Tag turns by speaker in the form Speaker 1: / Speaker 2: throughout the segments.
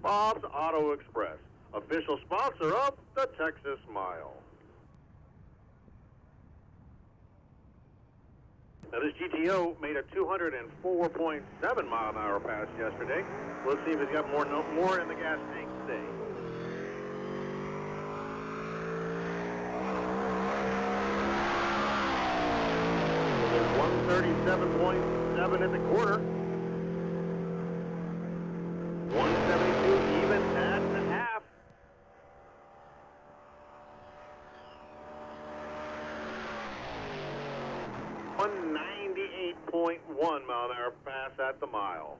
Speaker 1: Bob's Auto Express, official sponsor of the Texas Mile. Now this GTO made a 204.7 mile an hour pass yesterday. Let's see if he's got more in the gas tank today. So there's 137.7 at the quarter. 172 even at the half. .1 mile an hour pass at the mile.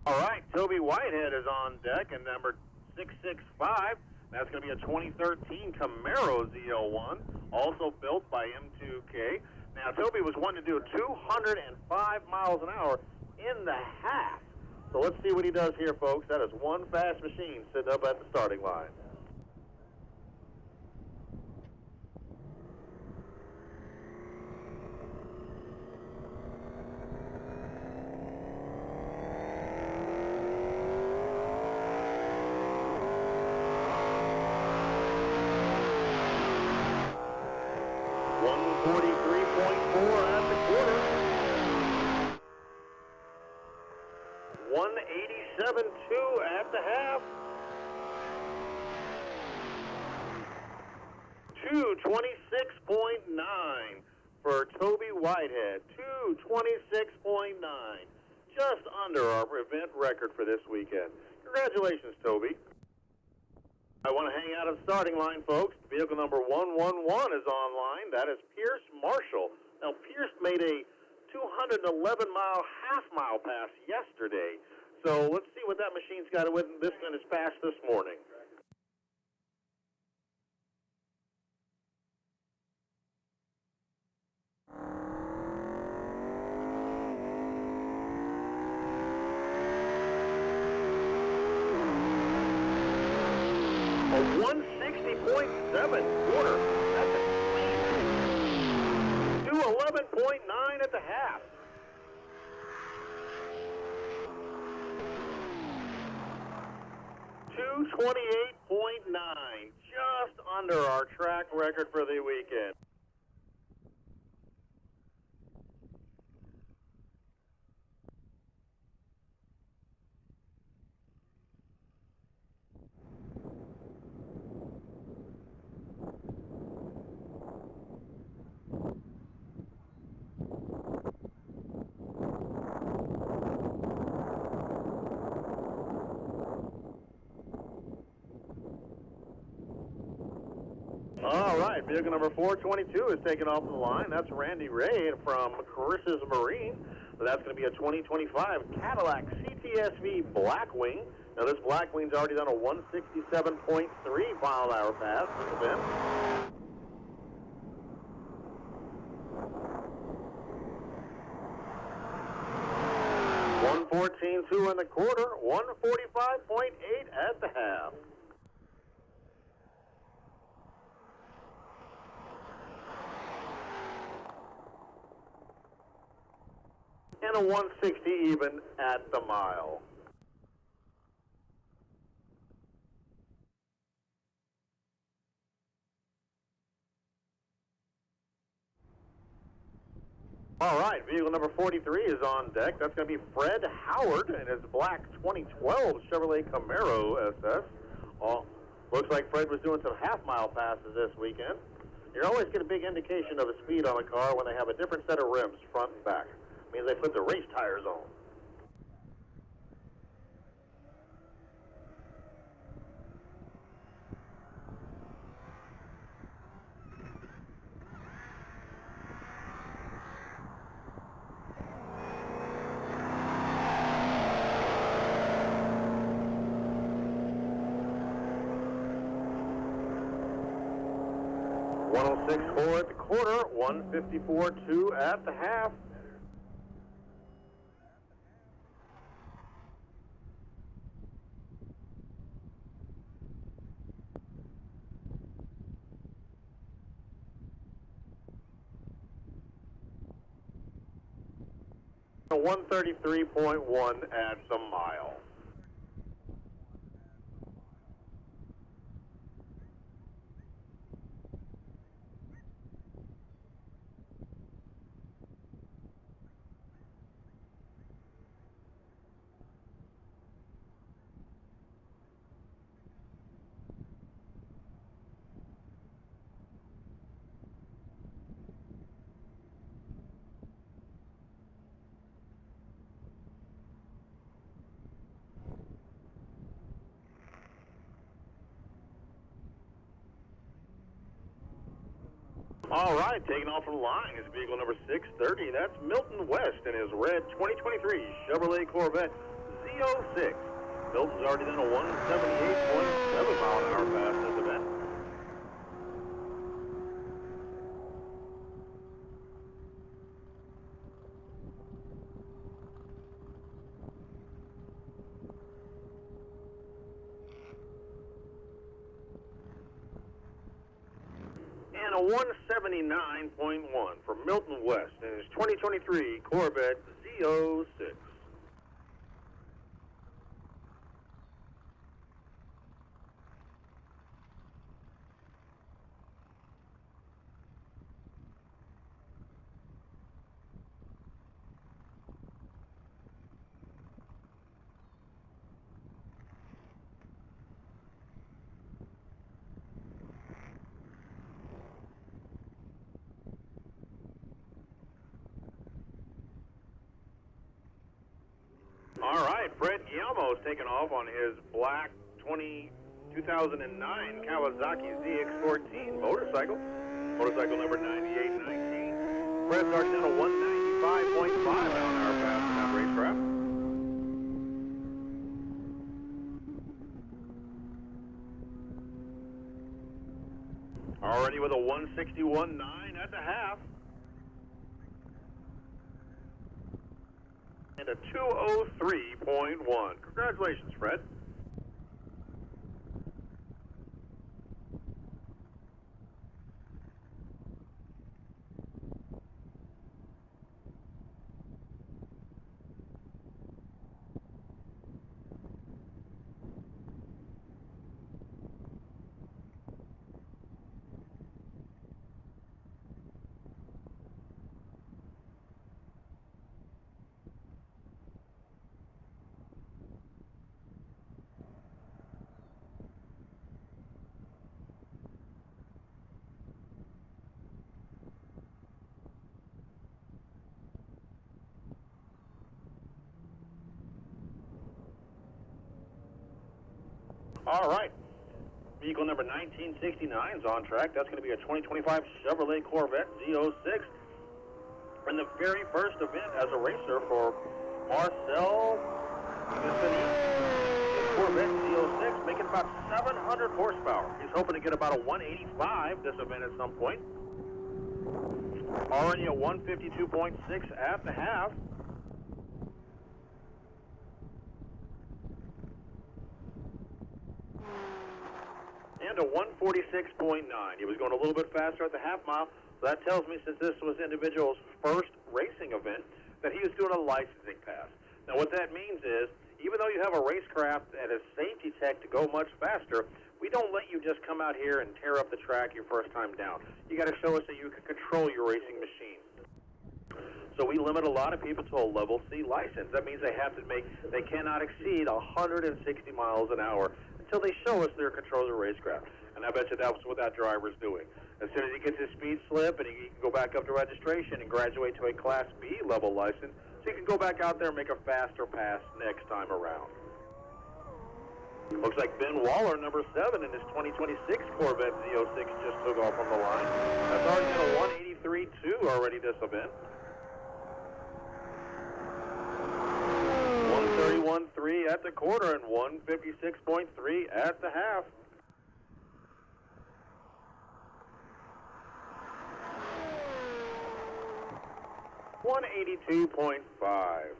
Speaker 1: All right, Toby Whitehead is on deck in number 665. That's going to be a 2013 Camaro ZL1, also built by M2K. Now, Toby was wanting to do 205 miles an hour in the half. So let's see what he does here, folks. That is one fast machine sitting up at the starting line. At the half. 226.9 for Toby Whitehead. 226.9. Just under our event record for this weekend. Congratulations, Toby. I want to hang out at the starting line, folks. Vehicle number 111 is online. That is Pierce Marshall. Now, Pierce made a 211-mile half-mile pass yesterday. So let's see what that machine's got with this in its pass this morning. A 160.7 quarter. That's amazing. 211.9 at the half. 228.9, just under our track record for the weekend. All right, vehicle number 422 is taken off the line. That's Randy Ray from Chris's Marine. That's going to be a 2025 Cadillac CTSV Blackwing. Now, this Blackwing's already done a 167.3 mile an hour pass this event. $114.2 in the quarter, 145.8 at the half. And a 160 even at the mile. All right, vehicle number 43 is on deck. That's going to be Fred Howard and his black 2012 Chevrolet Camaro SS. Looks like Fred was doing some half-mile passes this weekend. You always get a big indication of the speed on a car when they have a different set of rims, front and back. It means they put the race tires on. $106.4 at the quarter, $154.2 at the half. 133.1 adds a mile. All right, taking off from the line is vehicle number 630. That's Milton West in his red 2023 Chevrolet Corvette Z06. Milton's already done a 178.7 mile an hour pass this event. And a 179.1 for Milton West in his 2023 Corvette Z06. All right, Fred Guillermo's taking off on his black 2009 Kawasaki ZX14 motorcycle. Motorcycle number 9819. Fred's already done a 195.5 mile an hour pass in that racecraft. Already with a 161.9 at the half. And a 203.1. Congratulations, Fred. All right. Vehicle number 1969 is on track. That's going to be a 2025 Chevrolet Corvette Z06. In the very first event as a racer for Marcel Vicinini. The Corvette Z06 making about 700 horsepower. He's hoping to get about a 185 this event at some point. Already a 152.6 at the half. And a 146.9. He was going a little bit faster at the half mile, so that tells me since this was the individual's first racing event that he was doing a licensing pass. Now what that means is, even though you have a racecraft and a safety tech to go much faster, we don't let you just come out here and tear up the track your first time down. You got to show us that you can control your racing machine. So we limit a lot of people to a level C license. That means they cannot exceed 160 miles an hour until they show us their control of the racecraft. And I bet you that's what that driver's doing. As soon as he gets his speed slip and he can go back up to registration and graduate to a Class B level license, so he can go back out there and make a faster pass next time around. Looks like Ben Waller, number 7 in his 2026 Corvette Z06 just took off on the line. That's already got a 183.2 already this event. 131.3 at the quarter and 156.3 at the half. $182.5.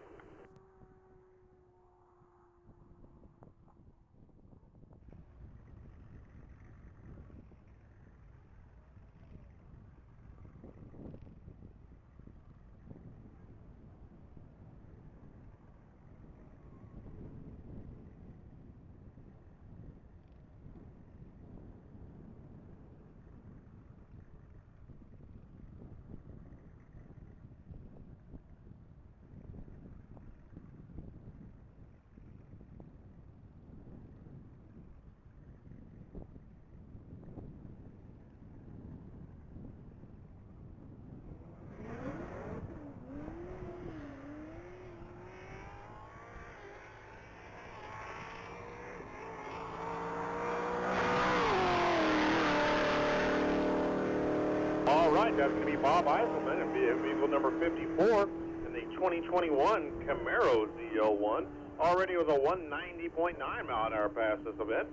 Speaker 1: right, that's going to be Bob Eiselman in vehicle number 54 in the 2021 Camaro ZL1. Already with a 190.9 mile an hour pass this event.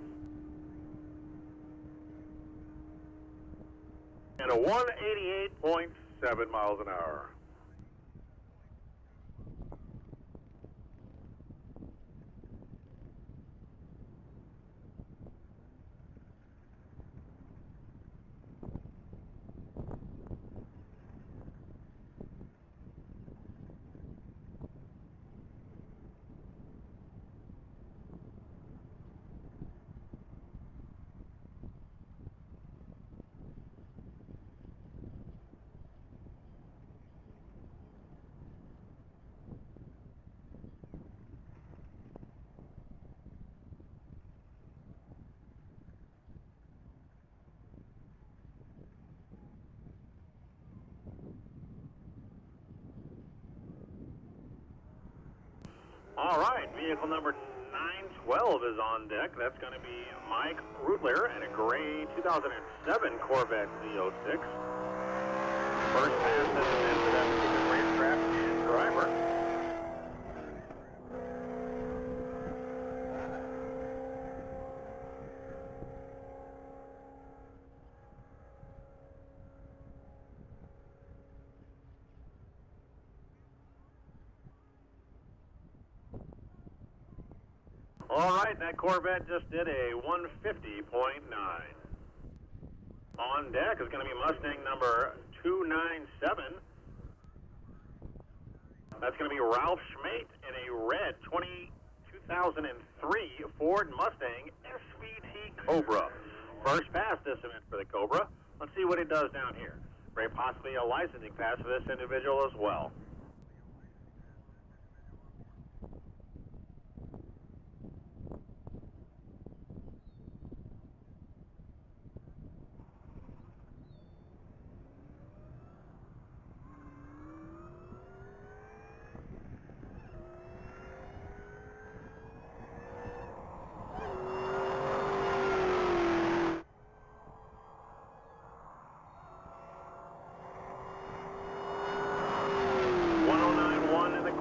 Speaker 1: And a 188.7 miles an hour. All right, vehicle number 912 is on deck. That's going to be Mike Rutler in a gray 2007 Corvette Z06. First pass this event for that particular racecraft and driver. All right, that Corvette just did a 150.9. On deck is going to be Mustang number 297. That's going to be Ralph Schmate in a red 2003 Ford Mustang SVT Cobra. First pass this event for the Cobra. Let's see what it does down here. Very possibly a licensing pass for this individual as well.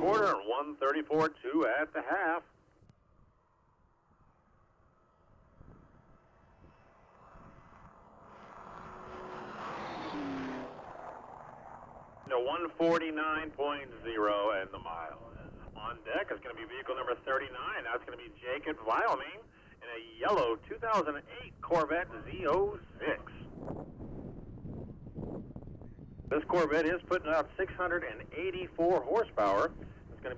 Speaker 1: Quarter and 134.2 at the half. The 149.0 and the mile. On deck is going to be vehicle number 39. That's going to be Jacob Wyoming in a yellow 2008 Corvette Z06. This Corvette is putting out 684 horsepower.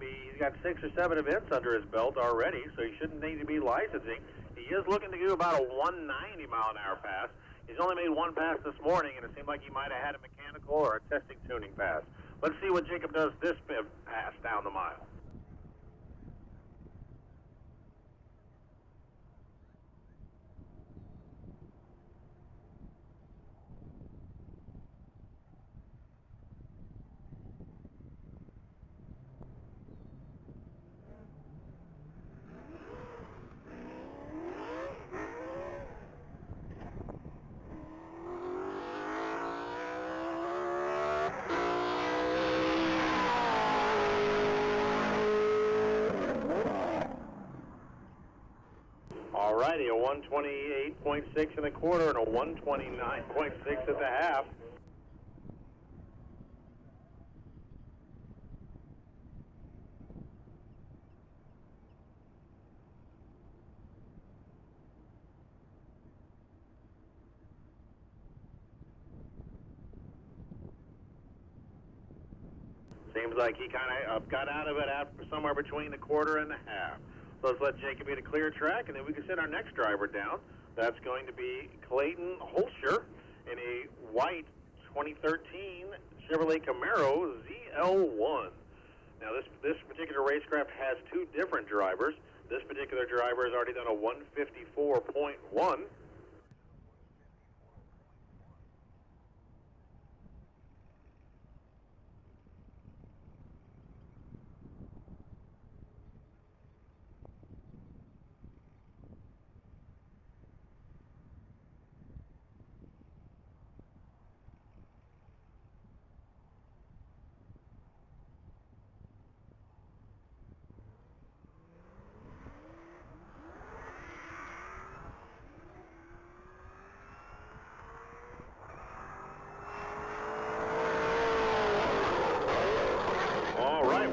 Speaker 1: He's got 6 or 7 events under his belt already, so he shouldn't need to be licensing. He is looking to do about a 190 mile an hour pass. He's only made one pass this morning, and it seemed like he might have had a mechanical or a testing tuning pass. Let's see what Jacob does this pass down the mile. Alrighty, a 128.6 in the quarter and a 129.6 at the half. Seems like he kind of got out of it after somewhere between the quarter and the half. So let's let Jacob get a clear track, and then we can send our next driver down. That's going to be Clayton Holscher in a white 2013 Chevrolet Camaro ZL1. Now, this particular racecraft has 2 different drivers. This particular driver has already done a 154.1.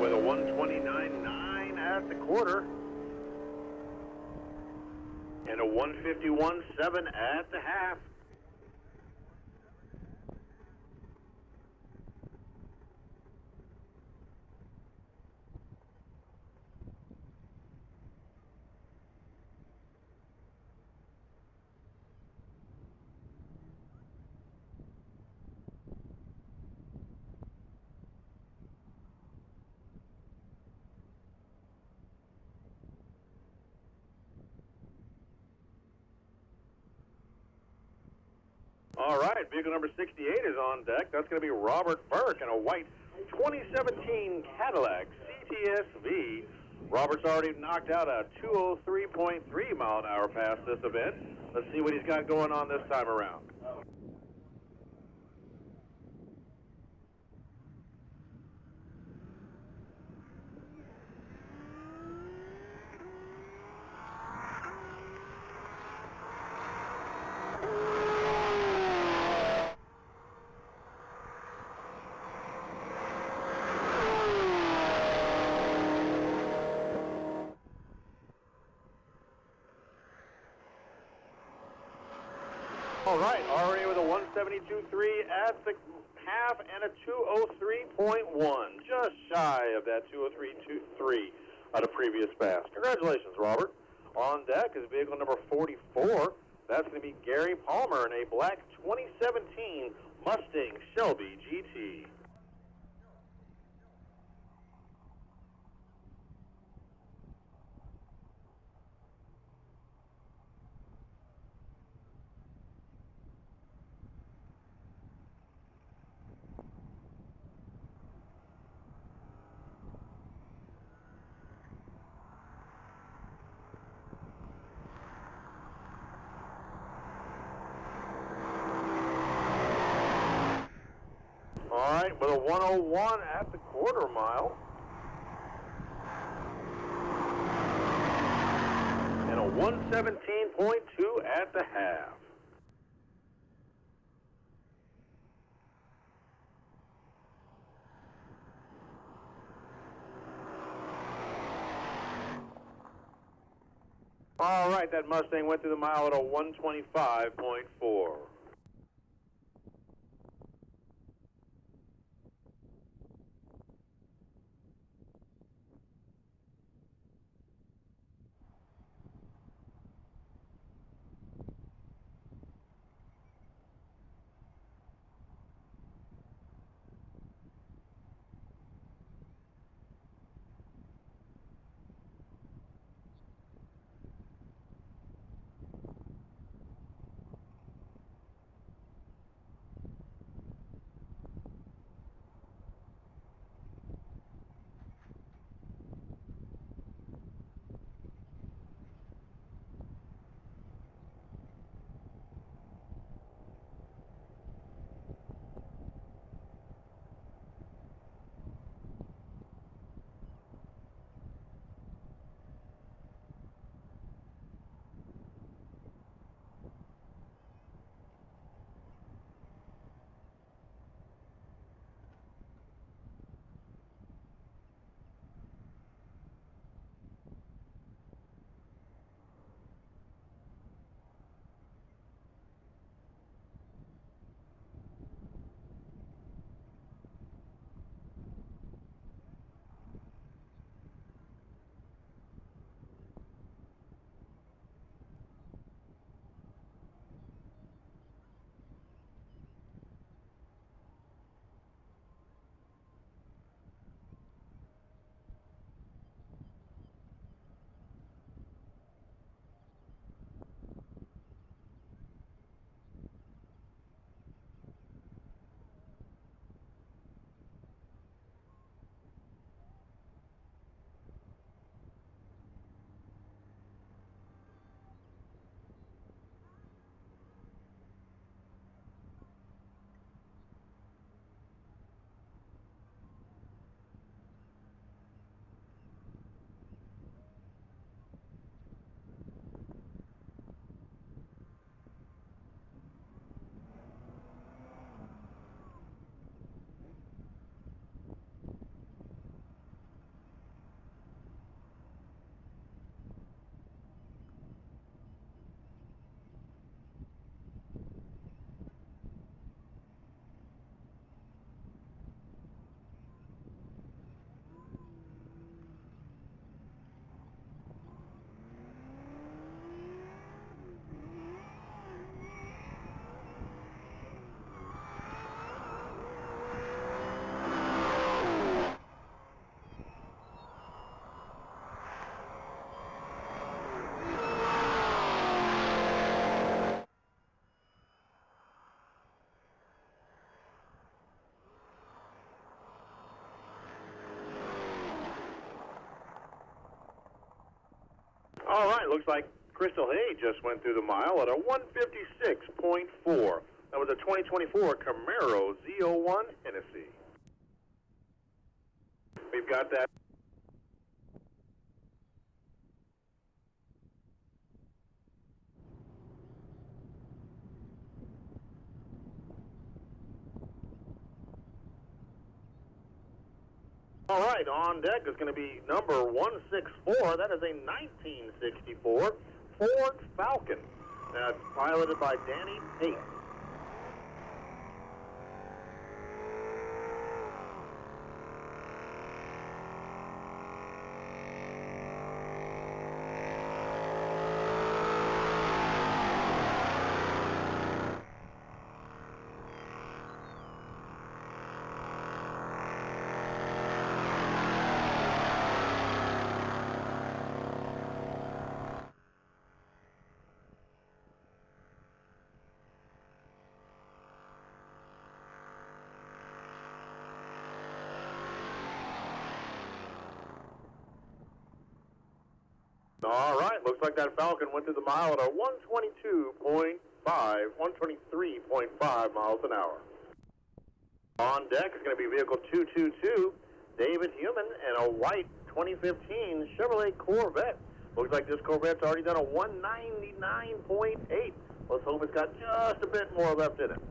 Speaker 1: with a 129.9 at the quarter. And a 151.7 at the half. All right, vehicle number 68 is on deck. That's going to be Robert Burke in a white 2017 Cadillac CTS-V. Robert's already knocked out a 203.3 mile an hour pass this event. Let's see what he's got going on this time around. All right, already with a 172.3 at the half and a 203.1, just shy of that 203.3 out of previous pass. Congratulations, Robert. On deck is vehicle number 44. That's going to be Gary Palmer in a black 2017 Mustang Shelby GT. All right, with a 101 at the quarter mile. And a 117.2 at the half. All right, that Mustang went through the mile at a 125.4. All right, looks like Crystal Hay just went through the mile at a 156.4. That was a 2024 Camaro Z01 Hennessy. We've got that. All right, on deck is going to be number 164. That is a 1964 Ford Falcon. That's piloted by Danny Pate. All right, looks like that Falcon went through the mile at a 123.5 miles an hour. On deck is going to be vehicle 222, David Heumann, and a white 2015 Chevrolet Corvette. Looks like this Corvette's already done a 199.8. Let's hope it's got just a bit more left in it.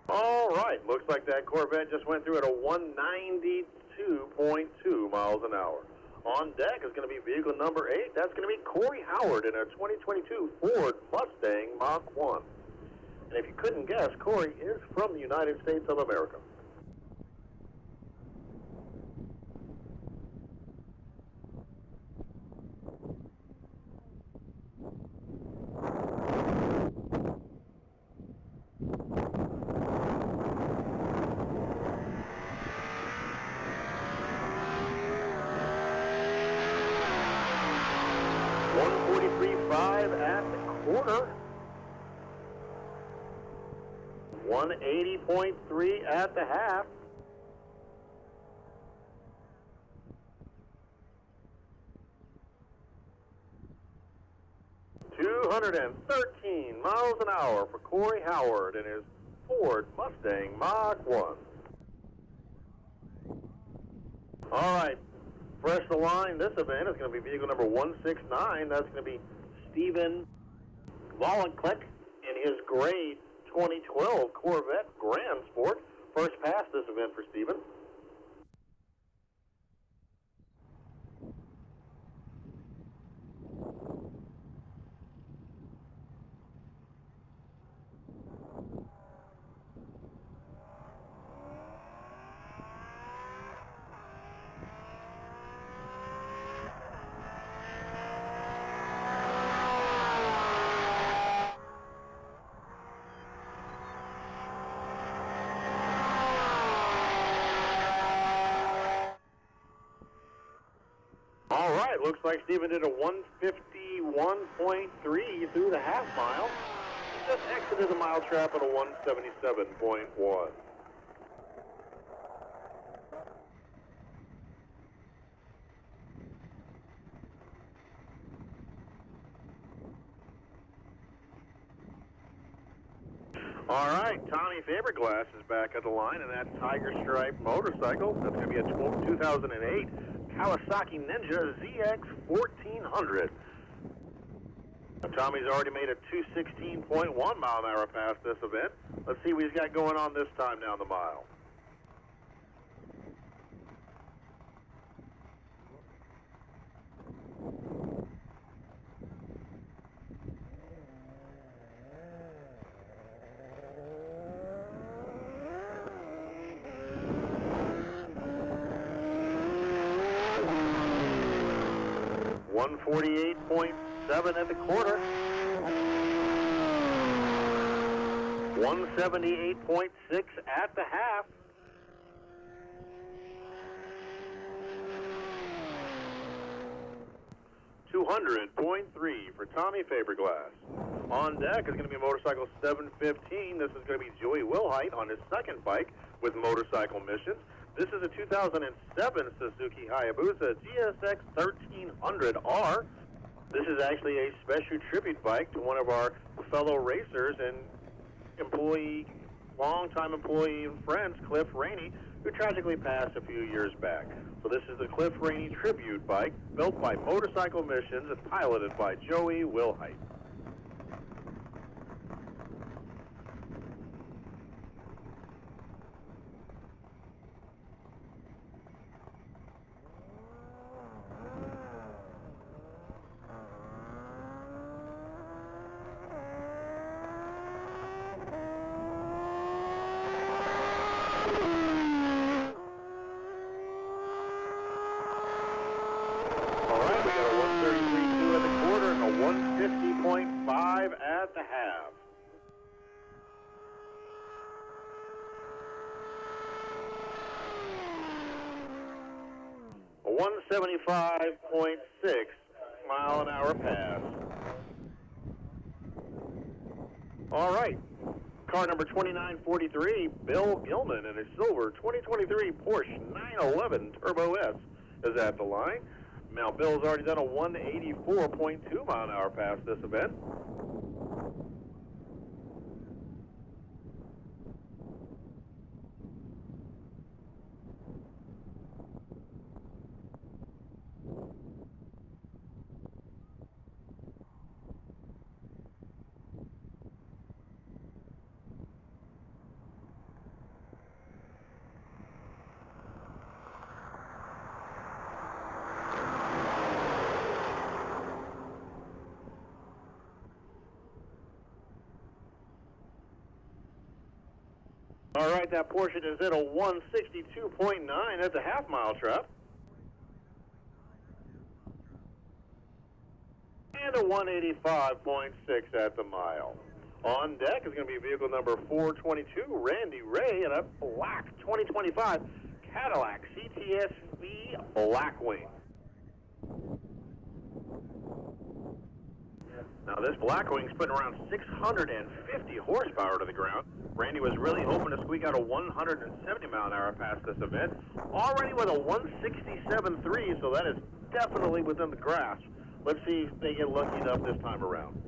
Speaker 1: All right, looks like that Corvette just went through at a 192.2 miles an hour. On deck is going to be vehicle number 8. That's going to be Corey Howard in a 2022 Ford Mustang Mach 1. And if you couldn't guess, Corey is from the United States of America. At the quarter, 180.3 at the half. $213 miles an hour for Corey Howard in his Ford Mustang Mach 1. All right, fresh to line this event is going to be vehicle number 169. That's going to be Stephen Wallenklick in his gray 2012 Corvette Grand Sport. First pass this event for Stephen. All right, looks like Stephen did a 151.3 through the half mile. He just exited the mile trap at a 177.1. All right, Tommy Faberglass is back at the line, and that Tiger Stripe motorcycle, that's going to be a 2008 Kawasaki Ninja ZX 1400. Tommy's already made a 216.1 mile an hour pass this event. Let's see what he's got going on this time down the mile. 148.7 at the quarter. 178.6 at the half. 200.3 for Tommy Faberglass. On deck is going to be motorcycle 715. This is going to be Joey Wilhite on his second bike with motorcycle missions. This is a 2007 Suzuki Hayabusa GSX 1300R. This is actually a special tribute bike to one of our fellow racers and longtime employee and friends, Cliff Rainey, who tragically passed a few years back. So this is the Cliff Rainey tribute bike built by Motorcycle Missions and piloted by Joey Wilhite. A 150.5 at the half. A 175.6 mile an hour pass. All right. Car number 2943, Bill Gilman in a silver 2023 Porsche 911 Turbo S is at the line. Now, Bill's already done a 184.2 mile an hour pass this event. All right, that portion is at a 162.9 at the half-mile trap. And a 185.6 at the mile. On deck is going to be vehicle number 422, Randy Ray, in a black 2025 Cadillac CTS-V Blackwing. Now, this Blackwing's putting around 650 horsepower to the ground. Randy was really hoping to squeak out a 170 mile an hour pass this event. Already with a 167.3, so that is definitely within the grasp. Let's see if they get lucky enough this time around.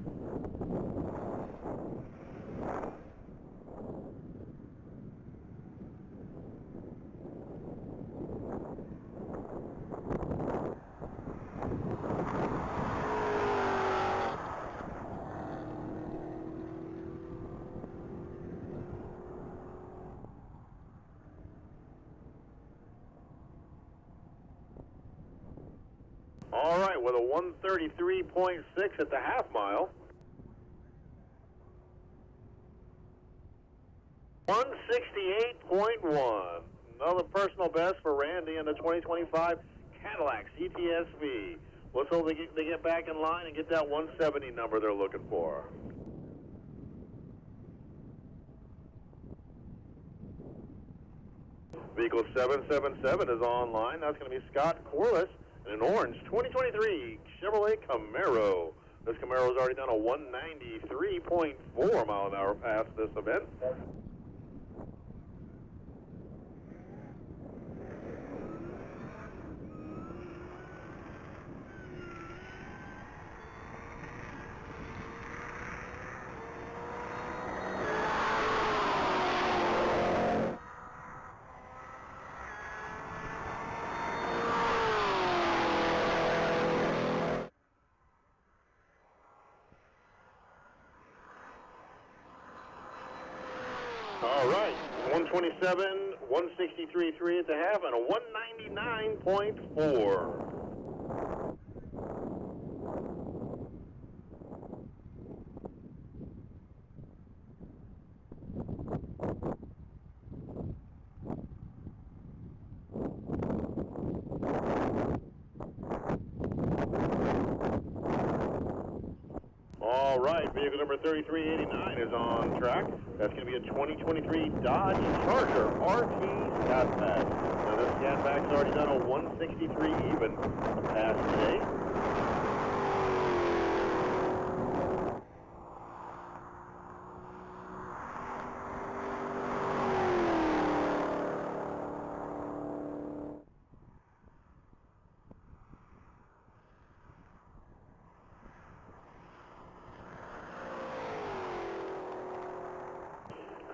Speaker 1: All right, with a 133.6 at the half mile. 168.1. Another personal best for Randy in the 2025 Cadillac CTS-V. Let's hope they get back in line and get that 170 number they're looking for. Vehicle 777 is online. That's going to be Scott Corliss. An orange 2023 Chevrolet Camaro. This Camaro's already done a 193.4 mile an hour pass this event. All right, 127, 163.3 at the half, and a 199.4. All right, vehicle number 3389 is on track. That's going to be a 2023 Dodge Charger RT Scat-Pack. Now this Scat-Pack's already done a 163 even pass today.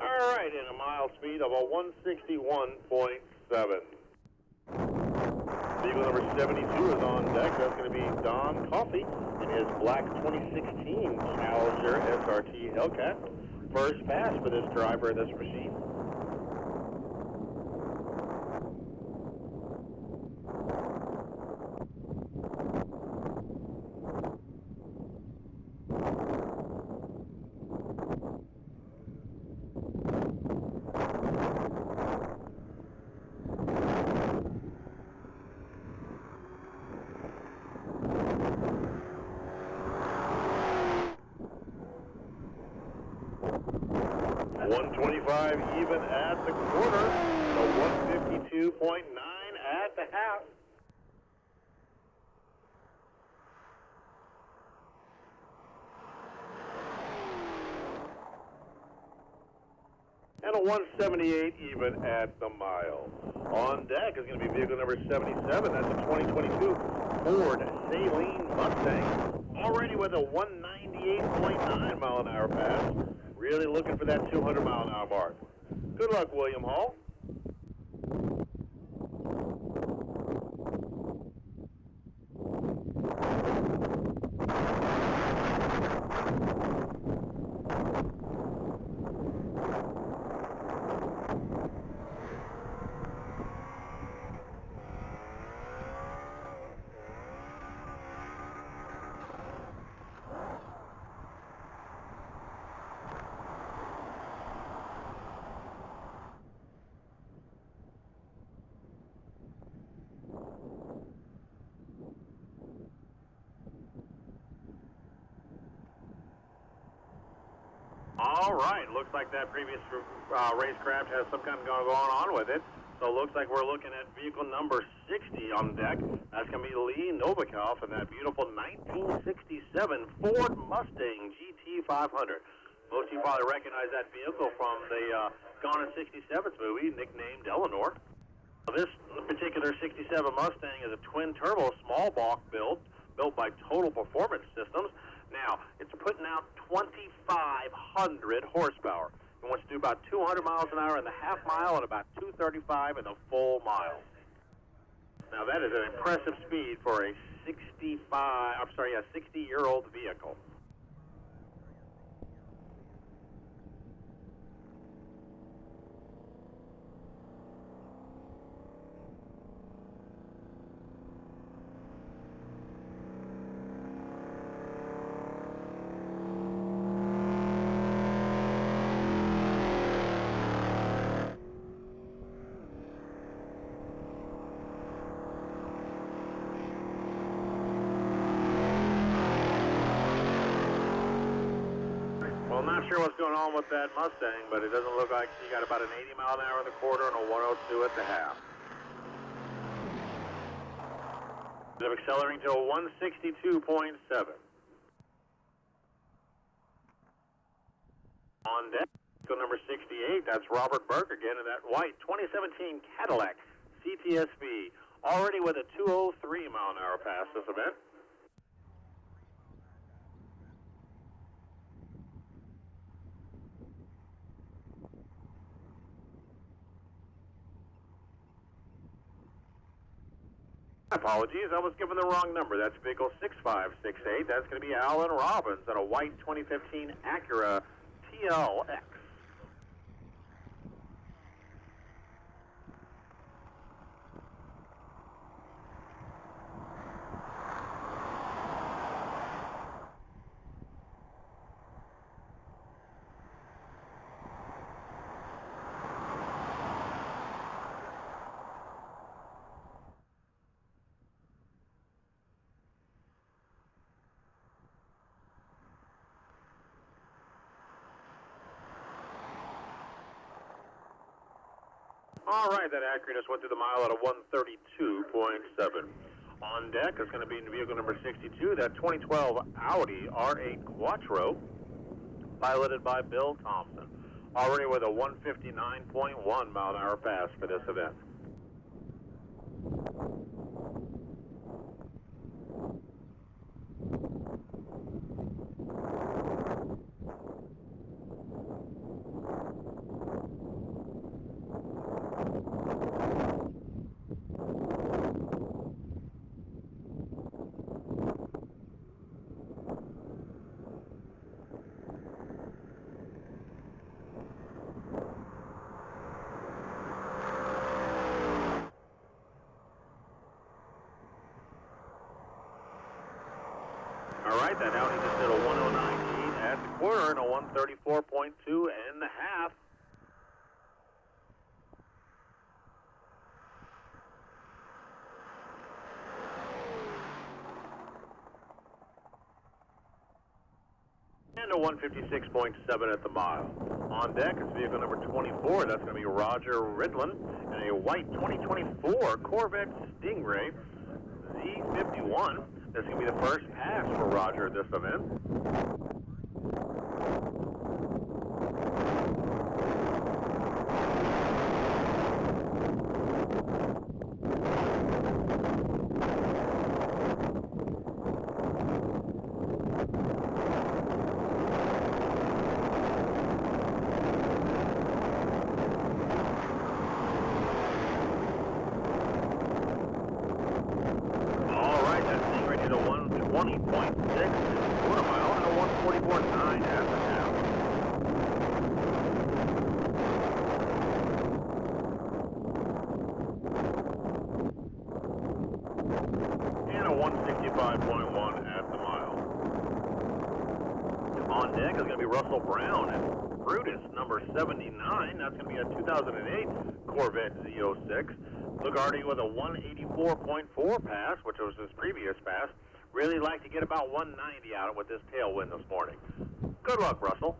Speaker 1: All right, in a mile speed of a 161.7. Vehicle number 72 is on deck. That's going to be Don Coffey in his black 2016 Challenger SRT Hellcat. First pass for this driver of this machine. .125 even at the quarter, so 152.9 at the half. And a 178 even at the mile. On deck is going to be vehicle number 77. That's a 2022 Ford Saline Mustang, already with a 198.9 mile an hour pass. Really looking for that 200 mile an hour mark. Good luck, William Hall. All right, looks like that previous racecraft has some kind of going on with it. So it looks like we're looking at vehicle number 60 on deck. That's going to be Lee Novikov in that beautiful 1967 Ford Mustang GT 500. Most of you probably recognize that vehicle from the Gone in 67 movie, nicknamed Eleanor. This particular 67 Mustang is a twin-turbo small block built by Total Performance Systems. Now, it's putting out 2,500 horsepower. It wants to do about 200 miles an hour in the half mile and about 235 in the full mile. Now, that is an impressive speed for a 60-year-old vehicle. Well, I'm not sure what's going on with that Mustang, but it doesn't look like you got about an 80 mile an hour in the quarter and a 102 at the half. They're accelerating to a 162.7. On deck, vehicle number 68, that's Robert Burke again in that white 2017 Cadillac CTSV, already with a 203 mile an hour pass this event. Apologies, I was given the wrong number. That's vehicle 6568. That's going to be Alan Robbins on a white 2015 Acura TLX. All right, that accuracy went through the mile at a 132.7. On deck is going to be vehicle number 62, that 2012 Audi R8 Quattro, piloted by Bill Thompson. Already with a 159.1 mile an hour pass for this event. All right, that Audi just did a 109.8 at the quarter and a 134.2 and a half. And a 156.7 at the mile. On deck is vehicle number 24. That's going to be Roger Ridlin in a white 2024 Corvette Stingray Z51. This is going to be the first pass for Roger at this event. All right, that's Stingray did a 120.6 quarter mile and a 144.9 at the half. And a 165.1 at the mile. On deck is going to be Russell Brown and Brutus, number 79. That's going to be a 2008 Corvette Z06. Lugardi with a 184.4 pass, which was his previous pass. Really like to get about 190 out with this tailwind this morning. Good luck, Russell.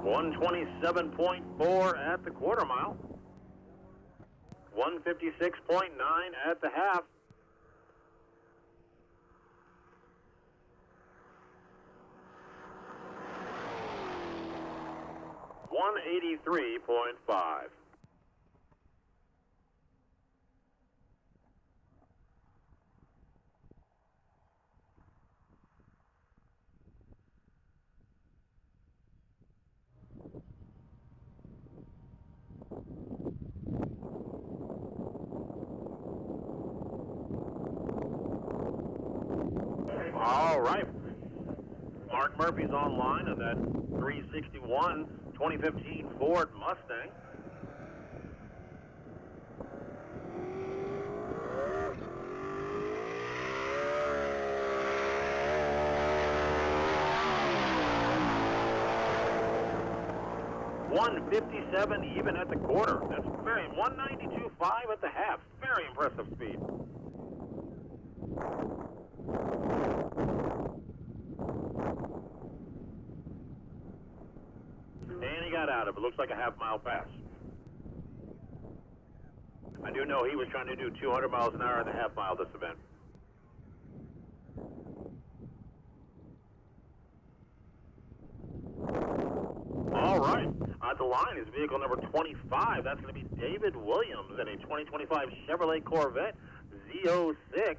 Speaker 1: $127.4 at the quarter mile. 156.9 at the half. $183.5. All right. Mark Murphy's online on that 361 2015 Ford Mustang. $157 even at the quarter. That's very 192.5 at the half. Very impressive speed. And he got out of it. Looks like a half-mile pass. I do know he was trying to do 200 miles an hour in the half-mile this event. All right. At the line is vehicle number 25. That's going to be David Williams in a 2025 Chevrolet Corvette Z06.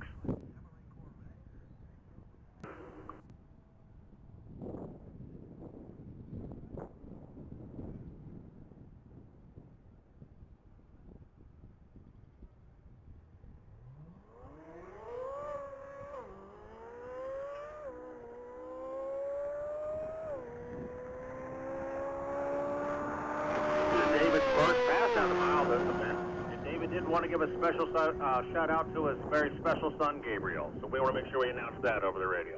Speaker 1: Did want to give a special shout out to his very special son Gabriel, so we want to make sure we announce that over the radio.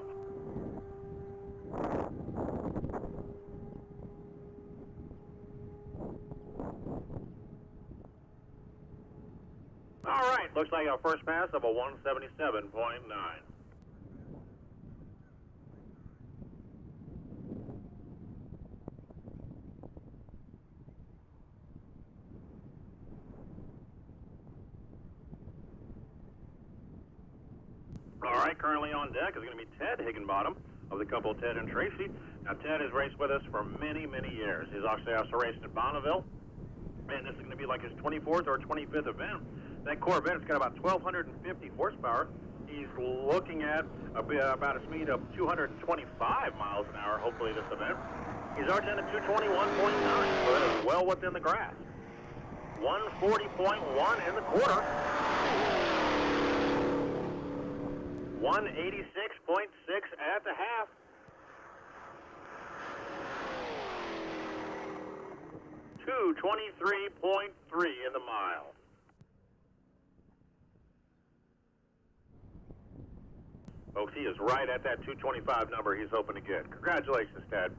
Speaker 1: Looks like our first pass of a 177.9. All right, currently on deck is going to be Ted Higginbottom of the couple Ted and Tracy. Now, Ted has raced with us for many, many years. He's actually also raced at Bonneville, and this is going to be like his 24th or 25th event. That Corvette's got about 1,250 horsepower. He's looking at about a speed of 225 miles an hour, hopefully, this event. He's already done at 221.9, so that is well within the grasp. 140.1 in the quarter. 186.6 at the half. 223.3 in the mile. Folks, he is right at that 225 number he's hoping to get. Congratulations, Ted.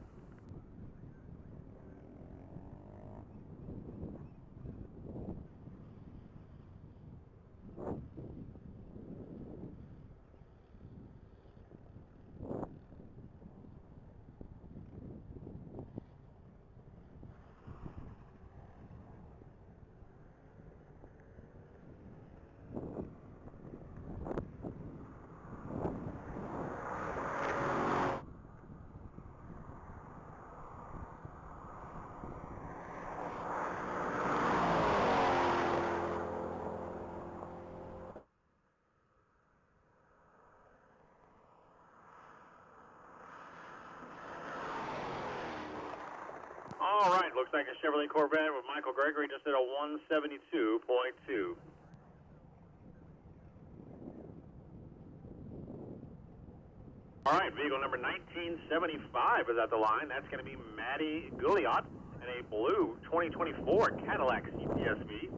Speaker 1: All right, looks like a Chevrolet Corvette with Michael Gregory just at a 172.2. All right, vehicle number 1975 is at the line. That's going to be Maddie Gouliot in a blue 2024 Cadillac CTSV.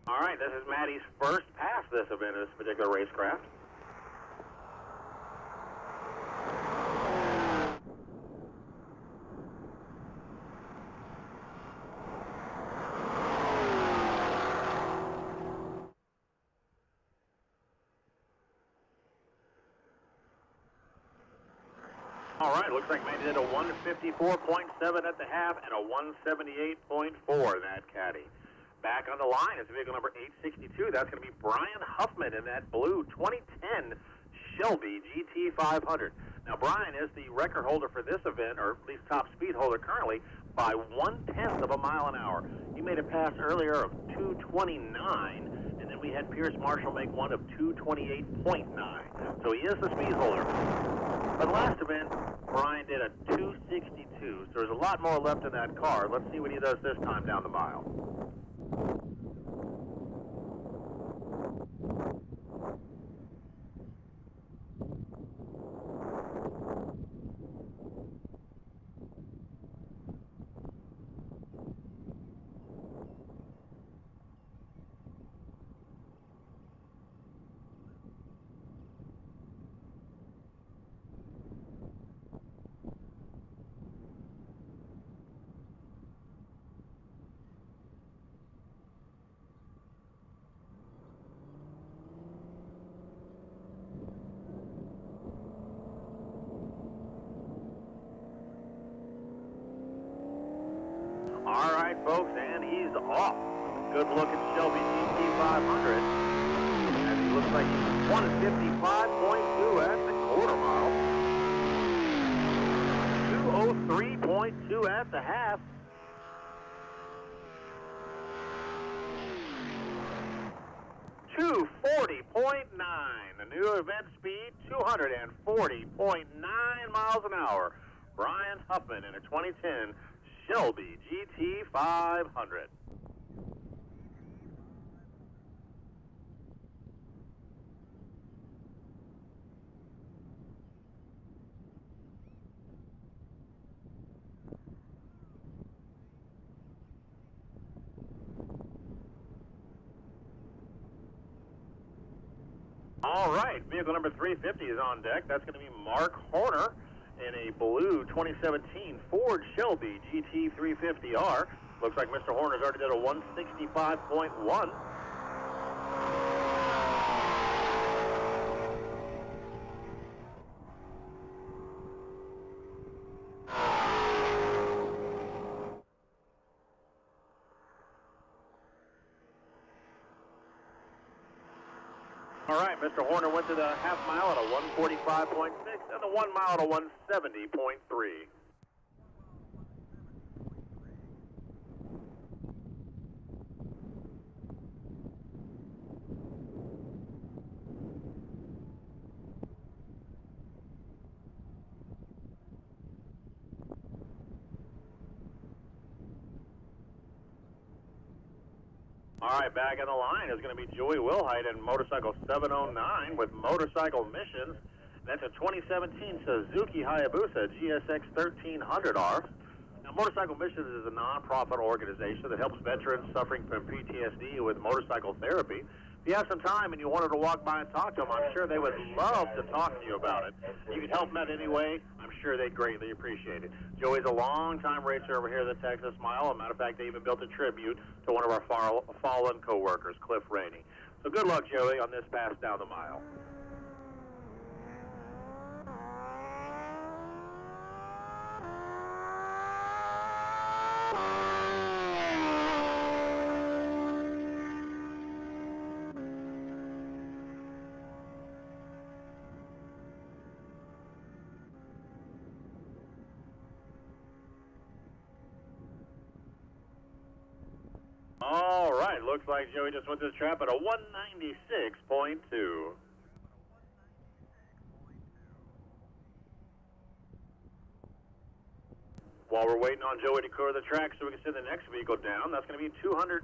Speaker 1: All right, this is Maddie's first pass this event in this particular racecraft. All right, looks like Maddie did a 154.7 at the half and a 178.4 in that caddy. Back on the line is vehicle number 862. That's going to be Brian Huffman in that blue 2010 Shelby GT500. Now, Brian is the record holder for this event, or at least top speed holder currently, by 1/10 of a mile an hour. He made a pass earlier of 229, and then we had Pierce Marshall make one of 228.9. So he is the speed holder. But last event, Brian did a 262, so there's a lot more left in that car. Let's see what he does this time down the mile. All right, folks, and he's off. Good-looking Shelby GT500. And he looks like he's 155.2 at the quarter mile. 203.2 at the half. .9. The new event speed, 240.9 miles an hour. Brian Huffman in a 2010 Shelby GT500. All right, vehicle number 350 is on deck. That's going to be Mark Horner in a blue 2017 Ford Shelby GT 350R. Looks like Mr. Horner's already did a 165.1. All right, Mr. Horner went to the half mile at a 145.6 and the 1 mile at a 170.3. All right, back in the line is going to be Joey Wilhite in Motorcycle 709 with Motorcycle Missions. That's a 2017 Suzuki Hayabusa GSX 1300R. Now, Motorcycle Missions is a non-profit organization that helps veterans suffering from PTSD with motorcycle therapy. If you have some time and you wanted to walk by and talk to them, I'm sure they would love to talk to you about it. You can help them out any way. I'm sure they'd greatly appreciate it. Joey's a long-time racer over here at the Texas Mile. As a matter of fact, they even built a tribute to one of our fallen co-workers, Cliff Rainey. So good luck, Joey, on this pass down the mile. All right, looks like Joey just went to the trap at a 196.2. While we're waiting on Joey to clear the track so we can send the next vehicle down, that's going to be 209.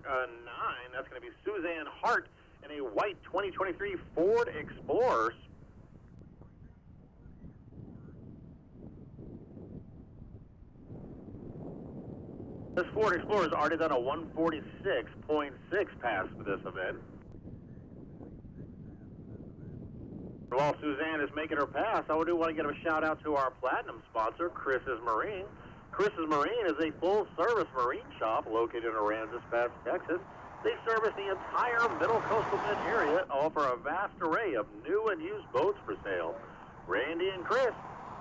Speaker 1: That's going to be Suzanne Hart in a white 2023 Ford Explorer. This Ford Explorer's already done a 146.6 pass for this event. While Suzanne is making her pass, I do want to give a shout out to our platinum sponsor, Chris's Marine. Chris's Marine is a full-service marine shop located in Aransas Pass, Texas. They service the entire middle coastal bend area and offer a vast array of new and used boats for sale. Randy and Chris,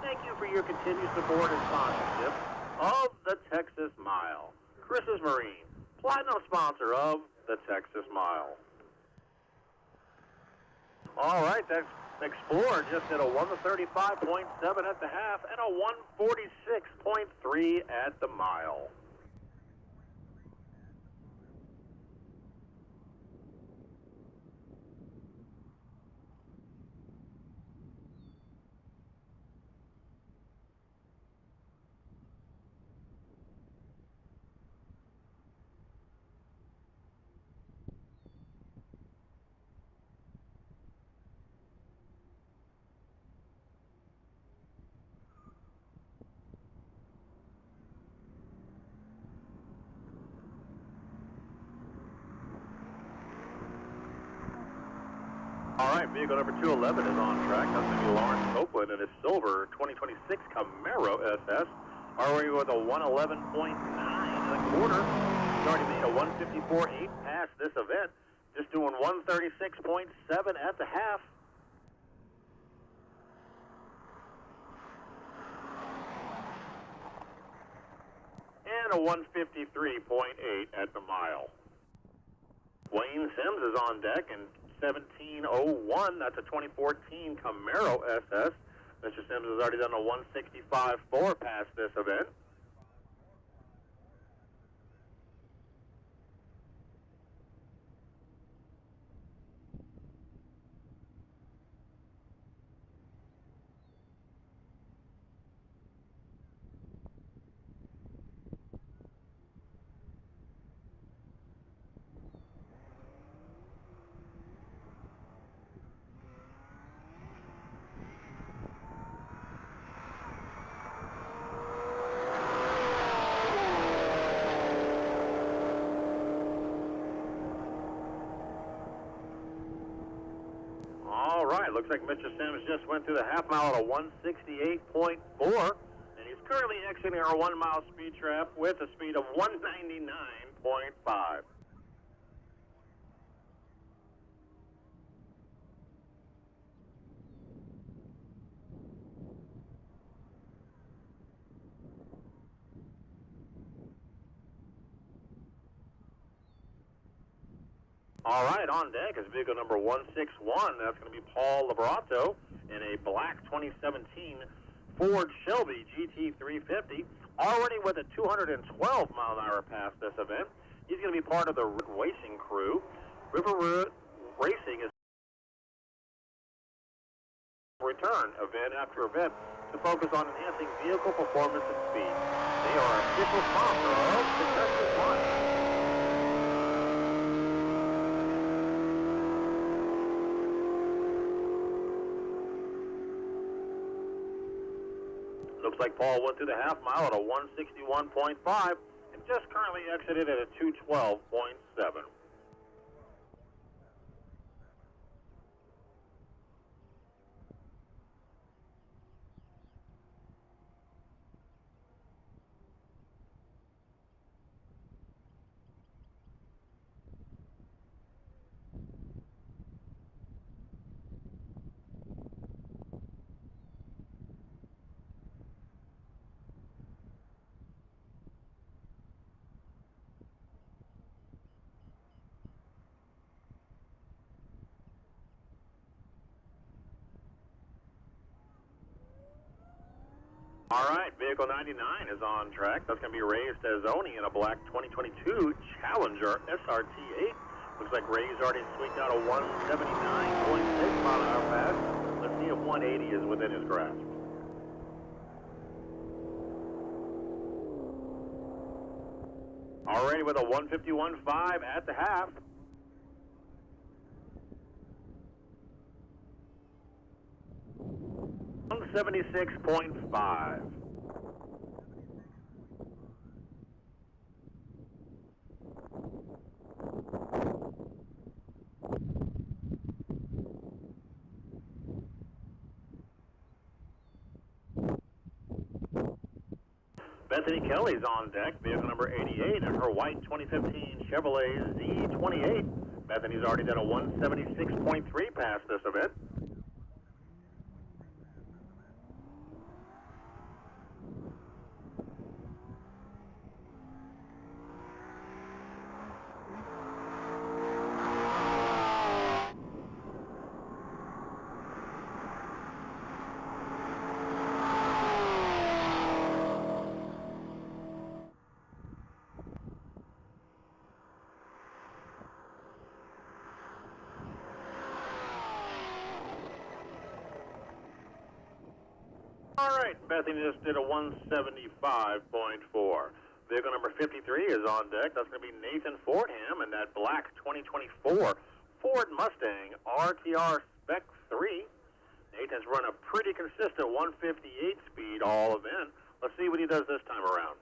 Speaker 1: thank you for your continued support and sponsorship of the Texas Mile. Chris's Marine, platinum sponsor of the Texas Mile. All right, that Explorer just did a 135.7 at the half and a 146.3 at the mile. All right, vehicle number 211 is on track. That's going to be Lawrence Copeland in his silver 2026 Camaro SS. Already with a 111.9 and a quarter. He's already made a 154.8 pass this event. Just doing 136.7 at the half. And a 153.8 at the mile. Wayne Sims is on deck and 1701, that's a 2014 Camaro SS. Mr. Sims has already done a 165.4 pass this event. right, looks like Mr. Sims just went through the half mile at a 168.4, and he's currently exiting our 1 mile speed trap with a speed of 199.5. All right, on deck is vehicle number 161. That's going to be Paul Liberato in a black 2017 Ford Shelby GT350. Already with a 212-mile-an-hour pass this event. He's going to be part of the racing crew. River Road Racing is return event after event to focus on enhancing vehicle performance and speed. They are official sponsor of the Texas Line. Looks like Paul went through the half mile at a 161.5 and just currently exited at a 212.7. All right, vehicle 99 is on track. That's going to be Ray Stazzoni in a black 2022 Challenger SRT8. Looks like Ray's already squeaked out a 179.6 mile-an-hour pass. Let's see if 180 is within his grasp. Already with a 151.5 at the half. $176.5. Bethany Kelly's on deck, vehicle number 88 in her white 2015 Chevrolet Z28. Bethany's already done a 176.3 pass this event. All right, Bethany just did a 175.4. Vehicle number 53 is on deck. That's going to be Nathan Fordham in that black 2024 Ford Mustang RTR Spec 3. Nathan's run a pretty consistent 158 speed all event. Let's see what he does this time around.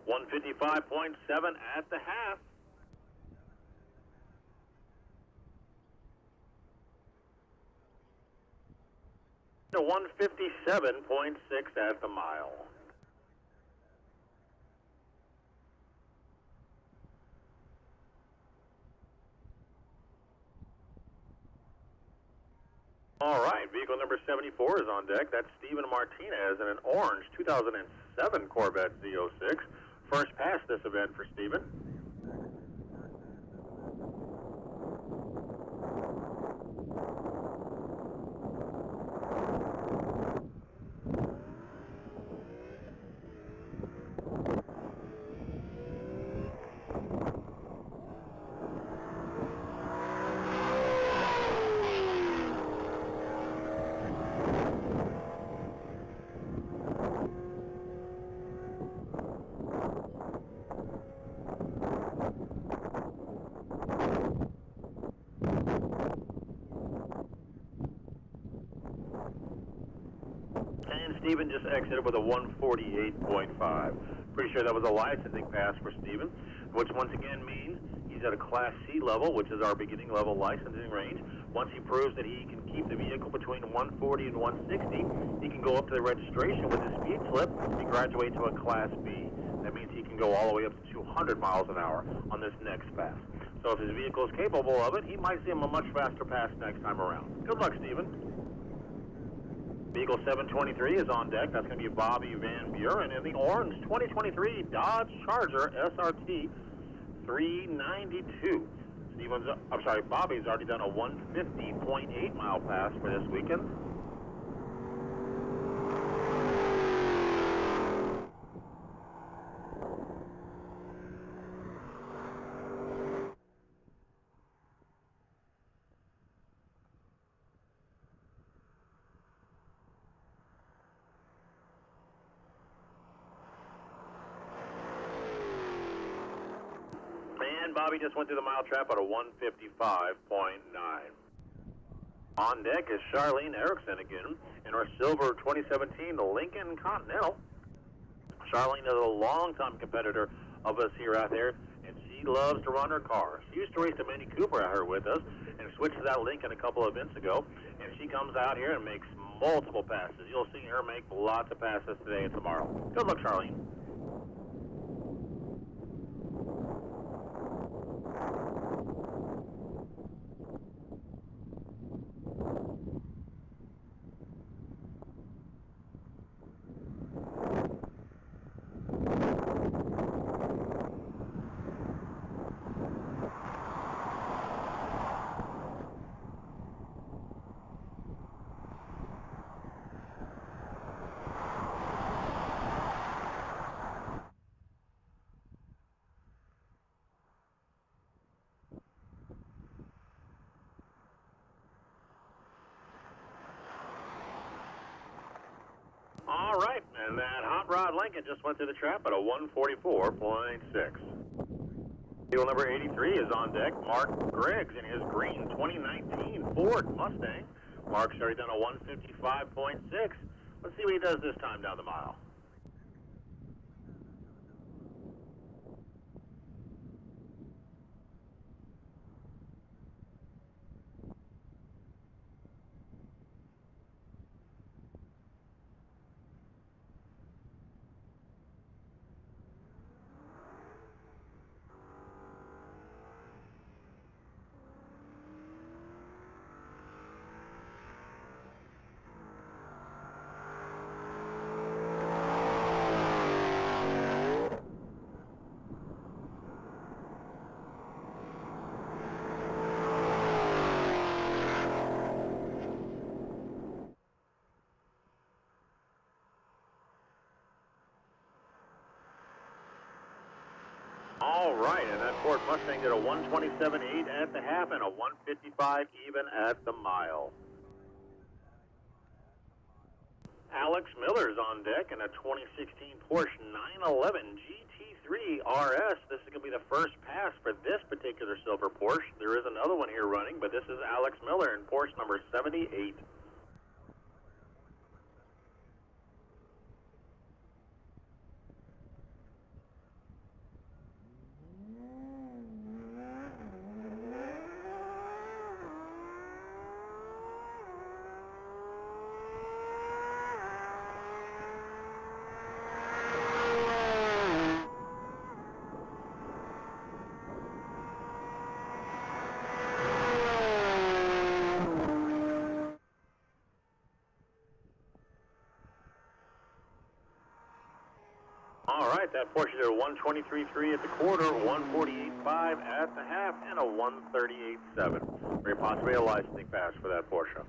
Speaker 1: $155.7 at the half. To $157.6 at the mile. All right, vehicle number 74 is on deck. That's Steven Martinez in an orange 2007 Corvette Z06. First pass this event for Steven. Stephen just exited with a 148.5. Pretty sure that was a licensing pass for Stephen, which once again means he's at a Class C level, which is our beginning level licensing range. Once he proves that he can keep the vehicle between 140 and 160, he can go up to the registration with his speed slip and graduate to a Class B. That means he can go all the way up to 200 miles an hour on this next pass. So if his vehicle is capable of it, he might see him a much faster pass next time around. Good luck, Stephen. Vehicle 723 is on deck. That's going to be Bobby Van Buren in the orange 2023 Dodge Charger SRT 392. Bobby's already done a 150.8 mile pass for this weekend. And Bobby just went through the mile trap at a 155.9. On deck is Charlene Erickson again in our silver 2017 Lincoln Continental. Charlene is a longtime competitor of us here out there, and she loves to run her car. She used to race the Mini Cooper out here with us and switched to that Lincoln a couple of events ago, and she comes out here and makes multiple passes. You'll see her make lots of passes today and tomorrow. Good luck, Charlene. All right, and that Hot Rod Lincoln just went through the trap at a 144.6. Vehicle number 83 is on deck. Mark Griggs in his green 2019 Ford Mustang. Mark's already done a 155.6. Let's see what he does this time down the mile. All right, and that Ford Mustang did a 127.8 at the half and a 155 even at the mile. Alex Miller's on deck in a 2016 Porsche 911 GT3 RS. This is going to be the first pass for this particular silver Porsche. There is another one here running, but this is Alex Miller in Porsche number 78. All right, that Porsche did a 123.3 at the quarter, 148.5 at the half, and a 138.7. Very possibly a licensing pass for that Porsche.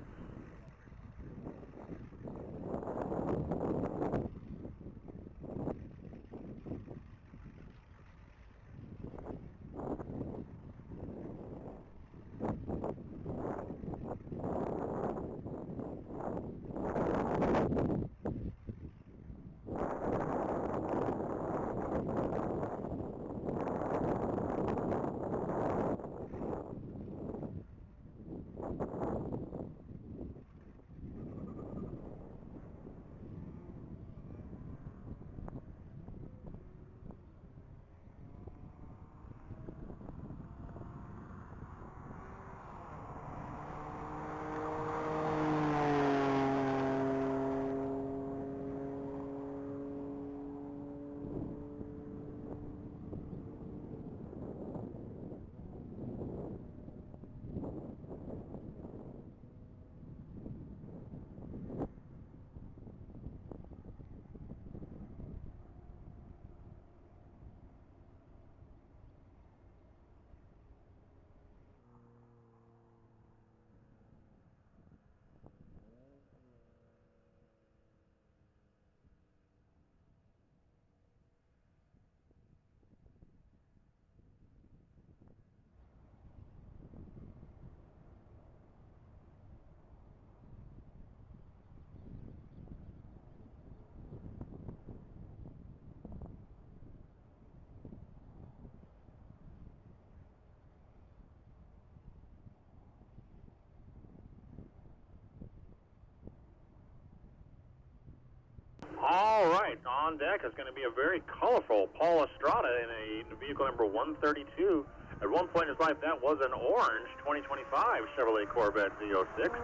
Speaker 1: on deck is going to be a very colorful Paul Estrada in a vehicle number 132. At one point in his life, that was an orange 2025 Chevrolet Corvette Z06.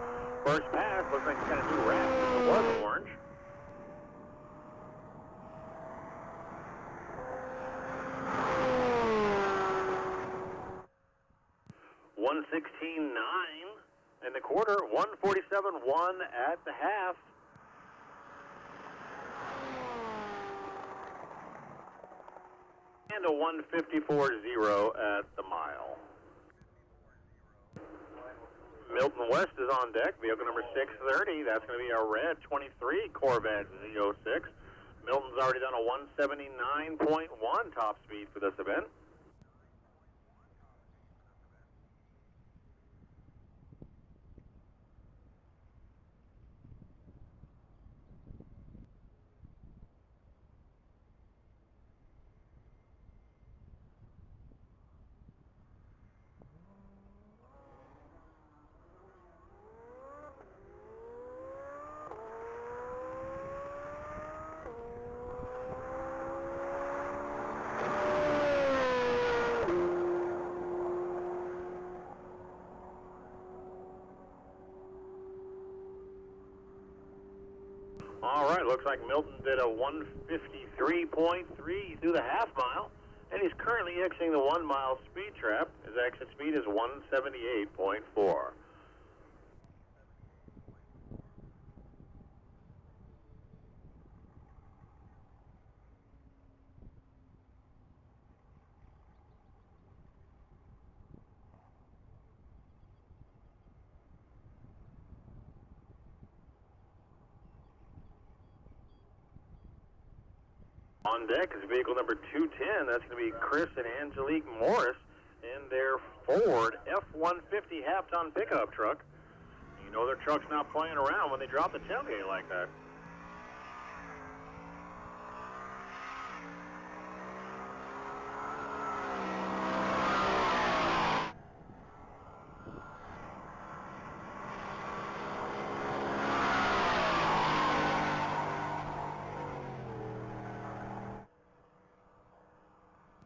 Speaker 1: First pass, looks like it's got a new wrap, because it was orange. $116.9 in the quarter, $147.1 at the half. And a 154.0 at the mile. Milton West is on deck, vehicle number 630. That's going to be a red 23 Corvette Z06. Milton's already done a 179.1 top speed for this event. All right, looks like Milton did a 153.3 through the half mile, and he's currently exiting the 1 mile speed trap. His exit speed is 178.4. On deck is vehicle number 210. That's going to be Chris and Angelique Morris in their Ford F-150 half-ton pickup truck. You know their truck's not playing around when they drop the tailgate like that.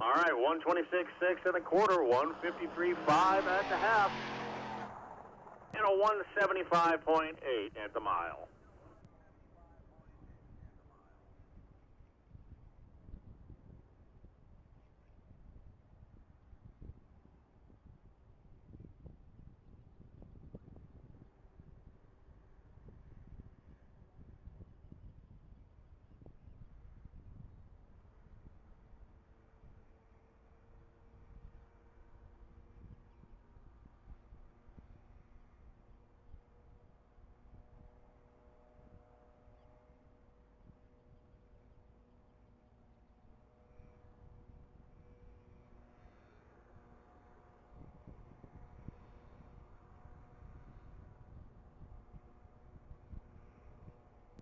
Speaker 1: All right, 126.6 in the quarter, 153.5 at the half, and a 175.8 at the mile.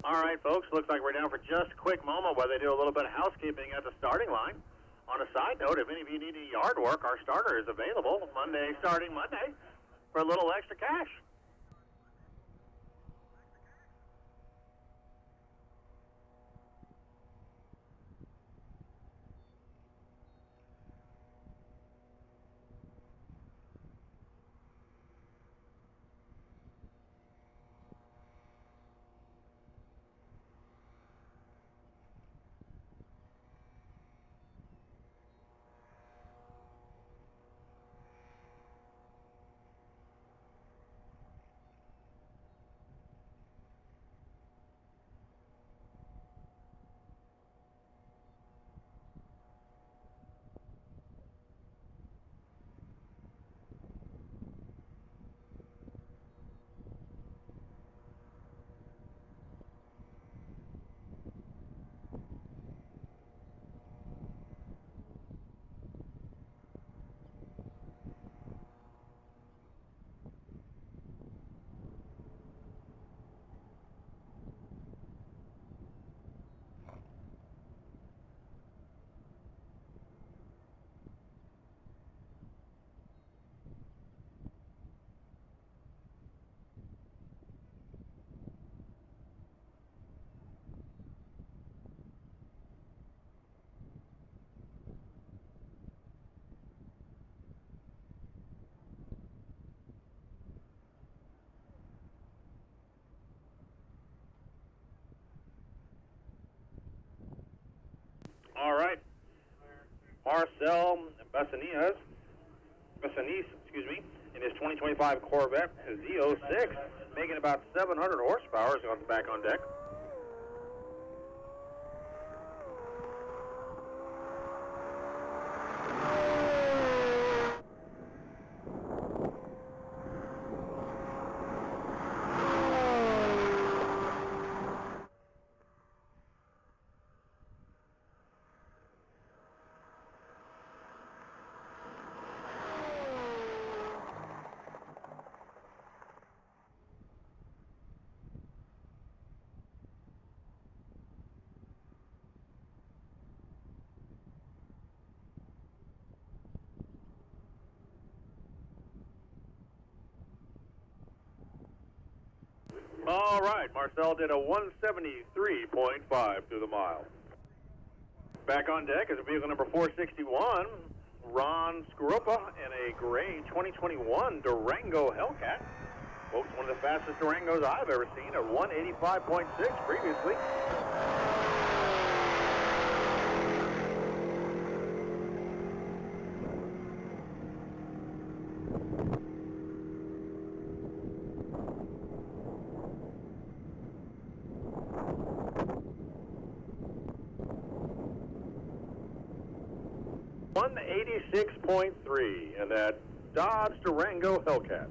Speaker 1: All right, folks, looks like we're down for just a quick moment while they do a little bit of housekeeping at the starting line. On a side note, if any of you need any yard work, our starter is available starting Monday, for a little extra cash. All right. Marcel Bessanies, excuse me, in his 2025 Corvette Z06, making about 700 horsepower, is back on deck. All right, Marcel did a 173.5 through the mile. Back on deck is vehicle number 461, Ron Scarupa, in a gray 2021 Durango Hellcat. Folks, one of the fastest Durangos I've ever seen at 185.6 previously. .3 in that Dodge Durango Hellcat.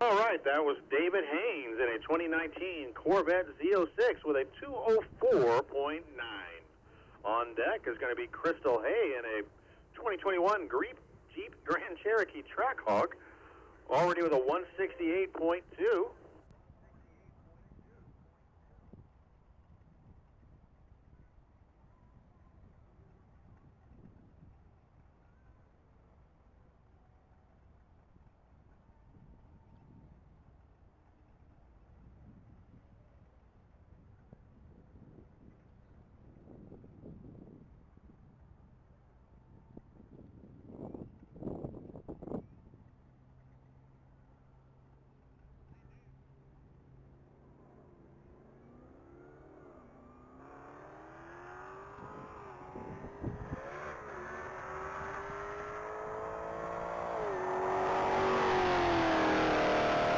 Speaker 1: All right, that was David Haynes in a 2019 Corvette Z06 with a 204.9. On deck is going to be Crystal Hay in a 2021 Jeep Grand Cherokee Trackhawk, already with a 168.2.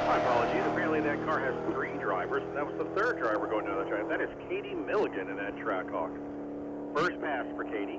Speaker 1: My apologies. Apparently that car has 3 drivers. That was the 3rd driver going down the track. That is Katie Milligan in that Trackhawk. First pass for Katie.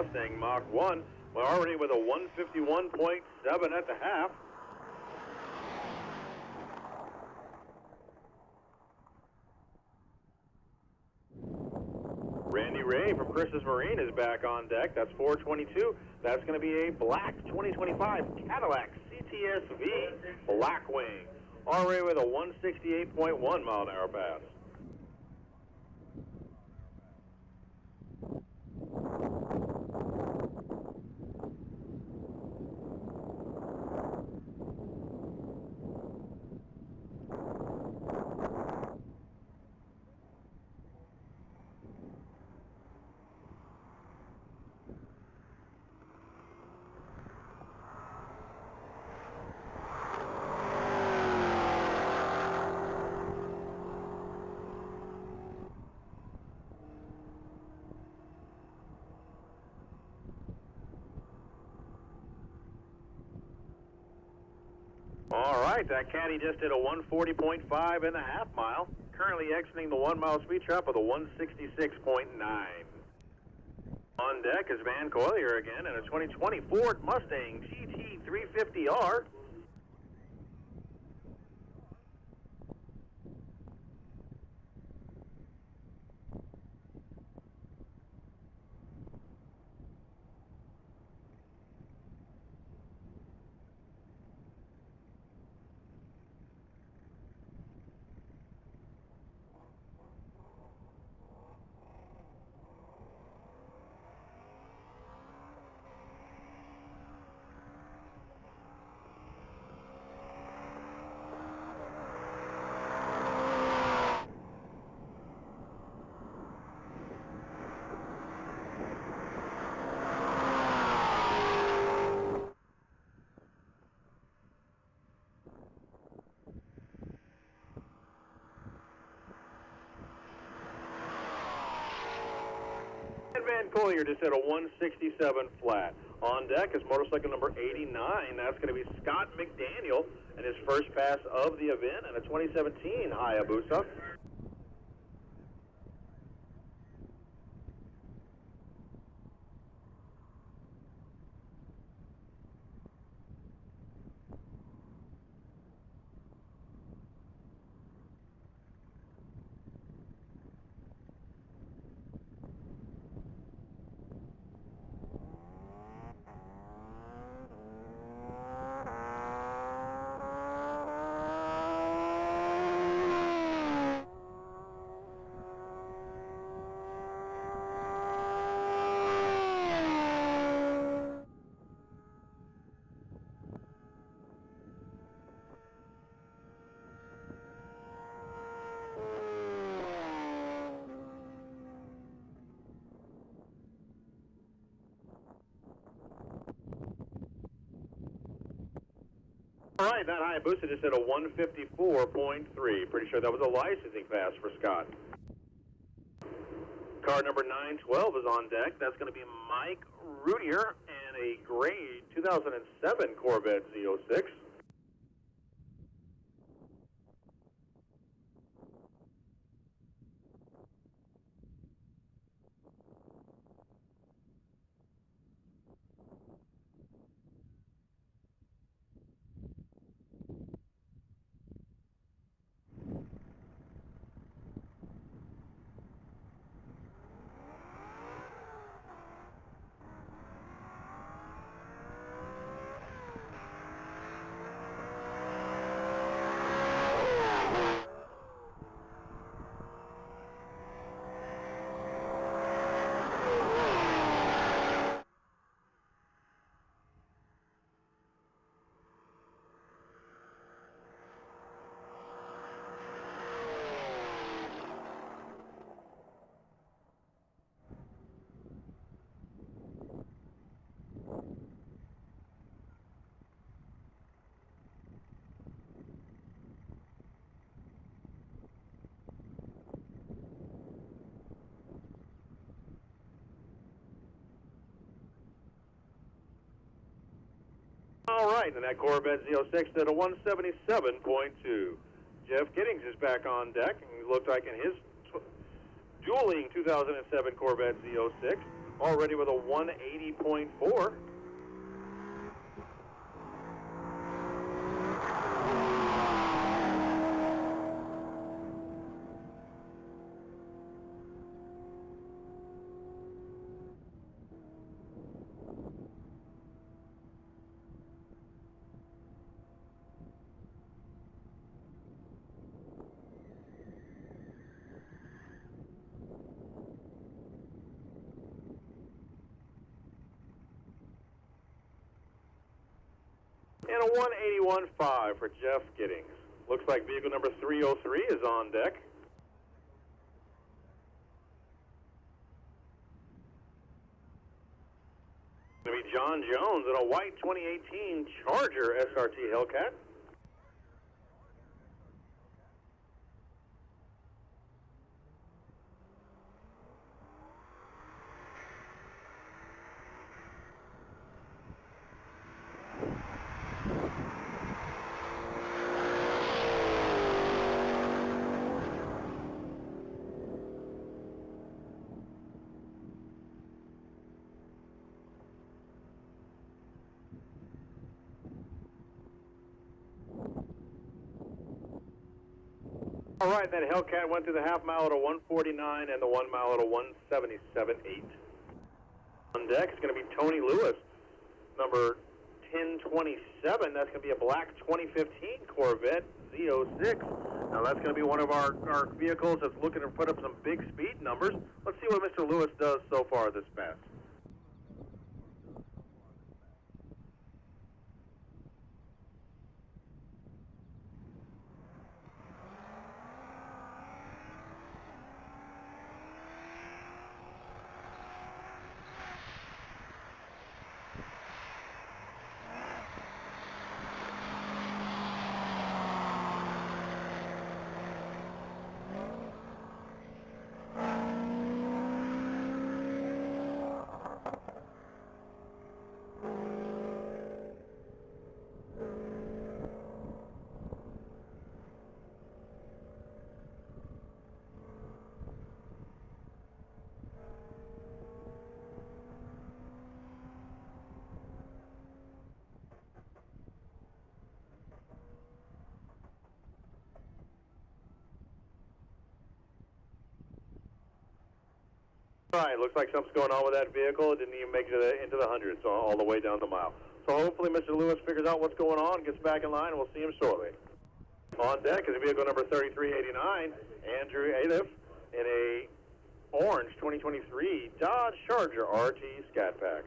Speaker 1: Mustang Mach 1. We're already with a 151.7 at the half. Randy Ray from Chris's Marine is back on deck. That's 422. That's going to be a black 2025 Cadillac CTS-V Blackwing. Already with a 168.1 mile an hour pass. All right, that caddy just did a 140.5 and a half mile. Currently exiting the 1 mile speed trap with a 166.9. On deck is Van Collier again in a 2020 Ford Mustang GT350R. Van Collier just hit a 167 flat. On deck is motorcycle number 89. That's going to be Scott McDaniel and his first pass of the event in a 2017 Hayabusa. All right, that Hayabusa just hit a 154.3. Pretty sure that was a licensing pass for Scott. Car number 912 is on deck. That's going to be Mike Rudier and a gray 2007 Corvette Z06. All right, and that Corvette Z06 did a 177.2. Jeff Giddings is back on deck, and it looked like in his dueling 2007 Corvette Z06. already with a 180.4. And a 181.5 for Jeff Giddings. Looks like vehicle number 303 is on deck. Going to be John Jones in a white 2018 Charger SRT Hellcat. All right, that Hellcat went through the half mile at a 149 and the 1 mile at a 177.8. On deck is going to be Tony Lewis, number 1027. That's going to be a black 2015 Corvette Z06. Now that's going to be one of our vehicles that's looking to put up some big speed numbers. Let's see what Mr. Lewis does so far this pass. All right, looks like something's going on with that vehicle. It didn't even make it into the hundreds, so all the way down the mile. So hopefully Mr. Lewis figures out what's going on, gets back in line, and we'll see him shortly. On deck is vehicle number 3389, Andrew Aliff, in a orange 2023 Dodge Charger RT Scat Pack.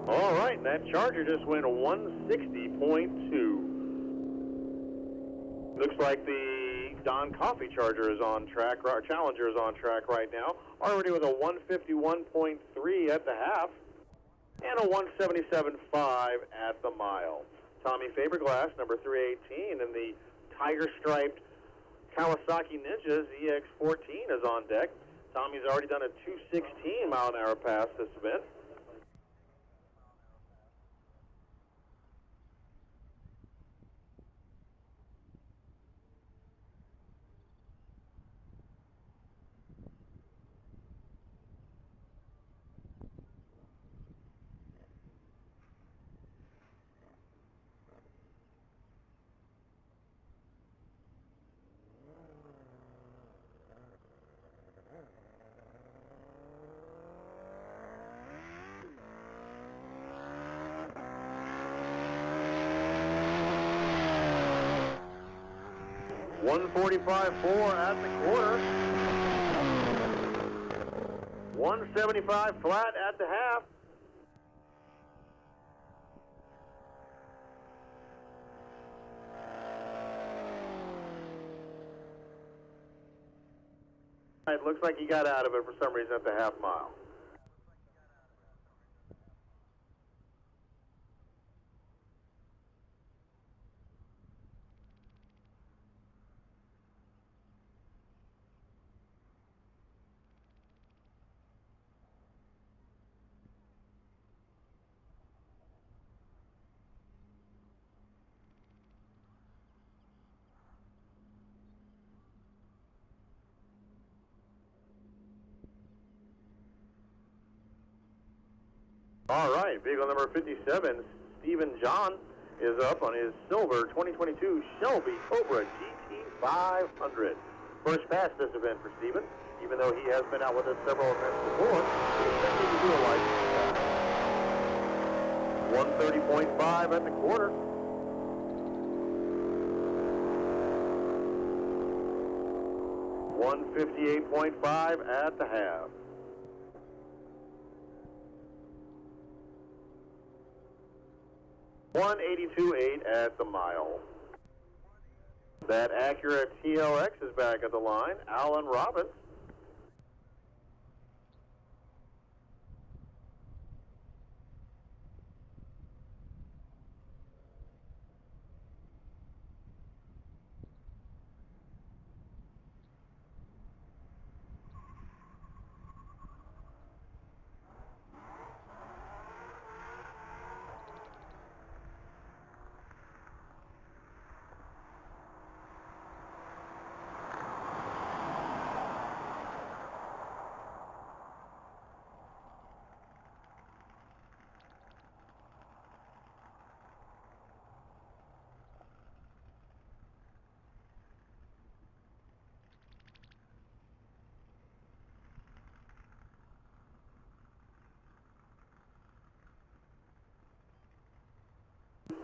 Speaker 1: All right, and that Charger just went 160.2. Looks like the Don Coffee Charger is on track, or Challenger is on track right now, already with a 151.3 at the half and a 177.5 at the mile. Tommy Faberglass, number 318, and the tiger-striped Kawasaki Ninja ZX14 is on deck. Tommy's already done a 216 mile an hour pass this event. $145.4 at the quarter. 175 flat at the half. It looks like he got out of it for some reason at the half mile. All right, vehicle number 57, Stephen John, is up on his silver 2022 Shelby Cobra GT500. First pass this event for Stephen, even though he has been out with us several events before. He's expecting to do a license pass. 130.5 at the quarter. $158.5 at the half. $182.8 at the mile. That Acura TLX is back at the line. Alan Robbins.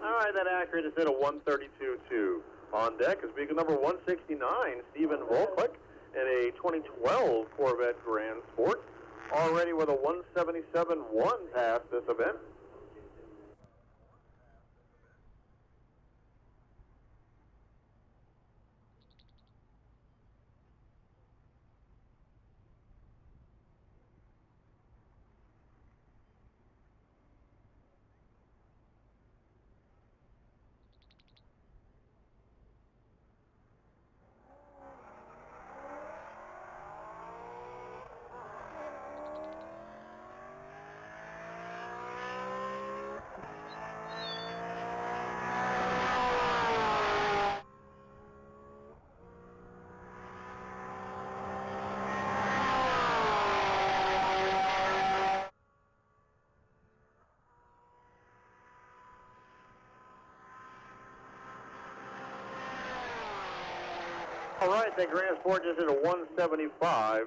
Speaker 1: All right, that Acura just hit a 132.2. On deck is vehicle number 169, Stephen Volklick, in a 2012 Corvette Grand Sport, already with a 177.1 pass this event. All right, that Grand Sport just hit a 175.9.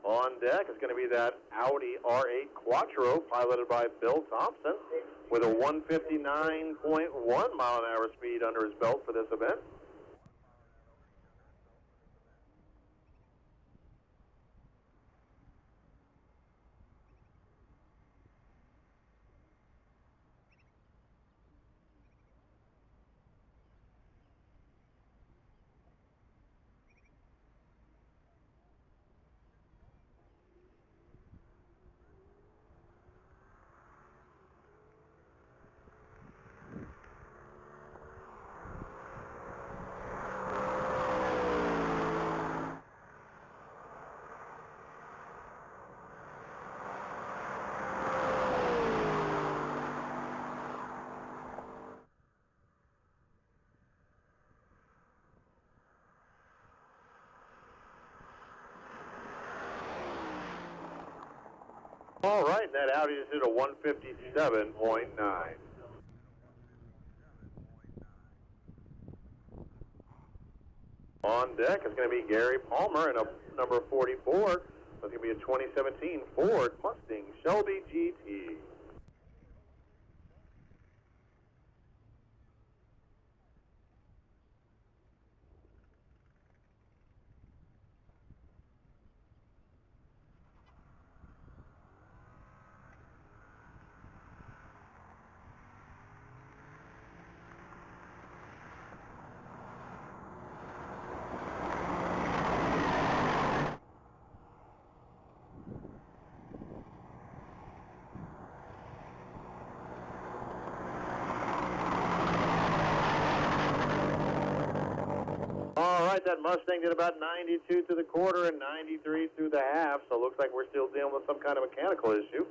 Speaker 1: On deck is going to be that Audi R8 Quattro, piloted by Bill Thompson, with a 159.1 mile an hour speed under his belt for this event. All right, that Audi just did a 157.9. On deck is going to be Gary Palmer in a number 44. That's going to be a 2017 Ford Mustang Shelby GT. All right, that Mustang did about 92 to the quarter and 93 through the half, so it looks like we're still dealing with some kind of mechanical issue.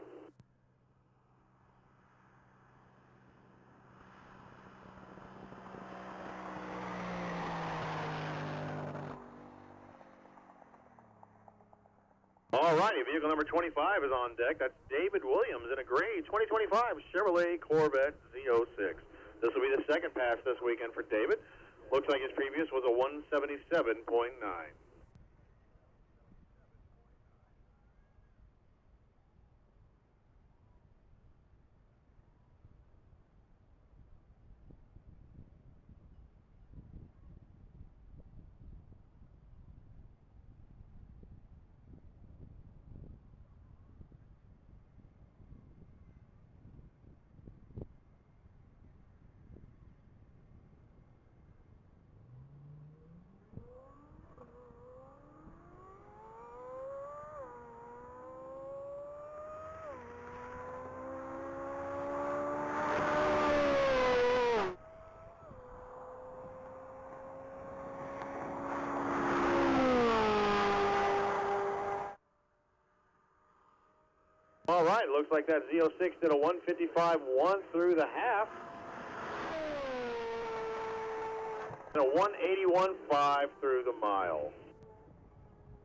Speaker 1: All righty, vehicle number 25 is on deck. That's David Williams in a gray 2025 Chevrolet Corvette Z06. This will be the second pass this weekend for David. Looks like his previous was a 177.9. All right, looks like that Z06 did a 155.1 through the half. And a 181.5 through the mile.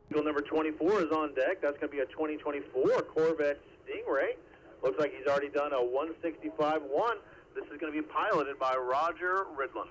Speaker 1: Vehicle number 24 is on deck. That's going to be a 2024 Corvette Stingray. Looks like he's already done a 165.1. This is going to be piloted by Roger Ridlin.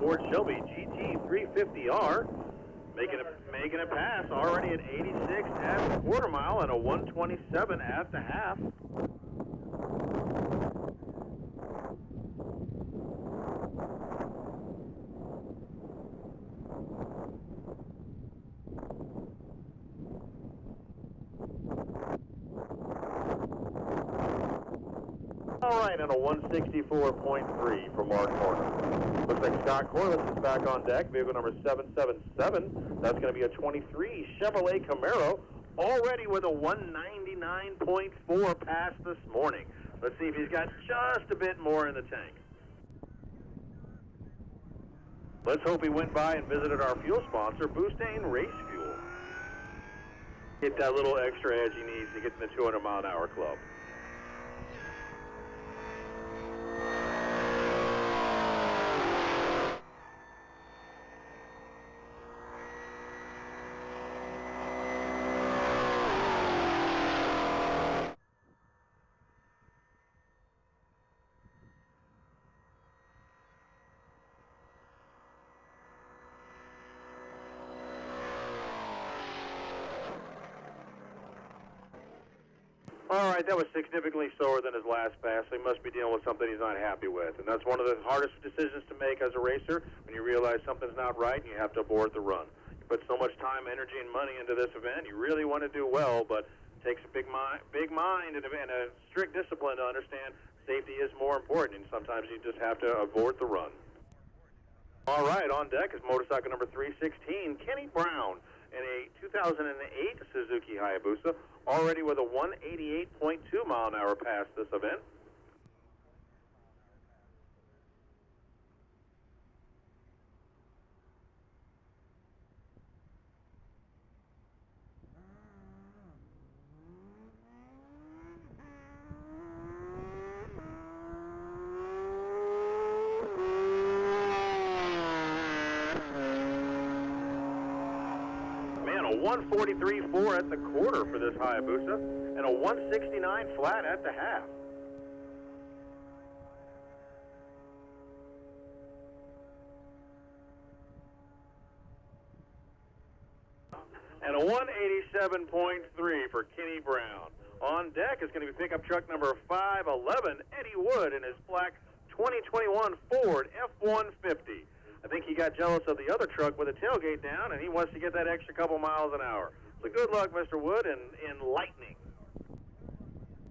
Speaker 1: Ford Shelby GT350R. Making a pass already at 86 at the quarter mile and a 127 at the half. All right, and a 164.3 for Mark Horner. Looks like Scott Corliss is back on deck, vehicle number 777. That's going to be a 23 Chevrolet Camaro, already with a 199.4 pass this morning. Let's see if he's got just a bit more in the tank. Let's hope he went by and visited our fuel sponsor, Mustang Race Fuel. Get that little extra edge he needs to get in the 200-mile-an-hour club. All right, that was significantly slower than his last pass. So he must be dealing with something he's not happy with. And that's one of the hardest decisions to make as a racer, when you realize something's not right and you have to abort the run. You put so much time, energy, and money into this event. You really want to do well, but it takes a big mind and a strict discipline to understand safety is more important, and sometimes you just have to abort the run. All right, on deck is motorcycle number 316, Kenny Brown, in a 2008 Suzuki Hayabusa, already with a 188.2 mile an hour pass this event. Man, a 143.4 at the quarter for this Hayabusa, and a 169 flat at the half. And a 187.3 for Kenny Brown. On deck is going to be pickup truck number 511, Eddie Wood, in his black 2021 Ford F-150. I think he got jealous of the other truck with the tailgate down, and he wants to get that extra couple miles an hour. So good luck, Mr. Wood, in lightning.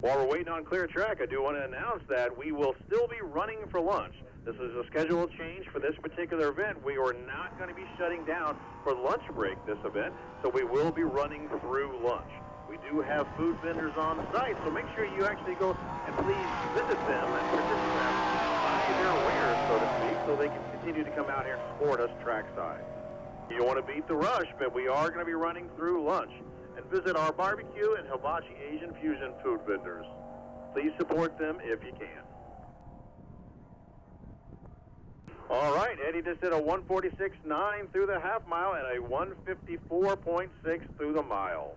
Speaker 1: While we're waiting on clear track, I do want to announce that we will still be running for lunch. This is a scheduled change for this particular event. We are not going to be shutting down for lunch break this event, so we will be running through lunch. We do have food vendors on site, so make sure you actually go and please visit them and participate, buy their wares, so to speak, so they can continue to come out here and support us trackside. You don't want to beat the rush, but we are going to be running through lunch. And visit our barbecue and hibachi Asian fusion food vendors. Please support them if you can. All right, Eddie just did a 146.9 through the half mile and a 154.6 through the mile.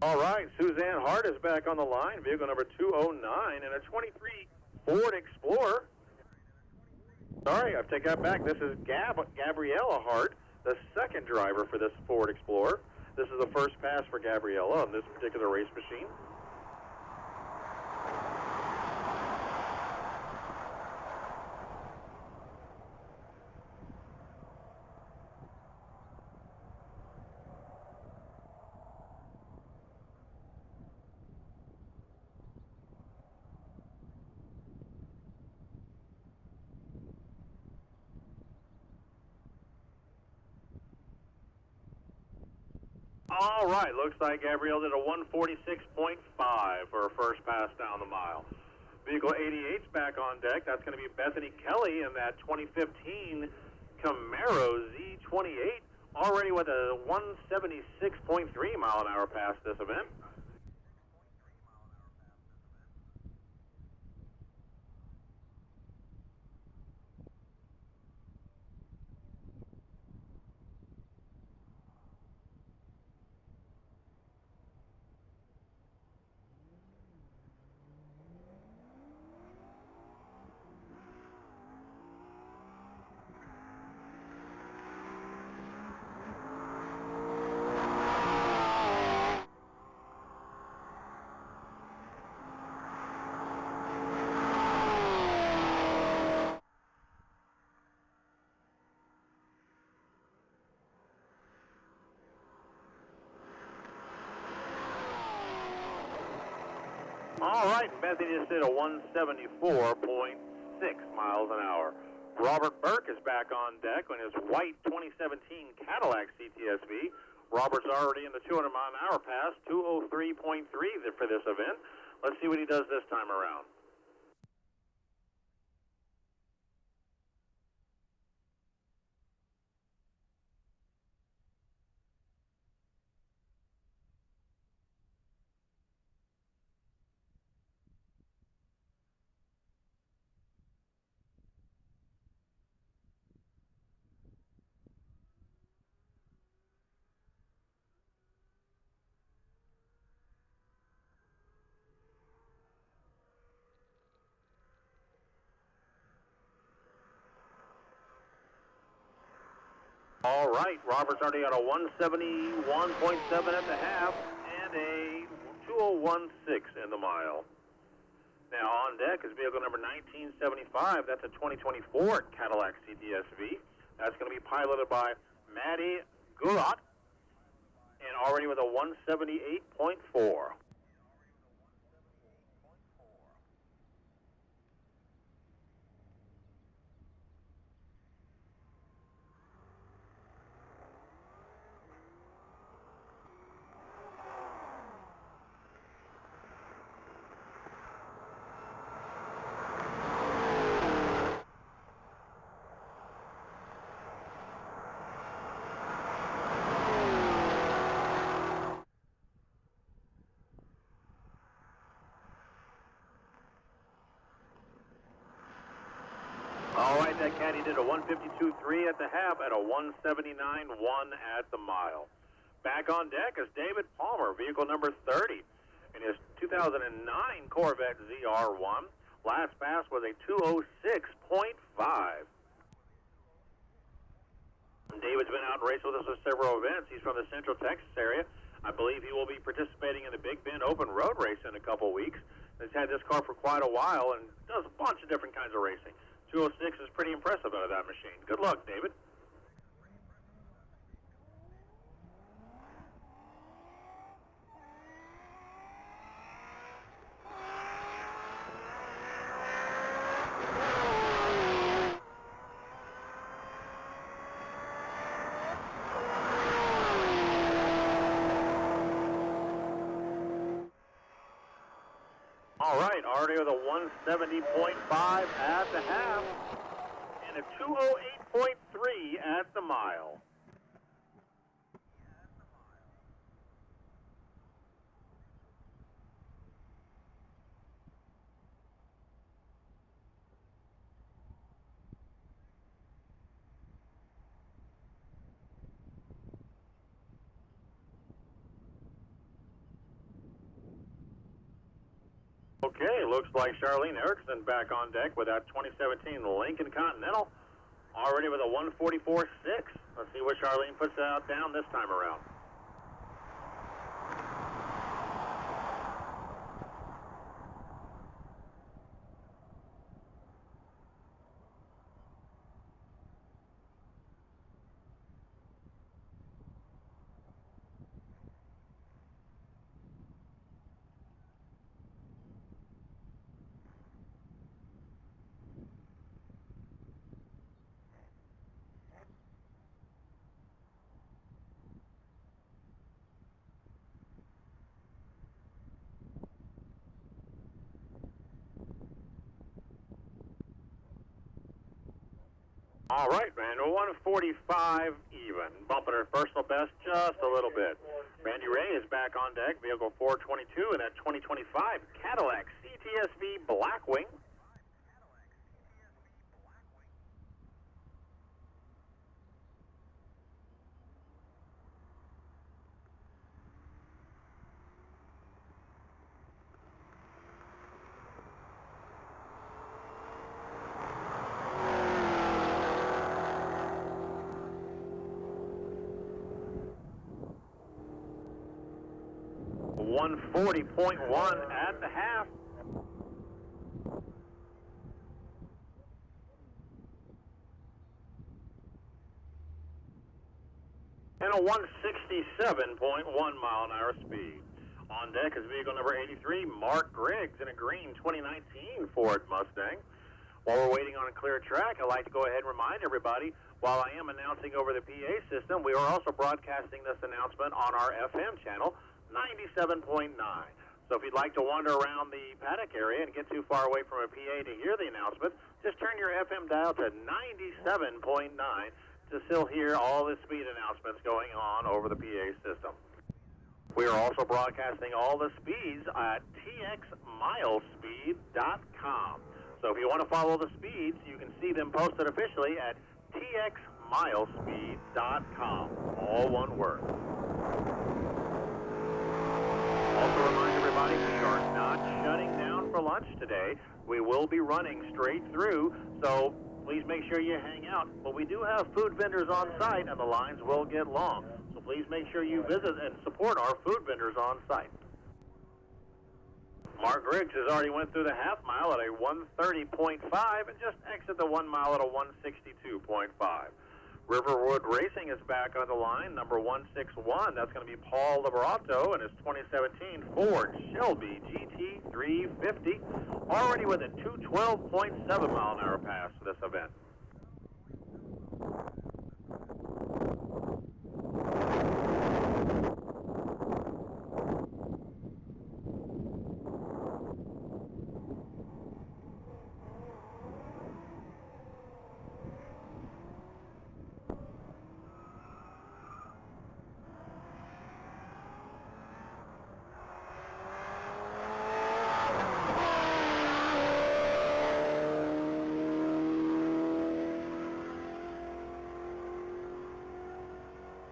Speaker 1: All right, Suzanne Hart is back on the line, vehicle number 209, and a 23 Ford Explorer. Sorry, I take that back. This is Gabriella Hart, the second driver for this Ford Explorer. This is the first pass for Gabriella on this particular race machine. All right, looks like Gabrielle did a 146.5 for her first pass down the mile. Vehicle 88's back on deck. That's going to be Bethany Kelly in that 2015 Camaro Z28, Already with a 176.3 mile an hour pass this event. All right, Bethany just did a 174.6 miles an hour. Robert Burke is back on deck on his white 2017 Cadillac CTSV. Robert's already in the 200 mile an hour pass, 203.3 for this event. Let's see what he does this time around. All right, Robert's already got a 171.7 at the half and a 201.6 in the mile. Now on deck is vehicle number 1975. That's a 2024 Cadillac CTSV. That's going to be piloted by Matty Gurat and already with a 178.4. All right, that caddy did a 152.3 at the half at a 179.1 at the mile. Back on deck is David Palmer, vehicle number 30, in his 2009 Corvette ZR1. Last pass was a 206.5. David's been out and raced with us at several events. He's from the Central Texas area. I believe he will be participating in the Big Bend Open Road Race in a couple weeks. He's had this car for quite a while and does a bunch of different kinds of racing. 206 is pretty impressive out of that machine. Good luck, David. All right, already with a 170.5 at the half and a 208.3 at the mile. Okay, looks like Charlene Erickson back on deck with that 2017 Lincoln Continental, already with a 144.6. Let's see what Charlene puts out down this time around. All right, man, 145 even. Bumping her personal best just a little bit. Randy Ray is back on deck, vehicle 422 in that 2025 Cadillac CTSV Blackwing. .1 at the half. And a 167.1 mile an hour speed. On deck is vehicle number 83, Mark Griggs, in a green 2019 Ford Mustang. While we're waiting on a clear track, I'd like to go ahead and remind everybody, while I am announcing over the PA system, we are also broadcasting this announcement on our FM channel, 97.9. So if you'd like to wander around the paddock area and get too far away from a PA to hear the announcement, just turn your FM dial to 97.9 to still hear all the speed announcements going on over the PA system. We are also broadcasting all the speeds at txmilespeed.com. So if you want to follow the speeds, you can see them posted officially at txmilespeed.com. All one word. Also remind everybody, we are not shutting down for lunch today. We will be running straight through, so please make sure you hang out. But we do have food vendors on site, and the lines will get long. So please make sure you visit and support our food vendors on site. Mark Griggs has already went through the half mile at a 130.5 and just exit the 1 mile at a 162.5. Riverwood Racing is back on the line, number 161. That's going to be Paul Liberato and his 2017 Ford Shelby GT350, already with a 212.7 mile an hour pass for this event.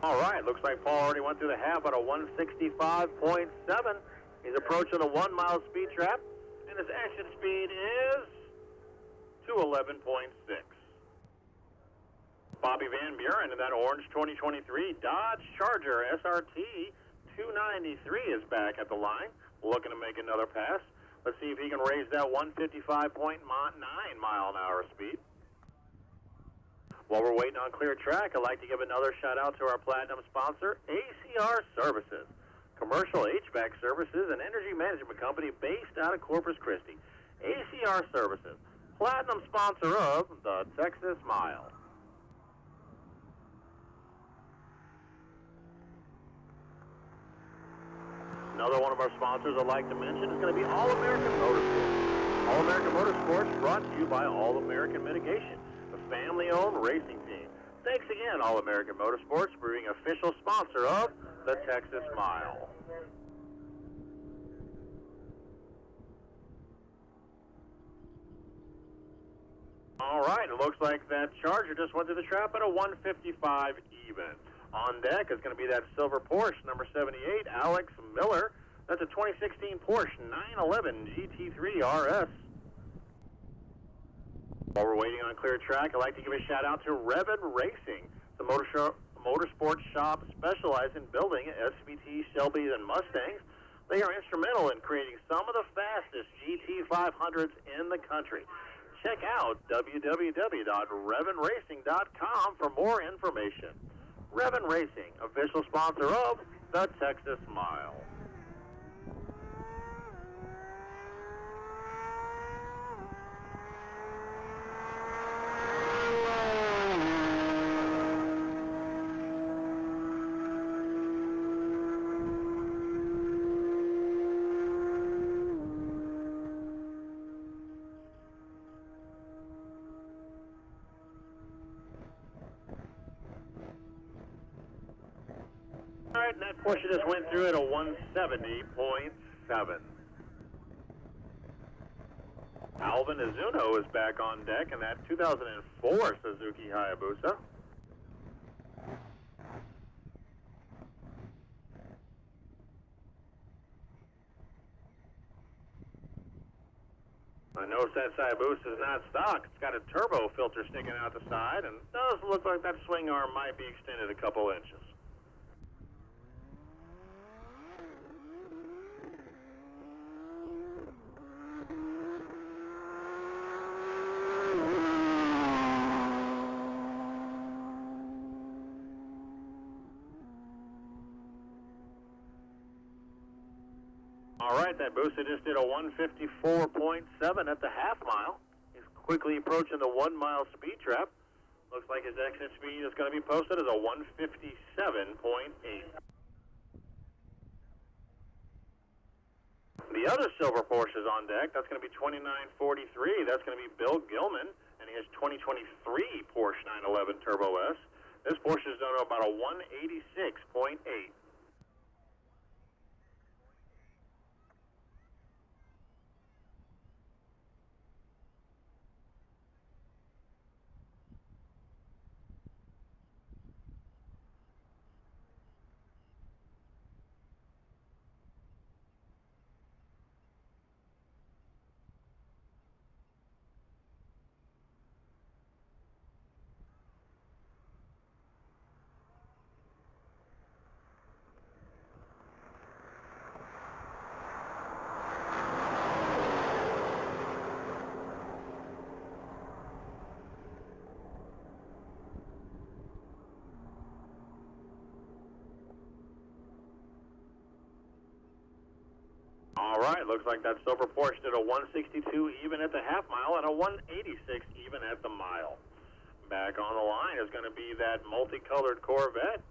Speaker 1: All right, looks like Paul already went through the half at a 165.7. He's approaching the 1 mile speed trap, and his exit speed is 211.6. Bobby Van Buren in that orange 2023 Dodge Charger SRT 293 is back at the line, looking to make another pass. Let's see if he can raise that 155.9 mile an hour speed. While we're waiting on clear track, I'd like to give another shout out to our platinum sponsor, ACR Services, commercial HVAC services and energy management company based out of Corpus Christi. ACR Services, platinum sponsor of the Texas Mile. Another one of our sponsors I'd like to mention is going to be All American Motorsports. All American Motorsports brought to you by All American Mitigation, a family-owned racing team. Thanks again, All American Motorsports, for being official sponsor of the Texas Mile. All right, it looks like that Charger just went to the trap at a 155 even. On deck is going to be that silver Porsche, number 78, Alex Miller. That's a 2016 Porsche 911 GT3 RS. While we're waiting on clear track, I'd like to give a shout out to Revin Racing, the motorsports shop specialized in building SVT, Shelbys, and Mustangs. They are instrumental in creating some of the fastest GT500s in the country. Check out www.revinracing.com for more information. Revin Racing, official sponsor of the Texas Mile. Porsche just went through at a 170.7. Alvin Azuno is back on deck in that 2004 Suzuki Hayabusa. I notice that Hayabusa is not stock. It's got a turbo filter sticking out the side, and it does look like that swing arm might be extended a couple inches. All right, that Busa just did a 154.7 at the half mile. He's quickly approaching the 1 mile speed trap. Looks like his exit speed is going to be posted as a 157.8. The other silver Porsche is on deck. That's going to be 2943. That's going to be Bill Gilman, and he has 2023 Porsche 911 Turbo S. This Porsche is done about a 186.8. All right, looks like that silver Porsche did a 162 even at the half mile and a 186 even at the mile. Back on the line is going to be that multicolored Corvette.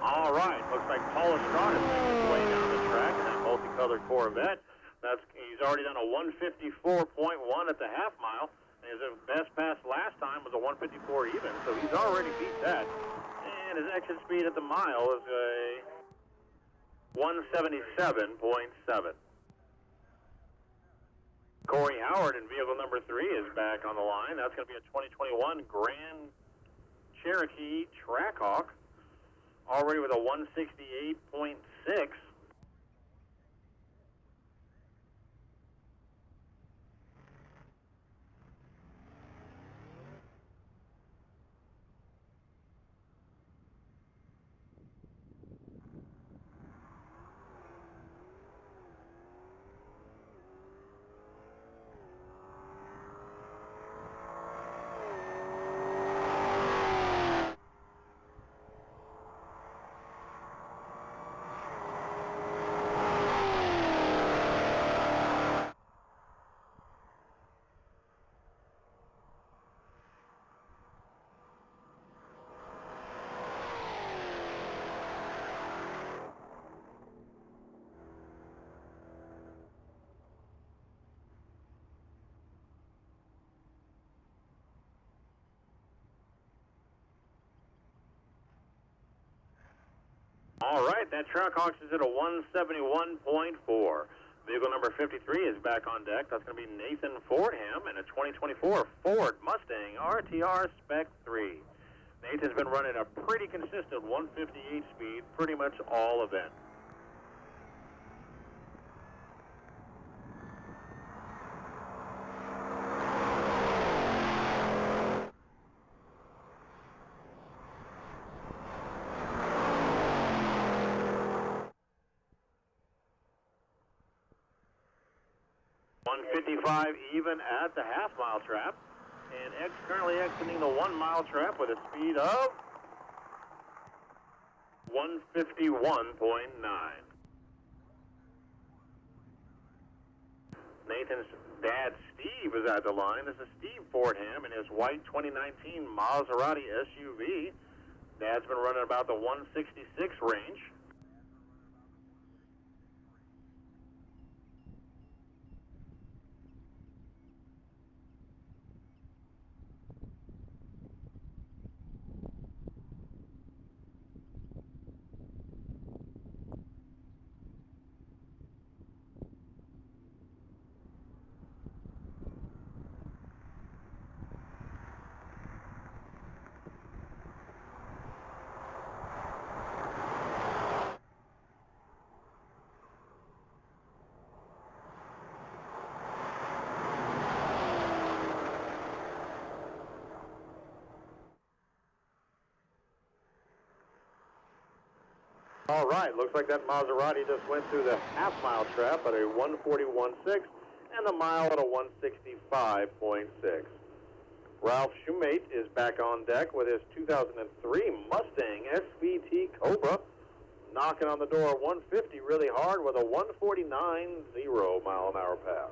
Speaker 1: All right, looks like Paul Estrada is making his way down the track in that multicolored Corvette. He's already done a 154.1 at the half mile. And his best pass last time was a 154 even, so he's already beat that. And his exit speed at the mile is a 177.7. Corey Howard in vehicle number 3 is back on the line. That's going to be a 2021 Grand Cherokee Trackhawk, already with a 168.6. All right, that Trackhawks is at a 171.4. Vehicle number 53 is back on deck. That's going to be Nathan Fordham in a 2024 Ford Mustang RTR Spec 3. Nathan's been running a pretty consistent 158 speed pretty much all event. .155 even at the half-mile trap, and currently exiting the 1 mile trap with a speed of 151.9. Nathan's dad, Steve, is at the line. This is Steve Fordham in his white 2019 Maserati SUV. Dad's been running about the 166 range. All right, looks like that Maserati just went through the half-mile trap at a 141.6 and the mile at a 165.6. Ralph Shoemate is back on deck with his 2003 Mustang SVT Cobra, knocking on the door at 150 really hard with a 149.0 mile-an-hour pass.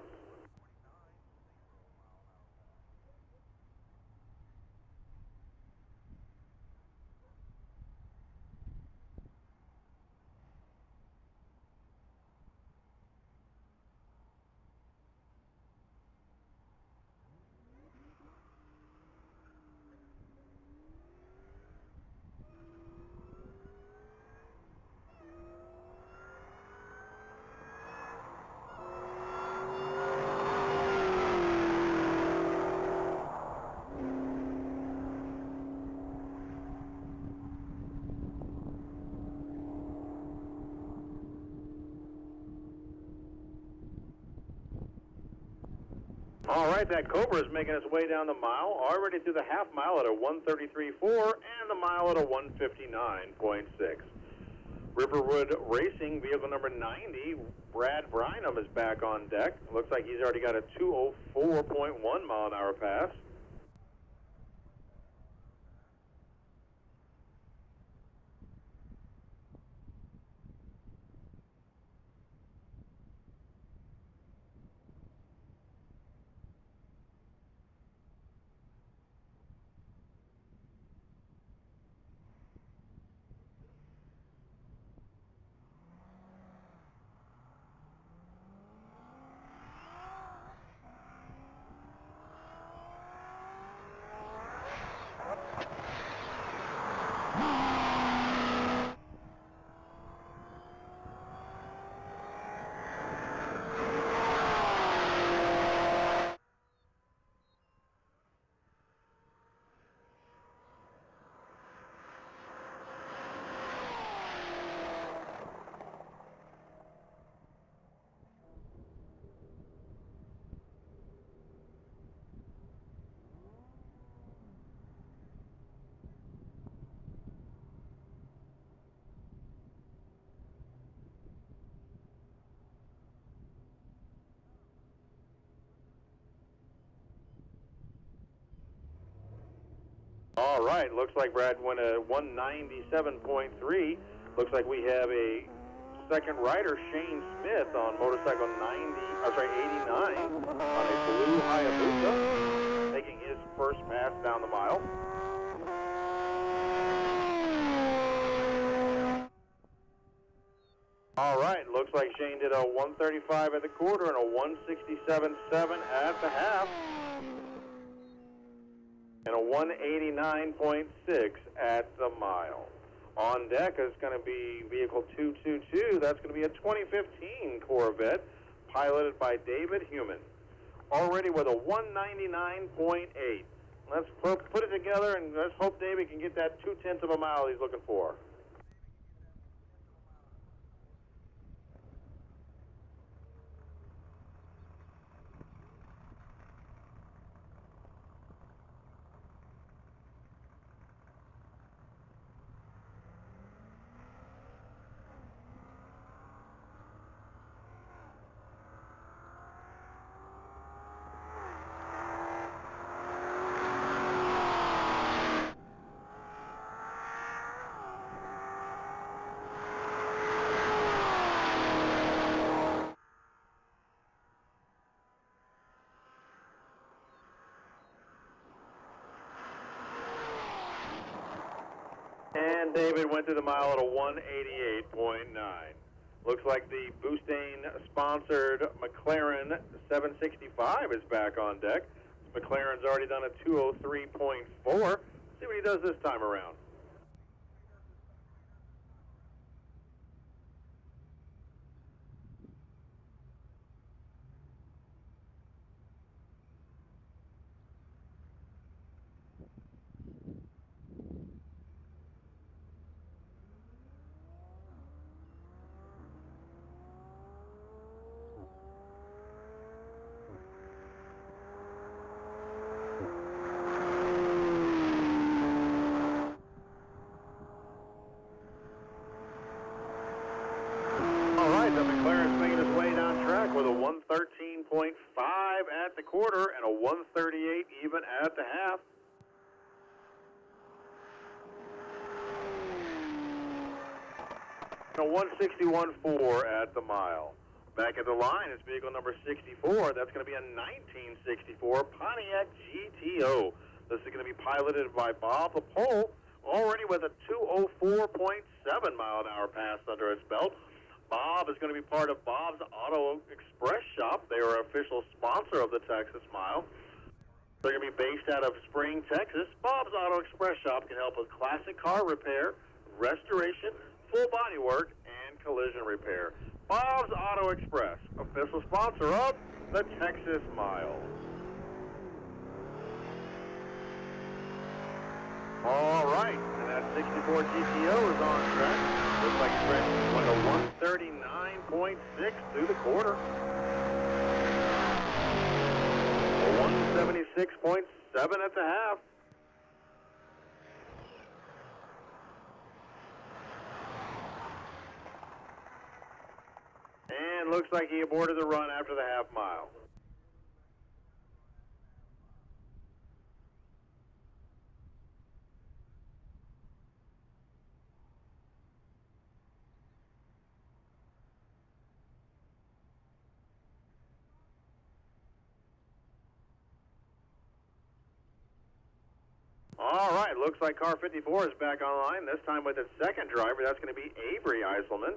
Speaker 1: All right, that Cobra is making its way down the mile, already through the half mile at a 133.4 and the mile at a 159.6. Riverwood Racing, vehicle number 90, Brad Brynam is back on deck. Looks like he's already got a 204.1 mile an hour pass. All right, looks like Brad went a 197.3. Looks like we have a second rider, Shane Smith, on motorcycle 89 on a blue Hayabusa, taking his first pass down the mile. All right, looks like Shane did a 135 at the quarter and a 167.7 at the half. And a 189.6 at the mile. On deck is going to be vehicle 222. That's going to be a 2015 Corvette, piloted by David Heumann. Already with a 199.8. Let's put it together and let's hope David can get that 0.2 of a mile he's looking for. And David went to the mile at a 188.9. Looks like the Boustain-sponsored McLaren 765 is back on deck. McLaren's already done a 203.4. See what he does this time around. All right, the McLaren's making his way down track with a 113.5 at the quarter and a 138 even at the half. And a 161.4 at the mile. Back at the line is vehicle number 64. That's going to be a 1964 Pontiac GTO. This is going to be piloted by Bob LaPole, already with a 204.7 mile an hour pass under its belt. Bob is going to be part of Bob's Auto Express Shop. They are an official sponsor of the Texas Mile. They're going to be based out of Spring, Texas. Bob's Auto Express Shop can help with classic car repair, restoration, full body work, and collision repair. Bob's Auto Express, official sponsor of the Texas Mile. All right, and that 64 GTO is on track. Looks like it's ready to win a 139.6 through the quarter. A 176.7 at the half. And looks like he aborted the run after the half mile. All right, looks like car 54 is back online, this time with its second driver. That's going to be Avery Eiselman.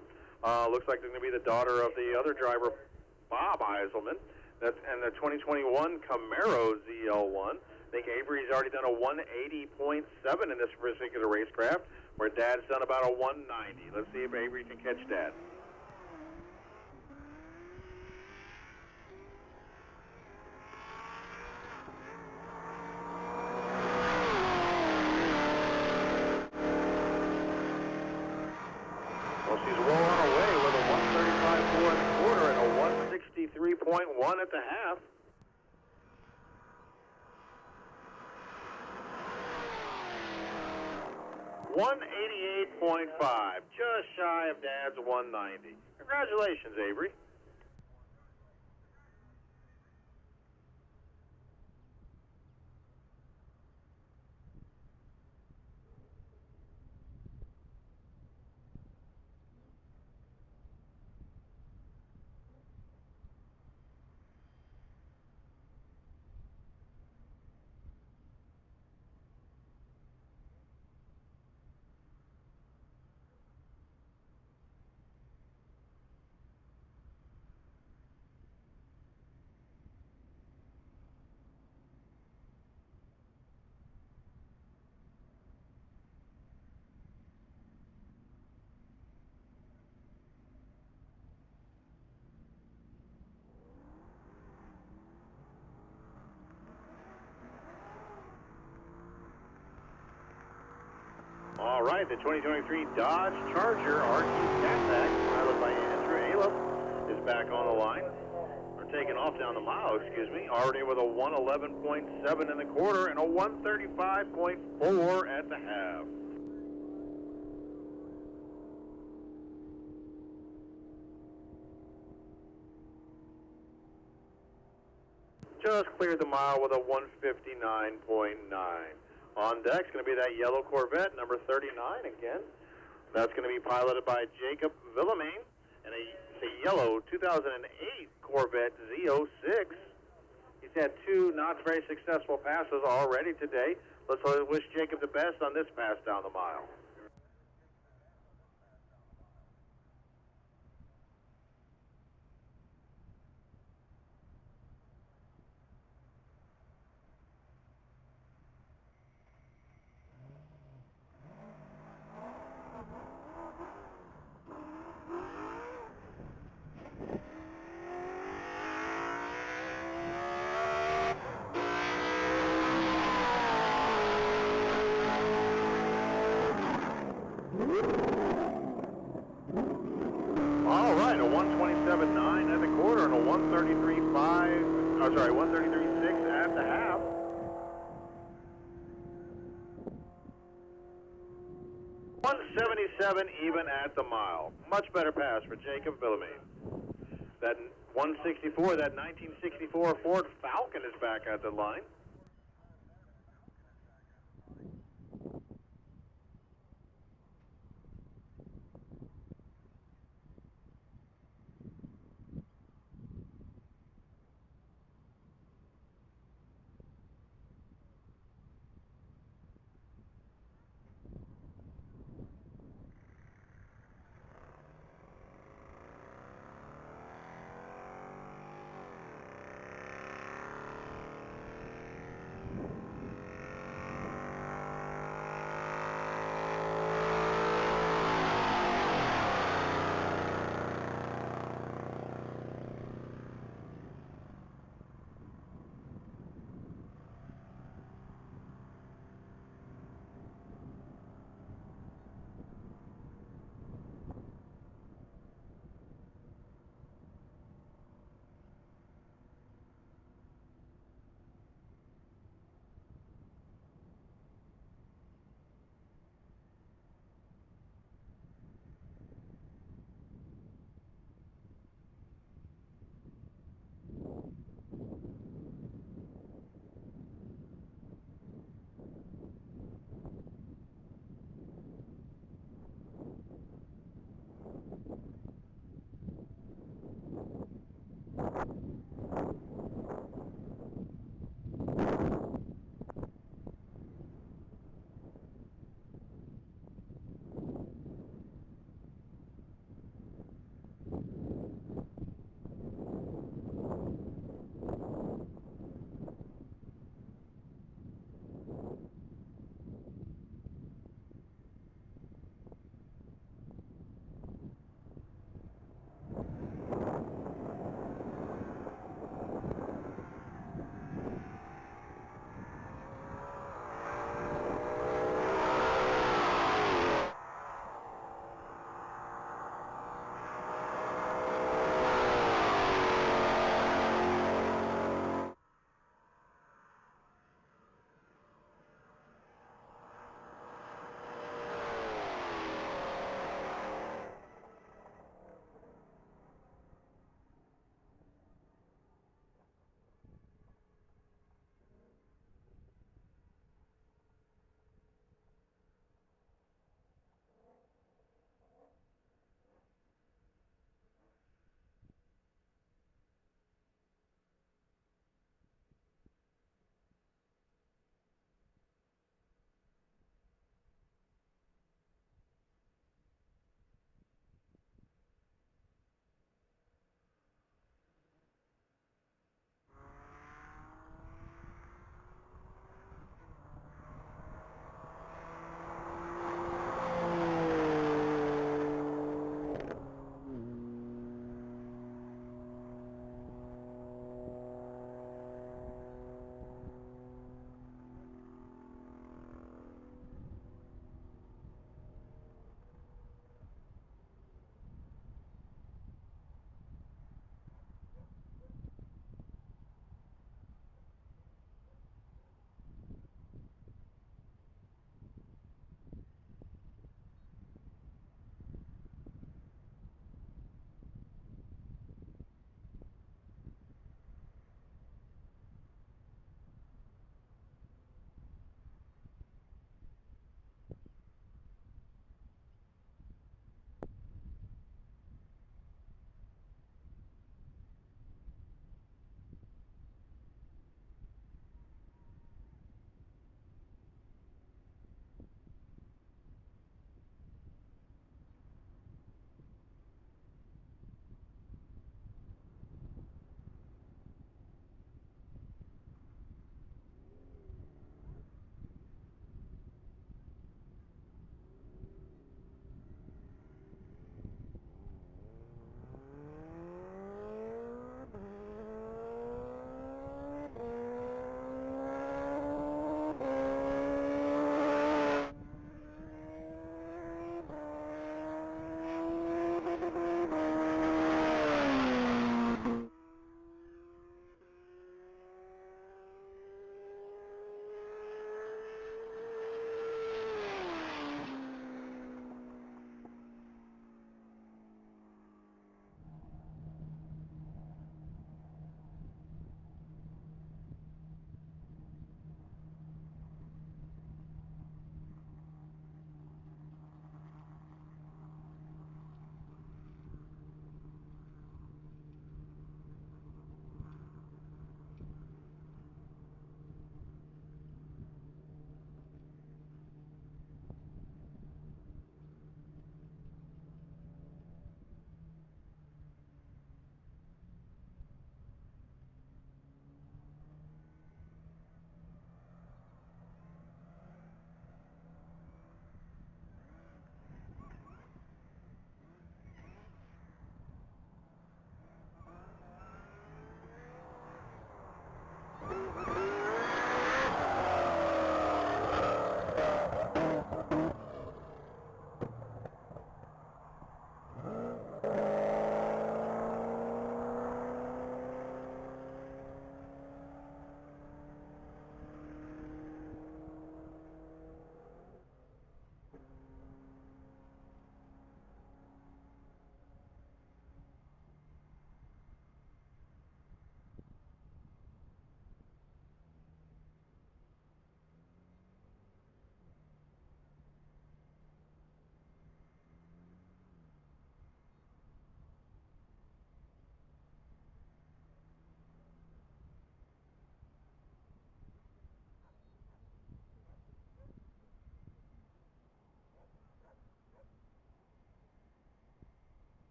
Speaker 1: Looks like they're going to be the daughter of the other driver, Bob Eiselman. And the 2021 Camaro ZL1. I think Avery's already done a 180.7 in this particular racecraft, where Dad's done about a 190. Let's see if Avery can catch Dad. Well, she's well on her way with a 135.4 at the quarter and a 163.1 at the half. $188.5, just shy of Dad's 190. Congratulations, Avery. All right, the 2023 Dodge Charger RT Catback, piloted by Andrew Aliff, is back on the line. We're taking off down the mile, already with a 111.7 in the quarter and a 135.4 at the half. Just cleared the mile with a 159.9. On deck's going to be that yellow Corvette, number 39 again. That's going to be piloted by Jacob Villemain, and it's a yellow 2008 Corvette Z06. He's had two not very successful passes already today. Let's wish Jacob the best on this pass down the mile. All right, a 127.9 at the quarter and a 133.6 at the half. .177 even at the mile. Much better pass for Jacob Villemain. That 164, that 1964 Ford Falcon is back at the line.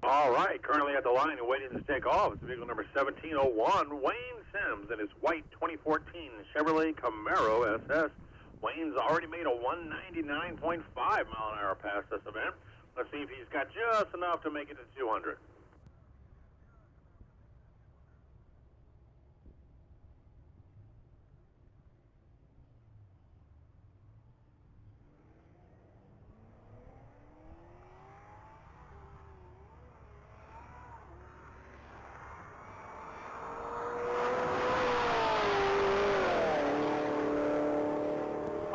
Speaker 1: All right, currently at the line and waiting to take off is vehicle number 1701, Wayne Sims, and his white 2014 Chevrolet Camaro SS. Wayne's already made a 199.5 mile an hour pass this event. Let's see if he's got just enough to make it to 200.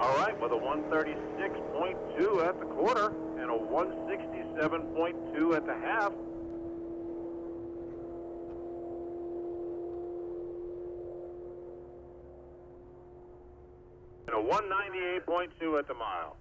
Speaker 1: All right, with a 136.2 at the quarter and a 167.2 at the half. And a 198.2 at the mile.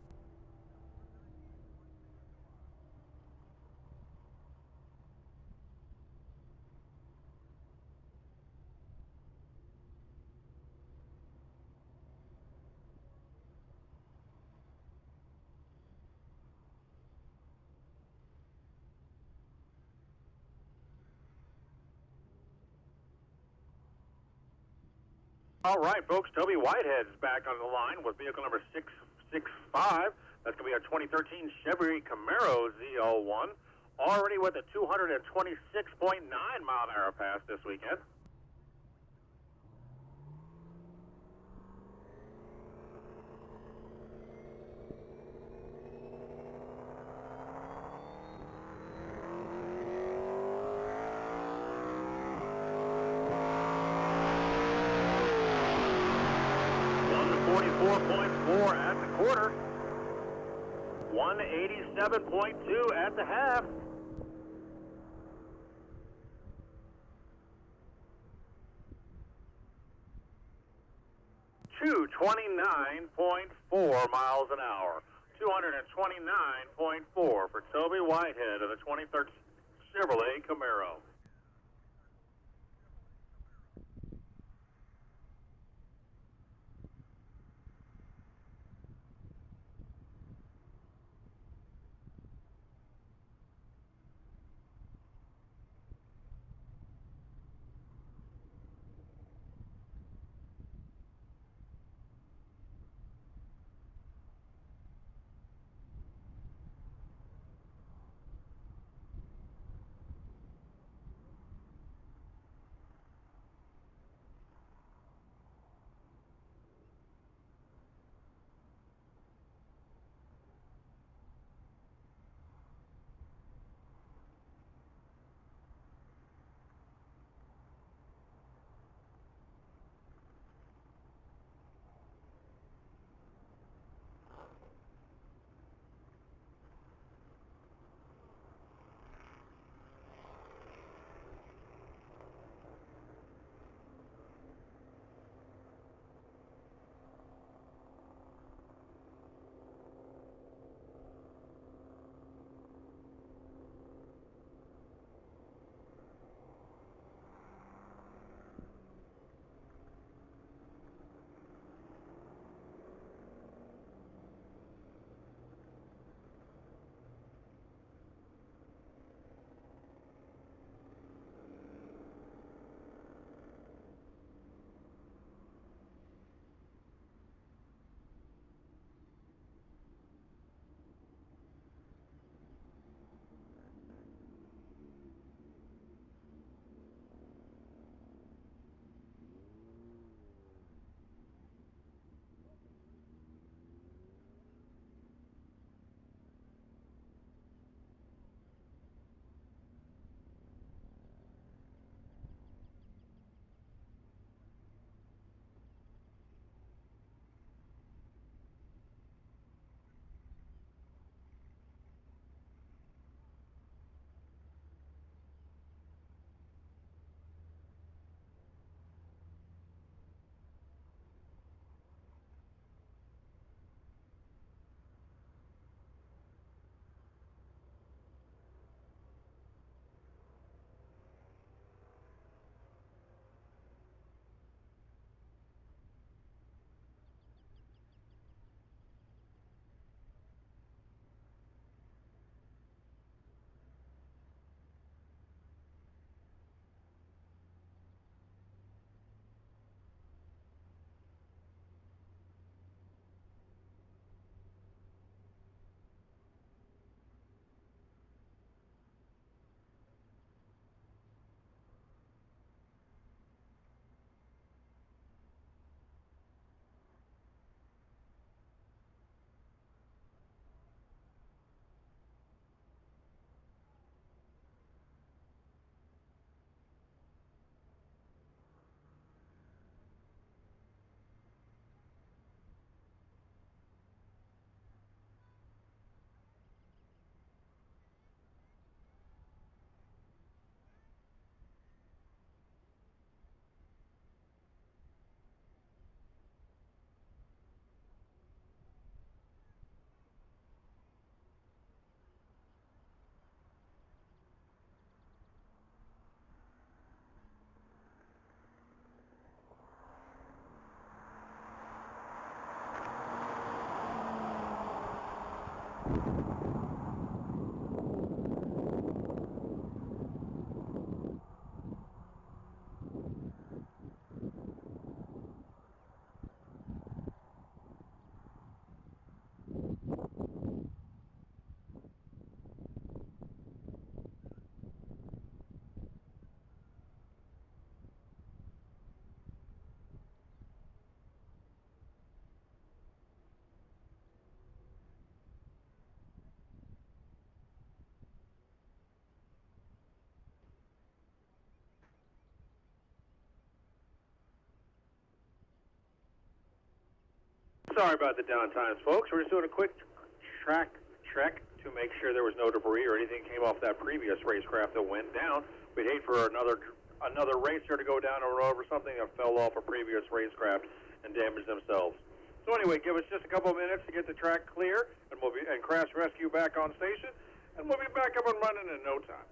Speaker 1: All right, folks, Toby Whitehead's back on the line with vehicle number 665. That's going to be our 2013 Chevy Camaro ZL1, already with a 226.9 mile an hour pass this weekend. .4 at the quarter, 187.2 at the half. .229.4 miles an hour. 229.4 for Toby Whitehead of the 2013 Chevrolet Camaro. Sorry about the downtimes, folks. We're just doing a quick track check to make sure there was no debris or anything came off that previous racecraft that went down. We'd hate for another racer to go down or over something that fell off a previous racecraft and damage themselves. So anyway, give us just a couple of minutes to get the track clear, and and Crash Rescue back on station, and we'll be back up and running in no time.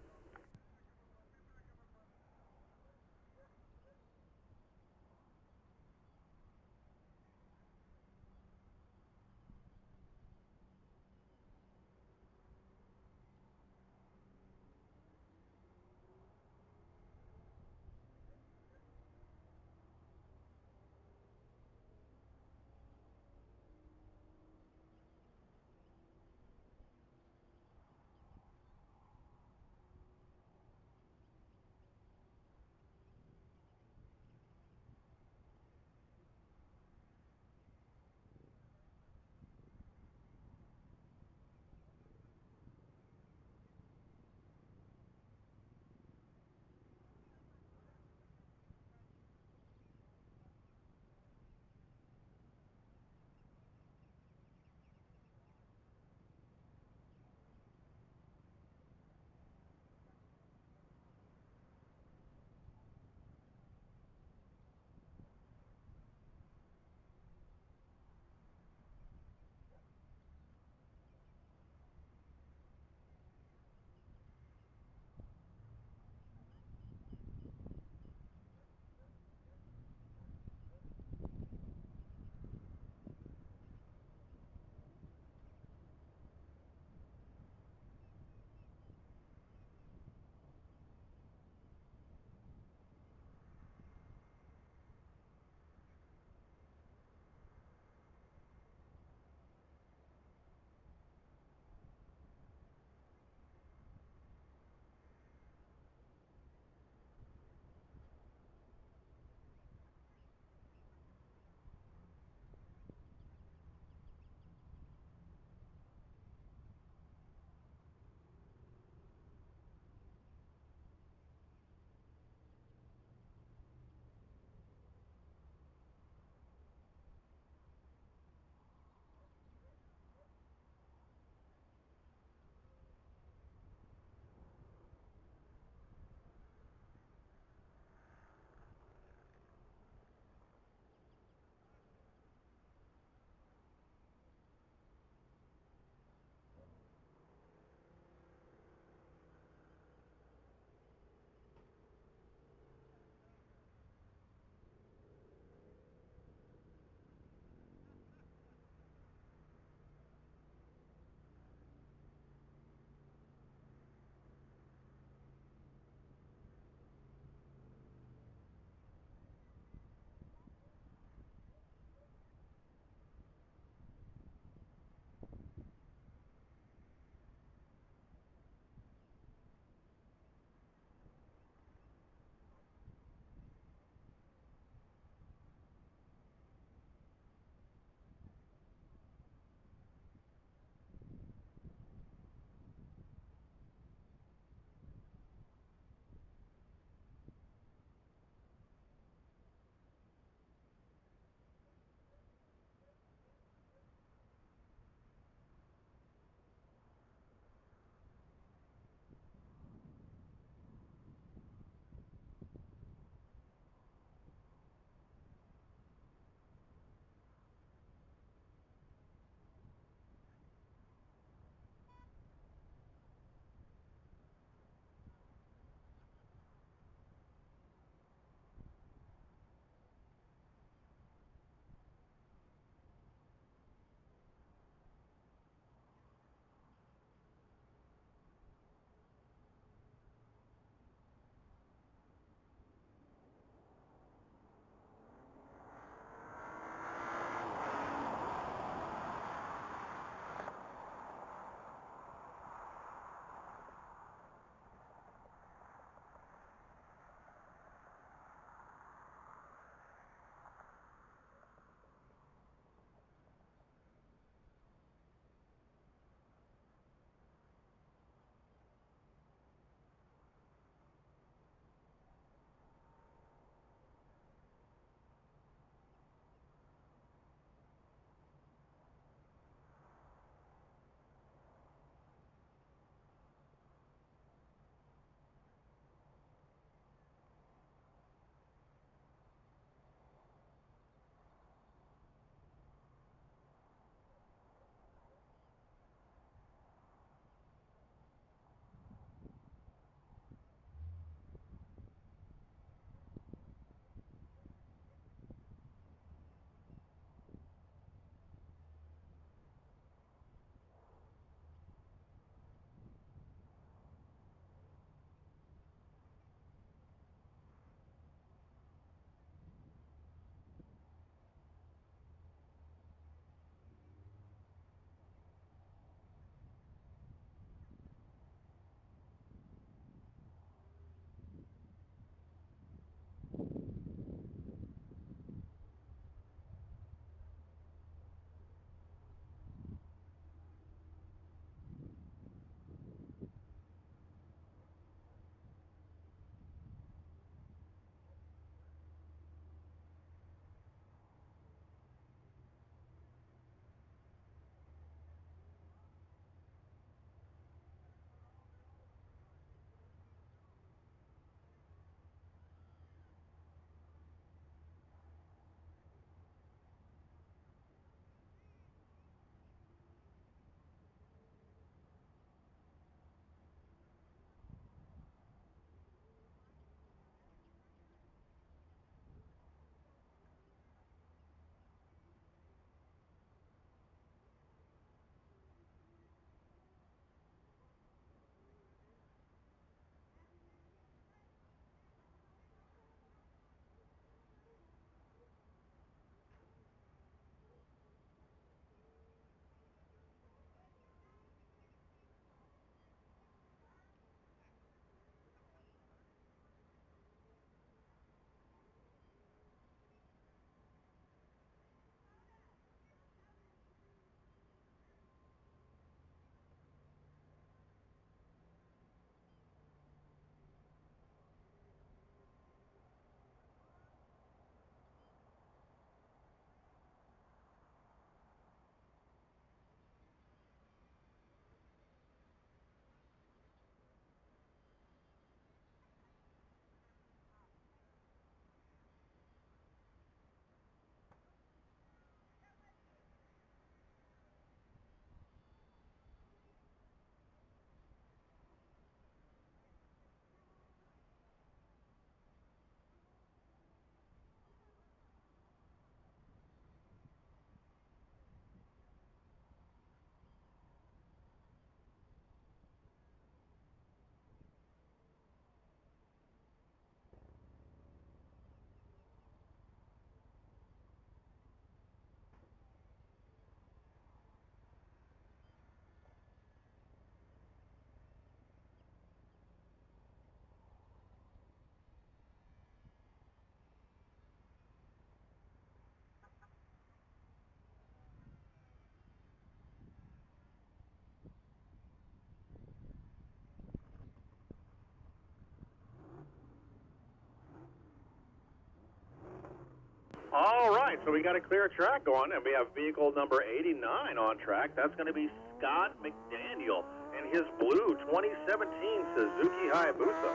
Speaker 1: All right, so we got a clear track going, and we have vehicle number 89 on track. That's going to be Scott McDaniel in his blue 2017 Suzuki Hayabusa.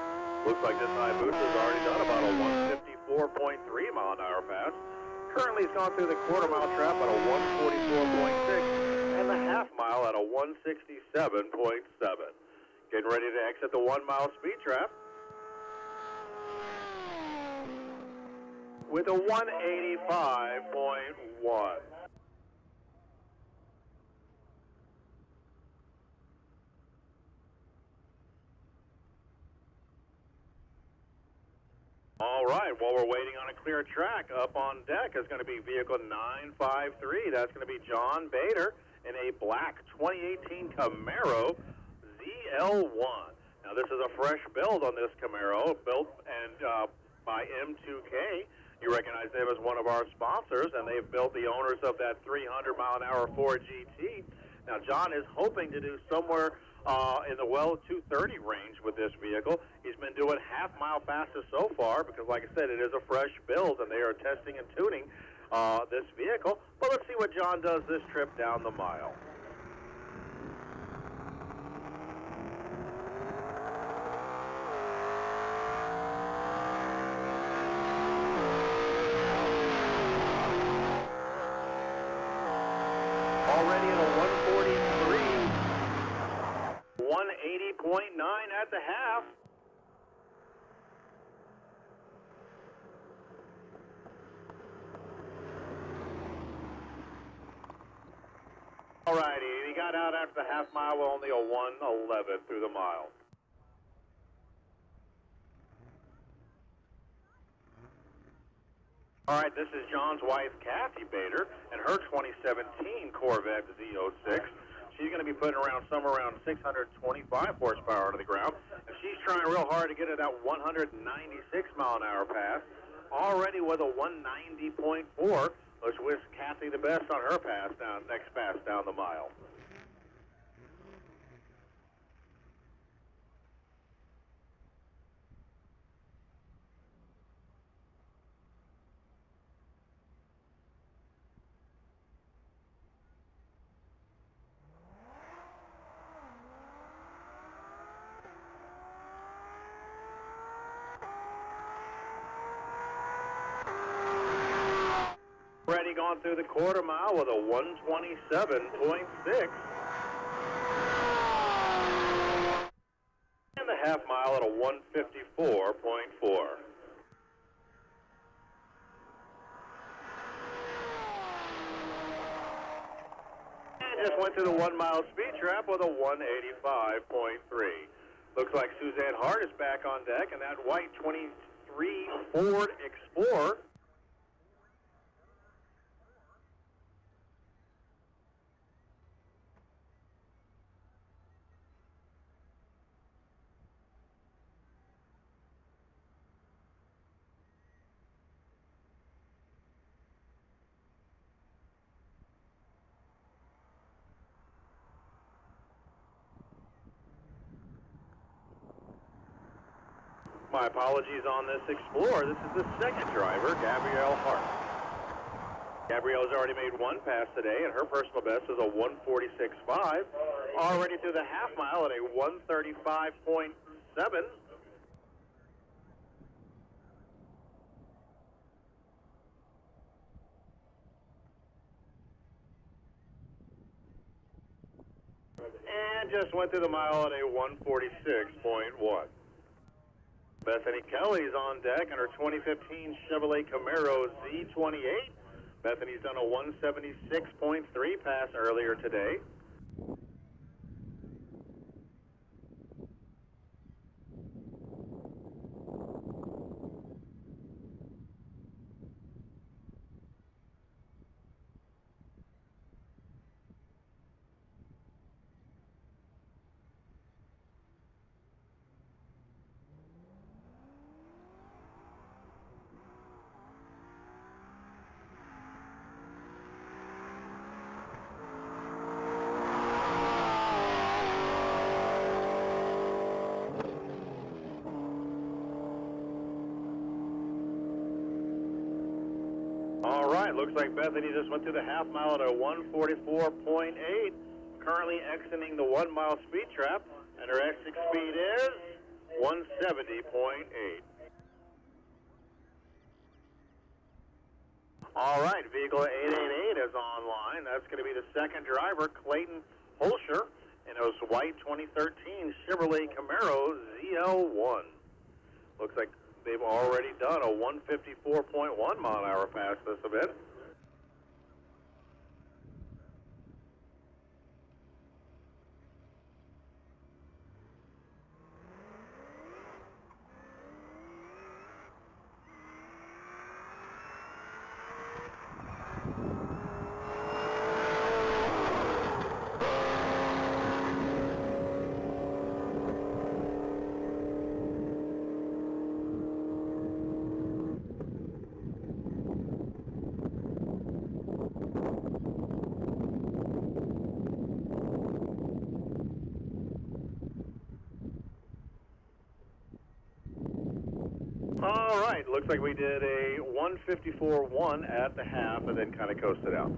Speaker 1: Looks like this Hayabusa has already done about a 154.3 mile an hour pass. Currently, he's gone through the quarter-mile trap at a 144.6 and the half-mile at a 167.7. Getting ready to exit the 1-mile speed trap with a 185.1. All right, while we're waiting on a clear track, up on deck is going to be vehicle 953. That's going to be John Bader in a black 2018 Camaro ZL1. Now, this is a fresh build on this Camaro, built and by M2K. You recognize them as one of our sponsors, and they've built the owners of that 300-mile-an-hour Ford GT. Now, John is hoping to do somewhere in the 230 range with this vehicle. He's been doing half-mile fastest so far because, like I said, it is a fresh build, and they are testing and tuning this vehicle. But let's see what John does this trip down the mile. Already at a 143, 180.9 at the half. All righty, he got out after the half mile with only a 111 through the mile. All right, this is John's wife, Kathy Bader, and her 2017 Corvette Z06. She's going to be putting around somewhere around 625 horsepower to the ground, and she's trying real hard to get to that 196 mile an hour pass, already with a 190.4. Let's wish Kathy the best on her pass next pass down the mile. Already gone through the quarter mile with a 127.6. And the half mile at a 154.4. And just went through the 1 mile speed trap with a 185.3. Looks like Suzanne Hart is back on deck, and that white 23 Ford Explorer. My apologies on this Explorer. This is the second driver, Gabrielle Hart. Gabrielle's already made one pass today, and her personal best is a 146.5. Already through the half mile at a 135.7. And just went through the mile at a 146.1. Bethany Kelly's on deck in her 2015 Chevrolet Camaro Z28. Bethany's done a 176.3 pass earlier today. All right, looks like Bethany just went through the half mile at a 144.8. Currently exiting the 1 mile speed trap, and her exit speed is 170.8. All right, vehicle 888 is online. That's going to be the second driver, Clayton Holscher, in his white 2013 Chevrolet Camaro ZL1. Looks like they've already done a 154.1 mile an hour pass this event. All right, looks like we did a 154.1 at the half and then kind of coasted out.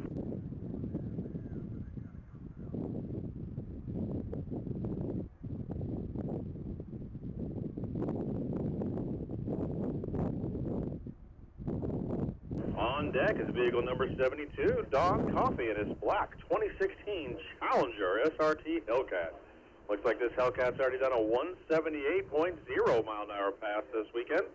Speaker 1: On deck is vehicle number 72, Don Coffey, in his black 2016 Challenger SRT Hellcat. Looks like this Hellcat's already done a 178.0 mile an hour pass this weekend.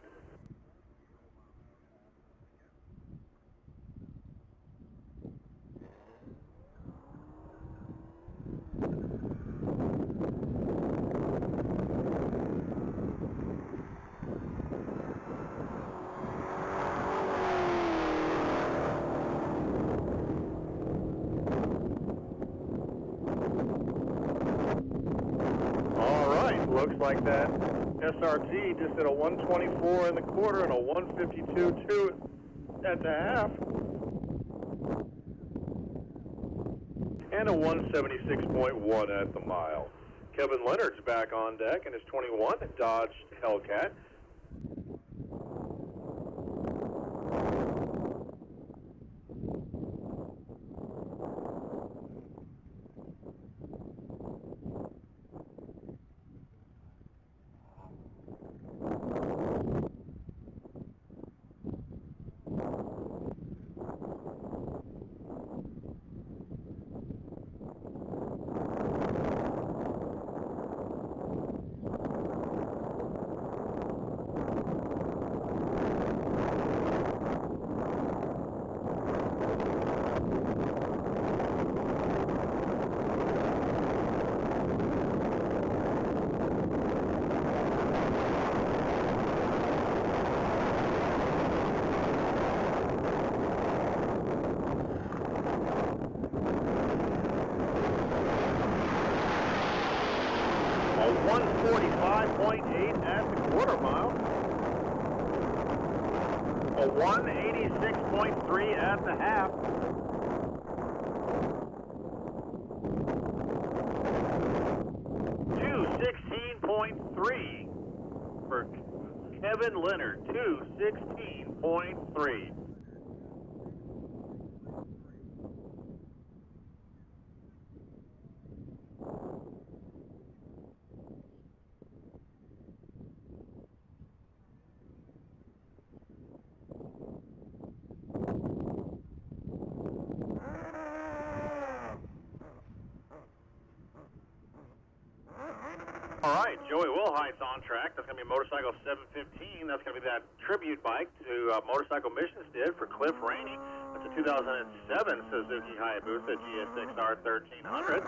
Speaker 1: Looks like that SRT just did a 124 in the quarter and a 152.2 at the half. And a 176.1 at the mile. Kevin Leonard's back on deck in his 21 Dodge Hellcat. A 145.8 at the quarter mile. A 186.3 at the half. .3 for Kevin Leonard. 216.3. All right, Joey Wilhite's on track. That's going to be motorcycle 715. That's going to be that tribute bike to Motorcycle Missions did for Cliff Rainey. That's a 2007 Suzuki Hayabusa GSX-R 1300.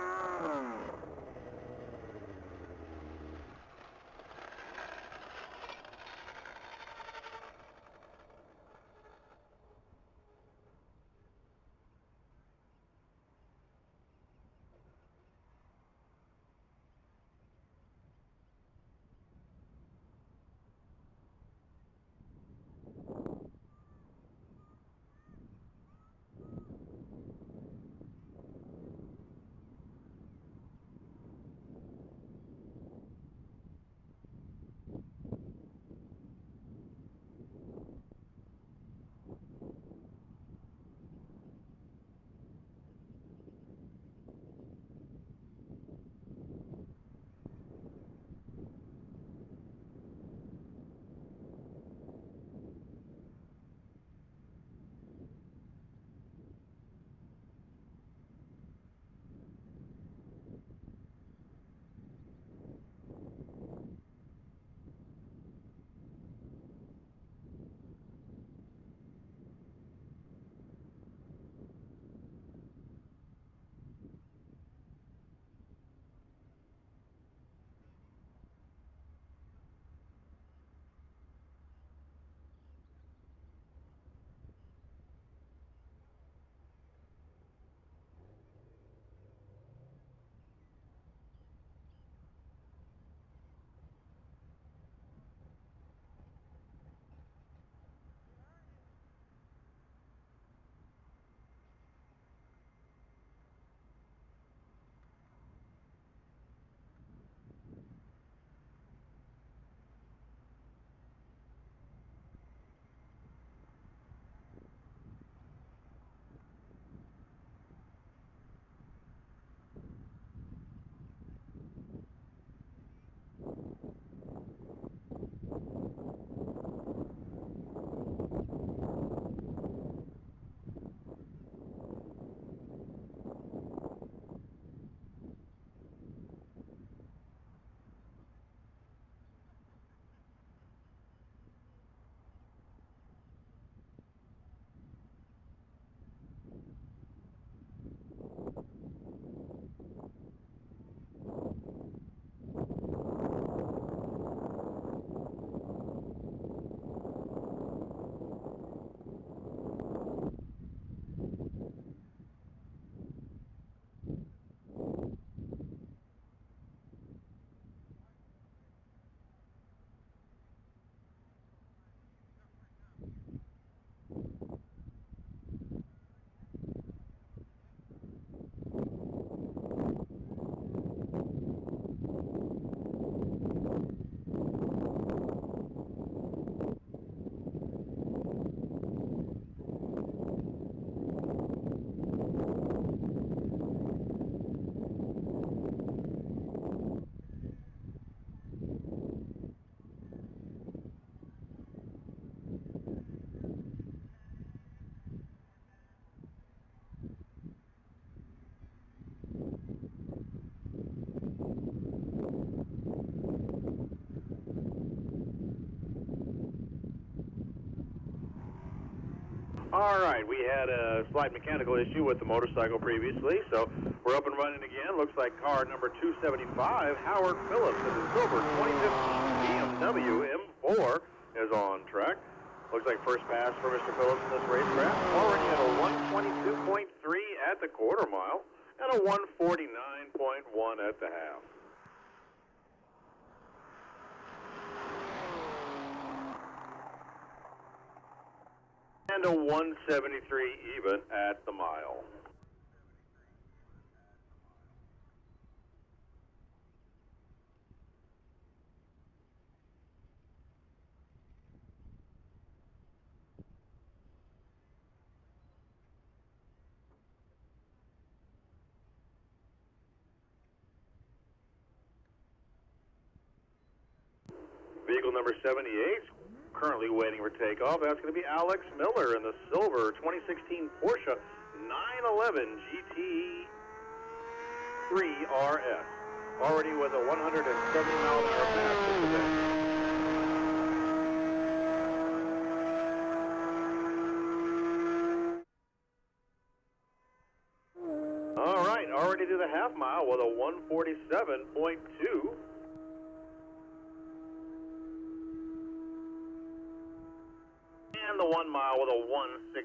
Speaker 1: All right, we had a slight mechanical issue with the motorcycle previously, so we're up and running again. Looks like car number 275, Howard Phillips, in the silver 2015 BMW M4 is on track. Looks like first pass for Mr. Phillips in this racetrack. Already at a 122.3 at the quarter mile and a 149.1 at the half. And a 173 even at the mile. Vehicle number 78, currently waiting for takeoff. That's going to be Alex Miller in the silver 2016 Porsche 911 GT3 RS. Already with a 170 mile an hour pass to the All right, already to the half mile with a 147.2. And the 1 mile with a 169.9.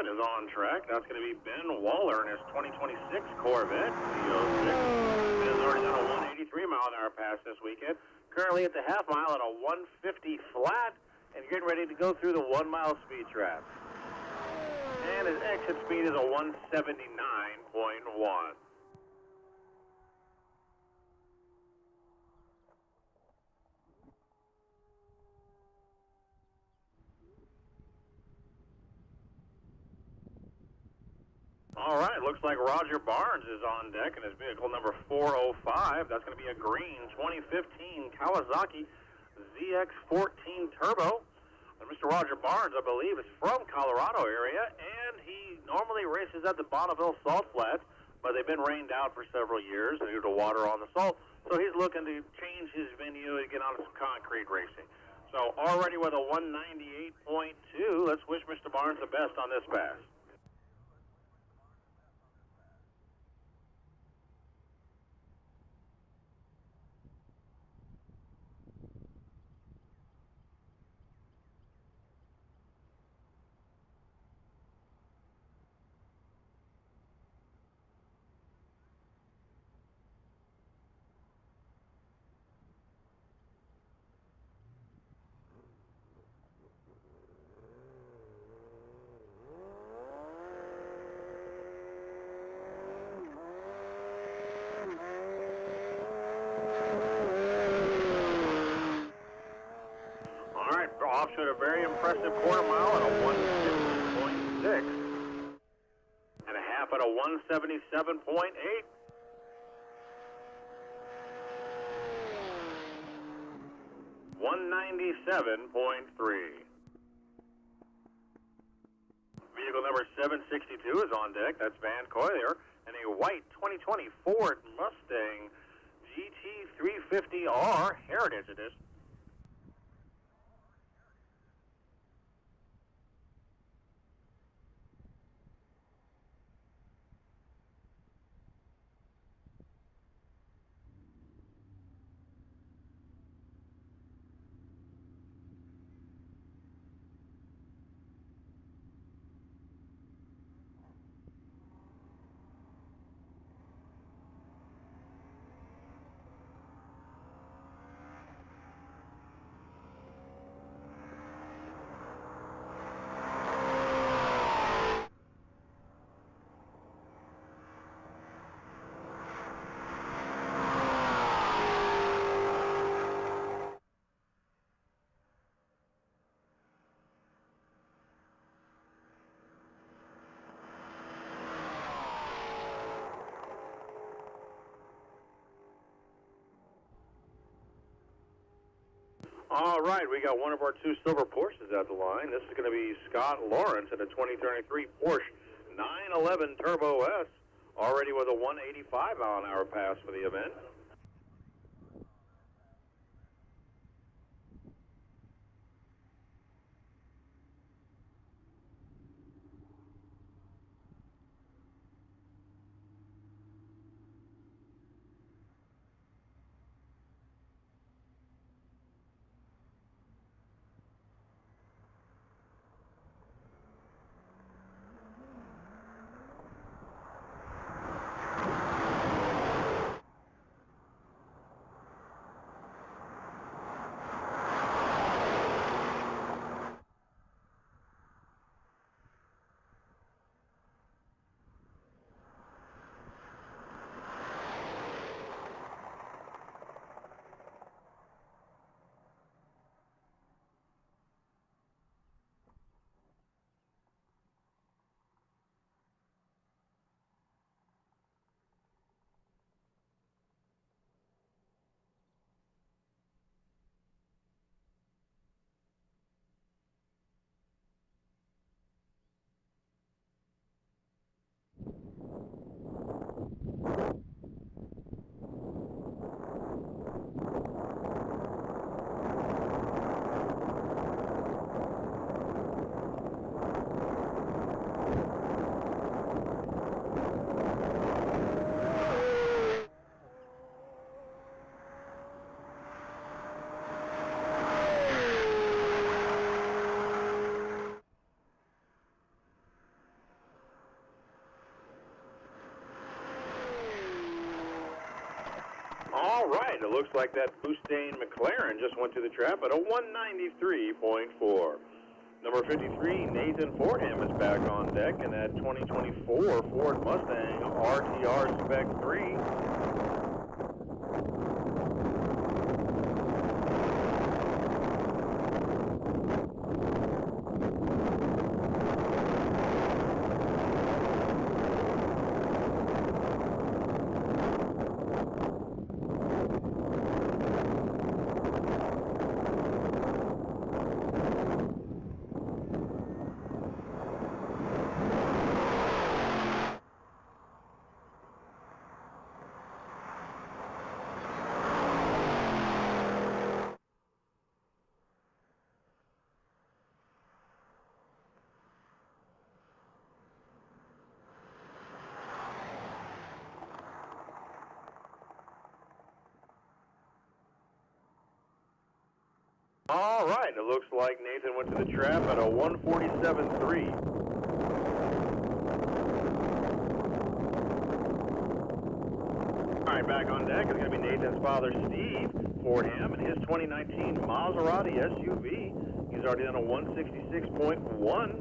Speaker 1: Is on track. That's going to be Ben Waller in his 2026 Corvette. Ben has already done a 183 mile an hour pass this weekend. Currently at the half mile at a 150 flat, and getting ready to go through the 1 mile speed trap. And his exit speed is a 179.1. All right, looks like Roger Barnes is on deck in his vehicle number 405. That's going to be a green 2015 Kawasaki ZX14 Turbo. And Mr. Roger Barnes, I believe, is from Colorado area, and he normally races at the Bonneville Salt Flats, but they've been rained out for several years due to water on the salt. So he's looking to change his venue and get on some concrete racing. So already with a 198.2, let's wish Mr. Barnes the best on this pass. Offset a very impressive quarter mile at a 150.6 and a half at a 177.8. $197.3. Vehicle number 762 is on deck. That's Van Coilier in a white 2020 Ford Mustang GT350R Heritage Edition. All right, we got one of our two silver Porsches at the line. This is going to be Scott Lawrence in a 2023 Porsche 911 Turbo S, already with a 185 mile an hour pass for the event. All right, it looks like that Mustang McLaren just went to the trap at a 193.4. Number 53, Nathan Fordham, is back on deck in that 2024 Ford Mustang RTR Spec 3. All right, it looks like Nathan went to the trap at a 147.3. All right, back on deck is going to be Nathan's father, Steve Fordham, and his 2019 Maserati SUV. He's already done a 166.1.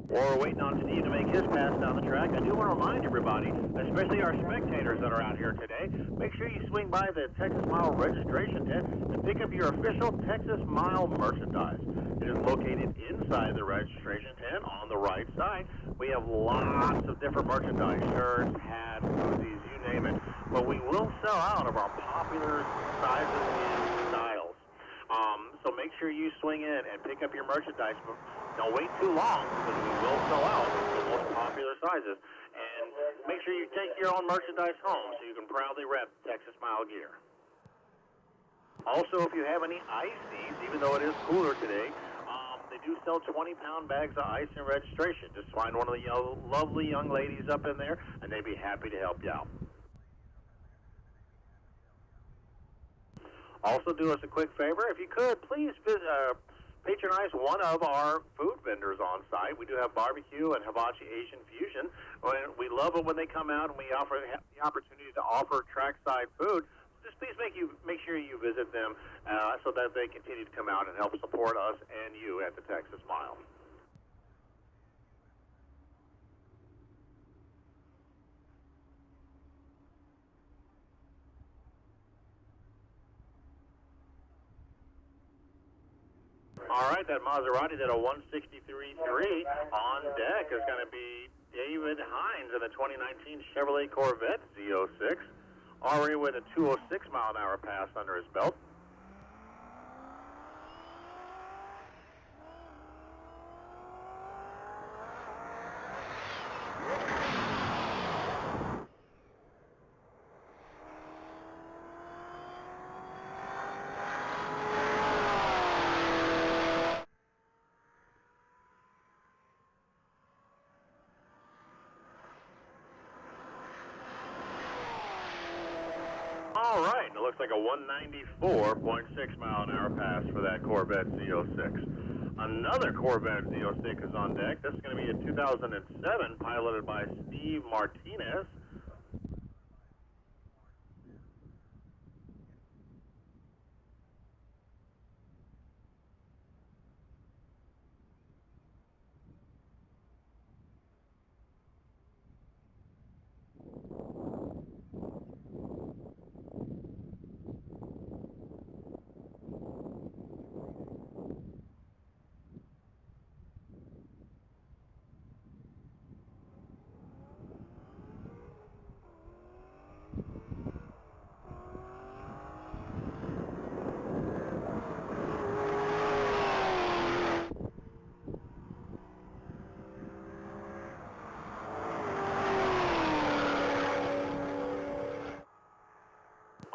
Speaker 1: While we're waiting on Steve to make his pass down the track, I do want to remind everybody, especially our spectators that are out here today, make sure you swing by the Texas Mile registration tent and pick up your official Texas Mile merchandise. It is located inside the registration tent on the right side. We have lots of different merchandise, shirts, hats, hoodies, you name it. But we will sell out of our popular sizes and styles. So make sure you swing in and pick up your merchandise. Don't wait too long because we will sell out the most popular sizes. And make sure you take your own merchandise home so you can proudly rep Texas Mile gear. Also, if you have any ice needs, even though it is cooler today, they do sell 20-pound bags of ice in registration. Just find one of the lovely young ladies up in there, and they'd be happy to help you out. Also, do us a quick favor. If you could, please patronize one of our food vendors on site. We do have barbecue and hibachi Asian fusion. We love it when they come out and we offer the opportunity to offer trackside food. Just please make sure you visit them so that they continue to come out and help support us and you at the Texas Mile. All right, that Maserati did a 163.3 on deck is going to be David Hines in the 2019 Chevrolet Corvette Z06, already with a 206 mile an hour pass under his belt. It looks like a 194.6 mile an hour pass for that Corvette Z06. Another Corvette Z06 is on deck. This is going to be a 2007, piloted by Steve Martinez.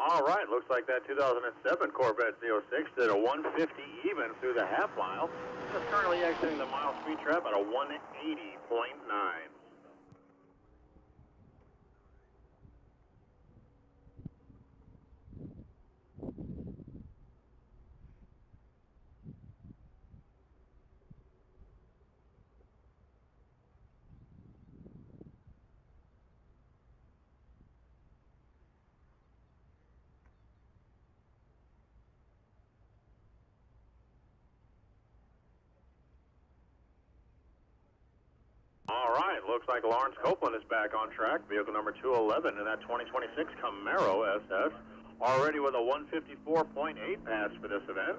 Speaker 1: All right, looks like that 2007 Corvette Z06 did a 150 even through the half mile. It's currently exiting the mile speed trap at a 180.9. All right, looks like Lawrence Copeland is back on track. Vehicle number 211 in that 2026 Camaro SS, already with a 154.8 pass for this event.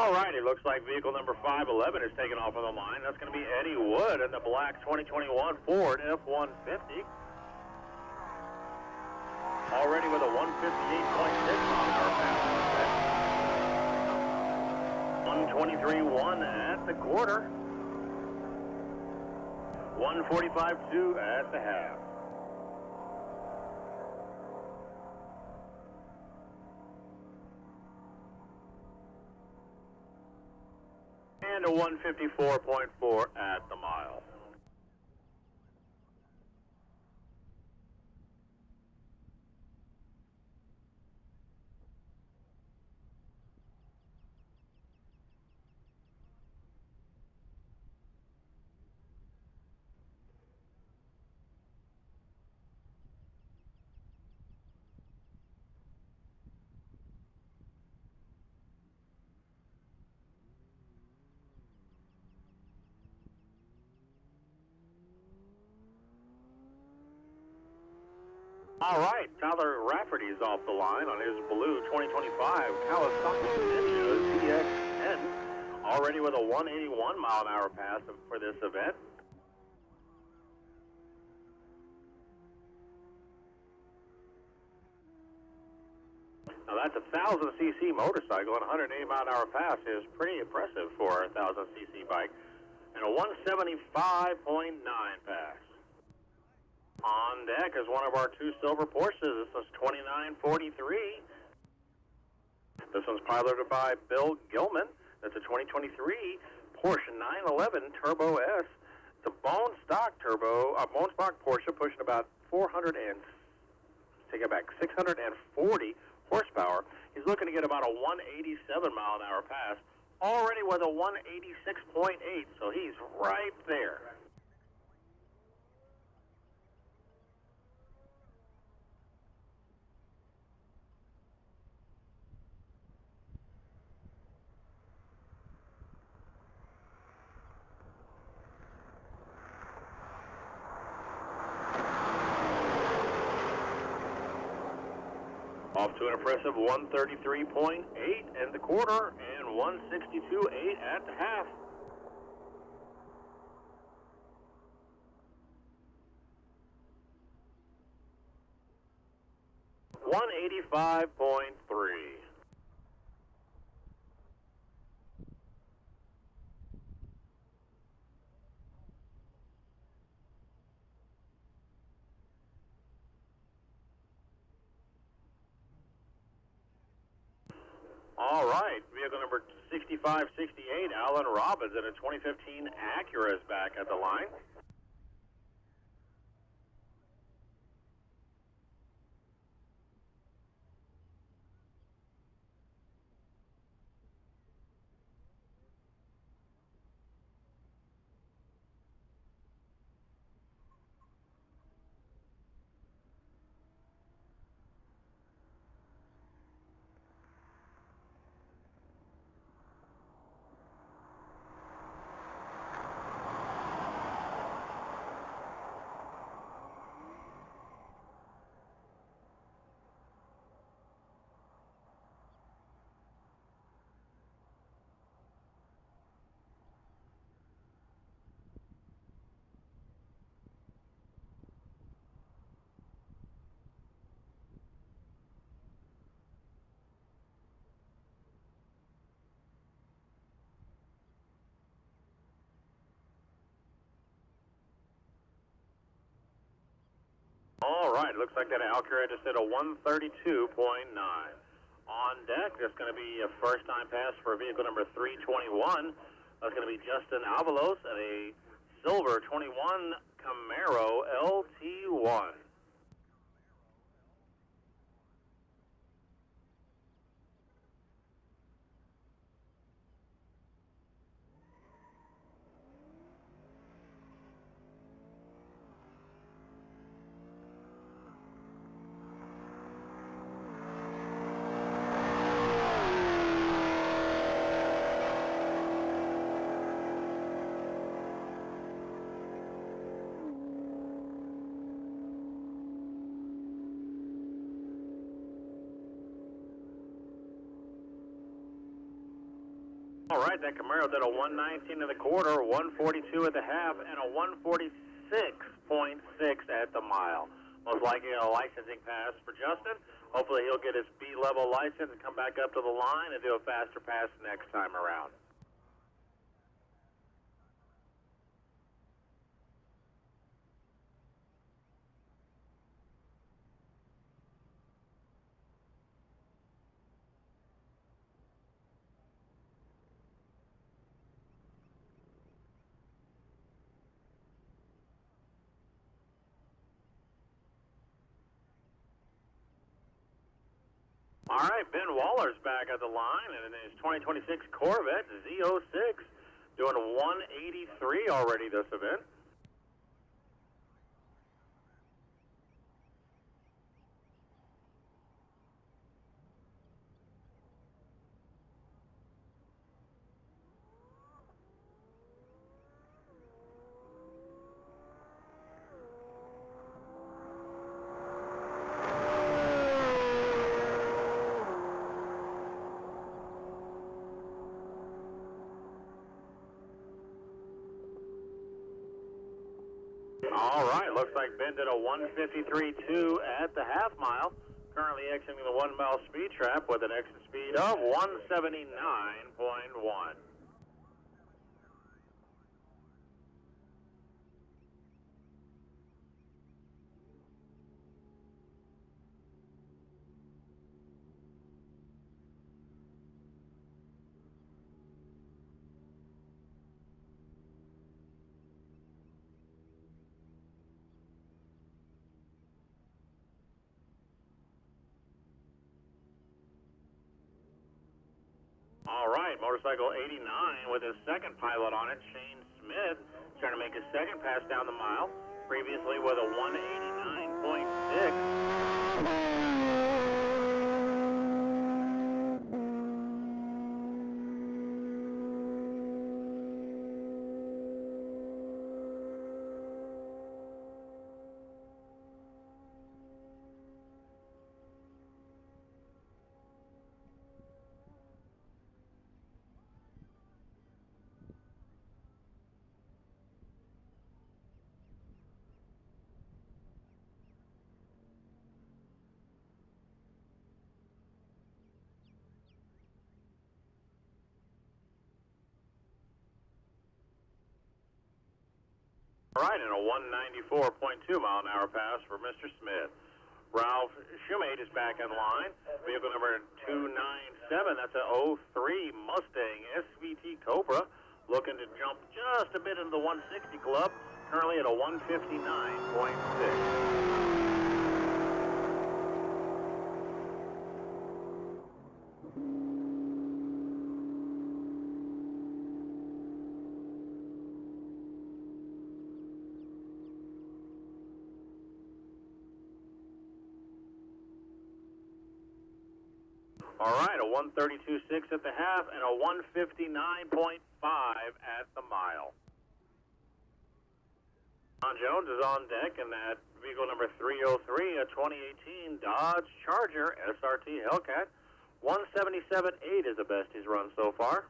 Speaker 1: All right, it looks like vehicle number 511 is taking off on the line. That's going to be Eddie Wood in the black 2021 Ford F-150. Already with a 158.6 mile an hour pass. 123.1 at the quarter. 145.2 at the half. And a 154.4 at the mile. All right, Tyler Rafferty's off the line on his blue 2025 Kawasaki Ninja ZX-10, already with a 181 mile an hour pass for this event. Now that's a 1,000cc motorcycle, and 180 mile an hour pass is pretty impressive for a 1,000cc bike, and a 175.9 pass. On deck is one of our two silver Porsches. This is 2943. This one's piloted by Bill Gilman. That's a 2023 Porsche 911 Turbo S. It's a bone stock Porsche pushing about 640 horsepower. He's looking to get about a 187 mile an hour pass, already with a 186.8, so he's right there. Off to an impressive 133.8 at the quarter and 162.8 at the half. $185.3. All right, vehicle number 6568, Alan Robbins in a 2015 Acura is back at the line. All right, looks like that Acura just hit a 132.9. On deck, there's going to be a first-time pass for vehicle number 321. That's going to be Justin Avalos and a silver 21 Camaro LT1. All right, that Camaro did a 119 in the quarter, 142 at the half, and a 146.6 at the mile. Most likely a licensing pass for Justin. Hopefully he'll get his B-level license and come back up to the line and do a faster pass next time around. All right, Ben Waller's back at the line, and in his 2026 Corvette Z06, doing a 183 already this event. All right, looks like Ben did a 153.2 at the half mile. Currently exiting the 1 mile speed trap with an exit speed of 179.1. All right, motorcycle 89 with his second pilot on it, Shane Smith, trying to make his second pass down the mile, previously with a 189.6. All right, and a 194.2 mile an hour pass for Mr. Smith. Ralph Schumate is back in line. Vehicle number 297, that's a 03 Mustang SVT Cobra, looking to jump just a bit into the 160 club, currently at a 159.6. All right, a 132.6 at the half and a 159.5 at the mile. John Jones is on deck in that vehicle number 303, a 2018 Dodge Charger SRT Hellcat. 177.8 is the best he's run so far.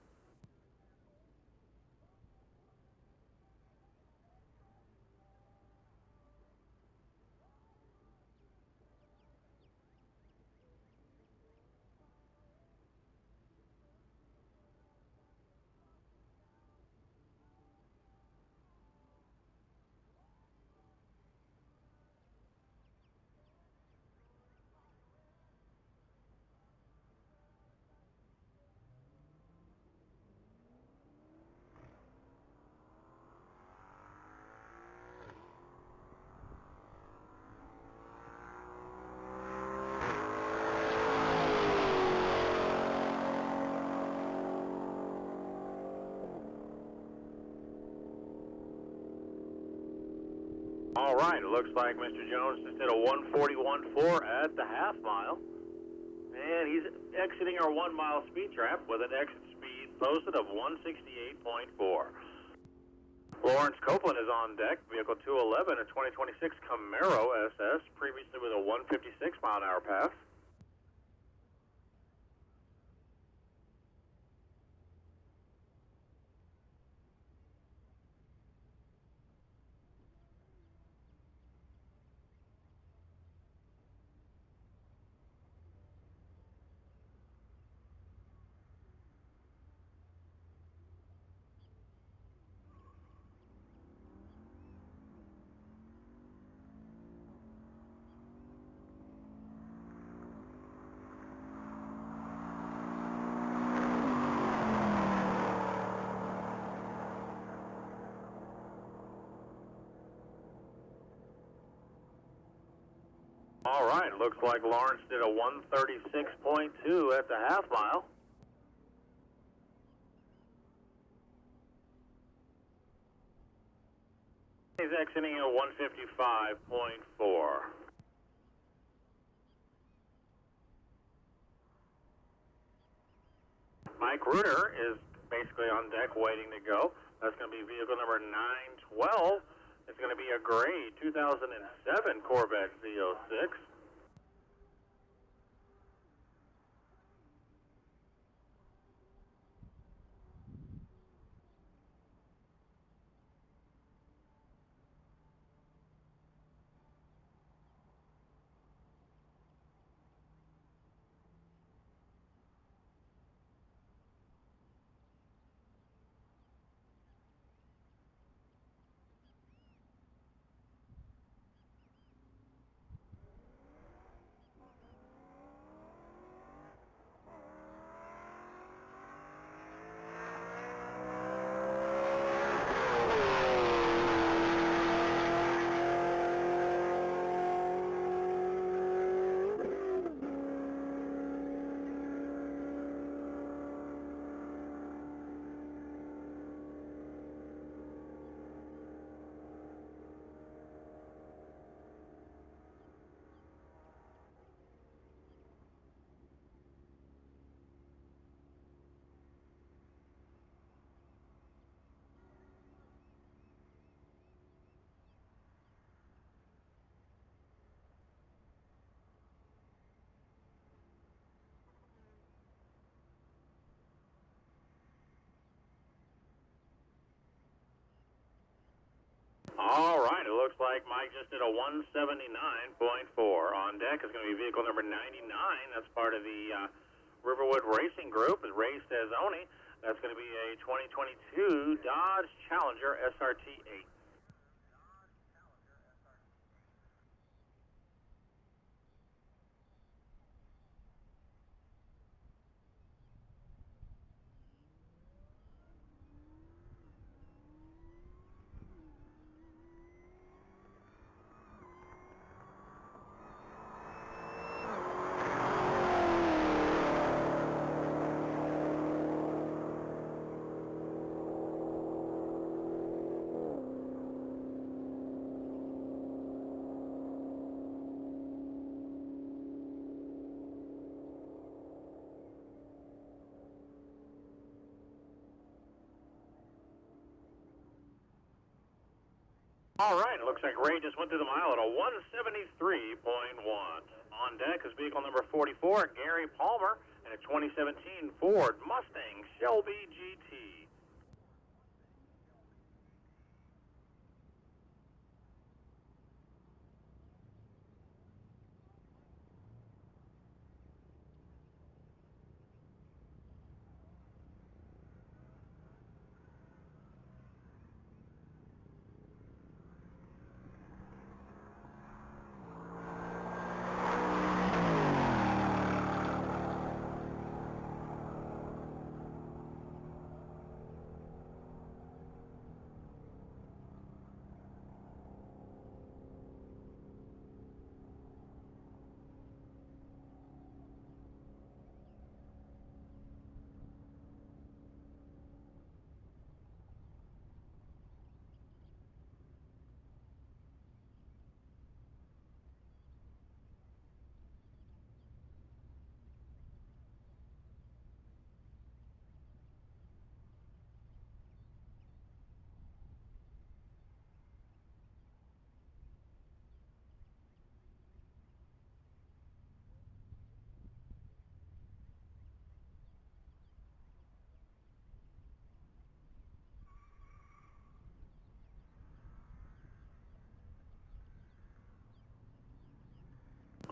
Speaker 1: All right, it looks like Mr. Jones just did a 141.4 at the half mile. And he's exiting our 1 mile speed trap with an exit speed posted of 168.4. Lawrence Copeland is on deck, vehicle 211, a 2026 Camaro SS, previously with a 156 mile an hour pass. All right, looks like Lawrence did a 136.2 at the half mile. He's exiting at 155.4. Mike Reuter is basically on deck waiting to go. That's going to be vehicle number 912. It's going to be a gray 2007 Corvette Z06. All right, it looks like Mike just did a 179.4. On deck is going to be vehicle number 99. That's part of the Riverwood Racing Group. It raced as Oni. That's going to be a 2022 Dodge Challenger SRT 8. All right, it looks like Ray just went through the mile at a 173.1. On deck is vehicle number 44, Gary Palmer, and a 2017 Ford Mustang Shelby GT.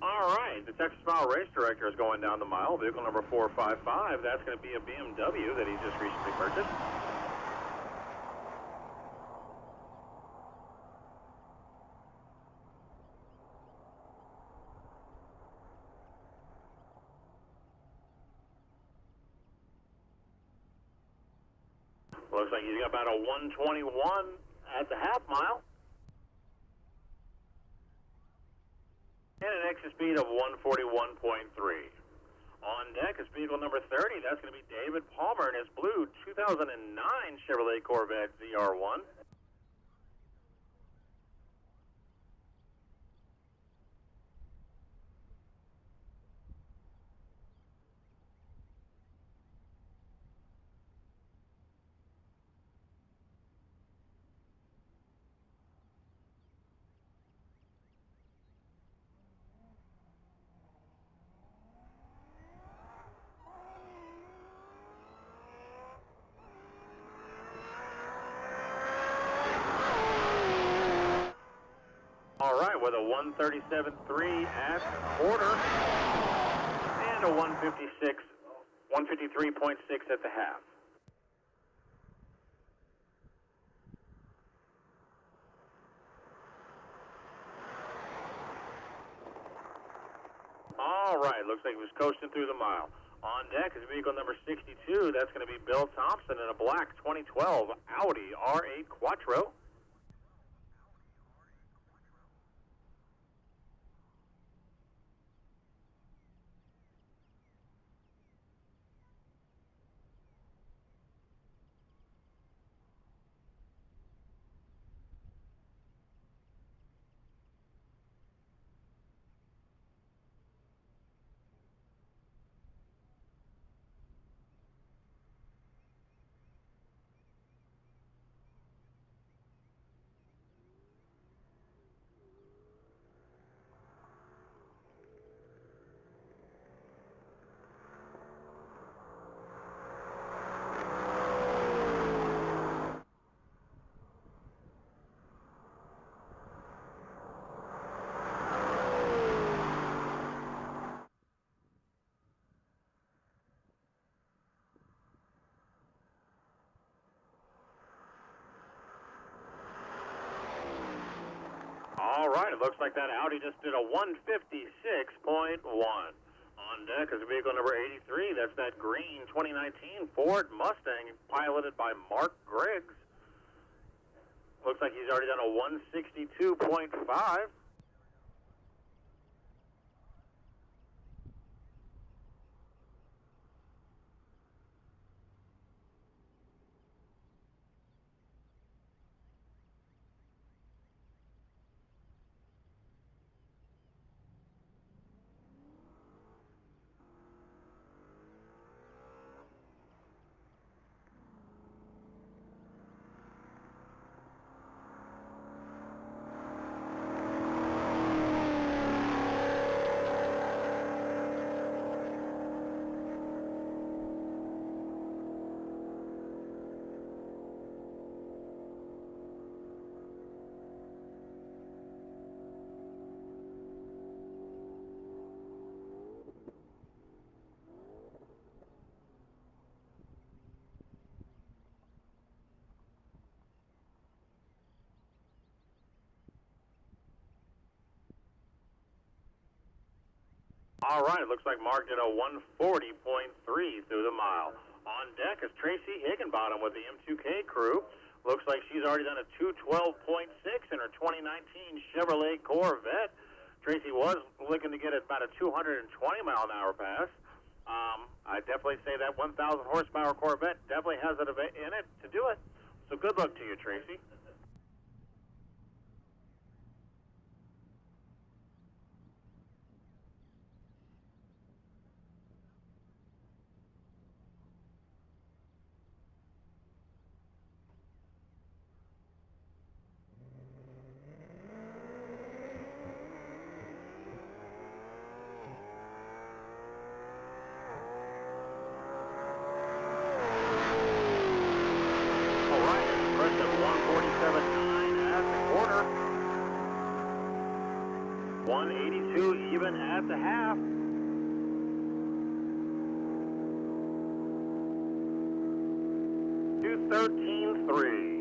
Speaker 1: All right, the Texas Mile Race Director is going down the mile. Vehicle number 455, that's going to be a BMW that he just recently purchased. Looks like he's got about a 121 at the half mile. and an exit speed of 141.3. On deck is vehicle number 30. That's going to be David Palmer in his blue 2009 Chevrolet Corvette ZR1. All right, with a 137.3 at quarter and a 153.6 at the half. All right, looks like he was coasting through the mile. On deck is vehicle number 62. That's going to be Bill Thompson in a black 2012 Audi R8 Quattro. All right, it looks like that Audi just did a 156.1. On deck is vehicle number 83. That's that green 2019 Ford Mustang piloted by Mark Griggs. Looks like he's already done a 162.5. All right, it looks like Mark did a 140.3 through the mile. On deck is Tracy Higginbottom with the M2K crew. Looks like she's already done a 212.6 in her 2019 Chevrolet Corvette. Tracy was looking to get about a 220 mile an hour pass. I definitely say that 1,000 horsepower Corvette definitely has it in it to do it. So good luck to you, Tracy. All right, impressive 147.9 at the quarter. 182 even at the half. 213.3.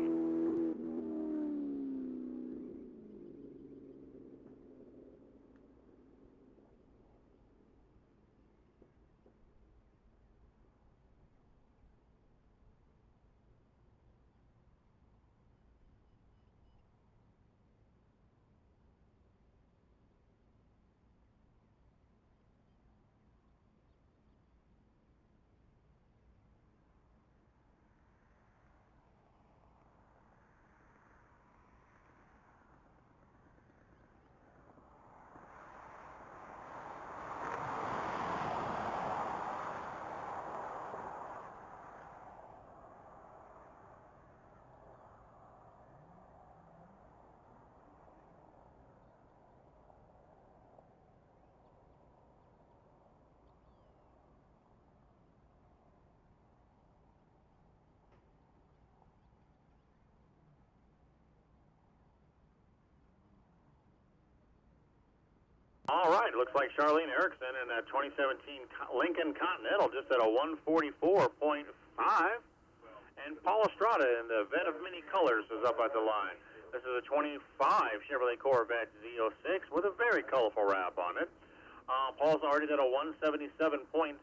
Speaker 1: All right, looks like Charlene Erickson in a 2017 Lincoln Continental just at a 144.5. And Paul Estrada in the Vet of Many Colors is up at the line. This is a 25 Chevrolet Corvette Z06 with a very colorful wrap on it. Paul's already at a 177.7.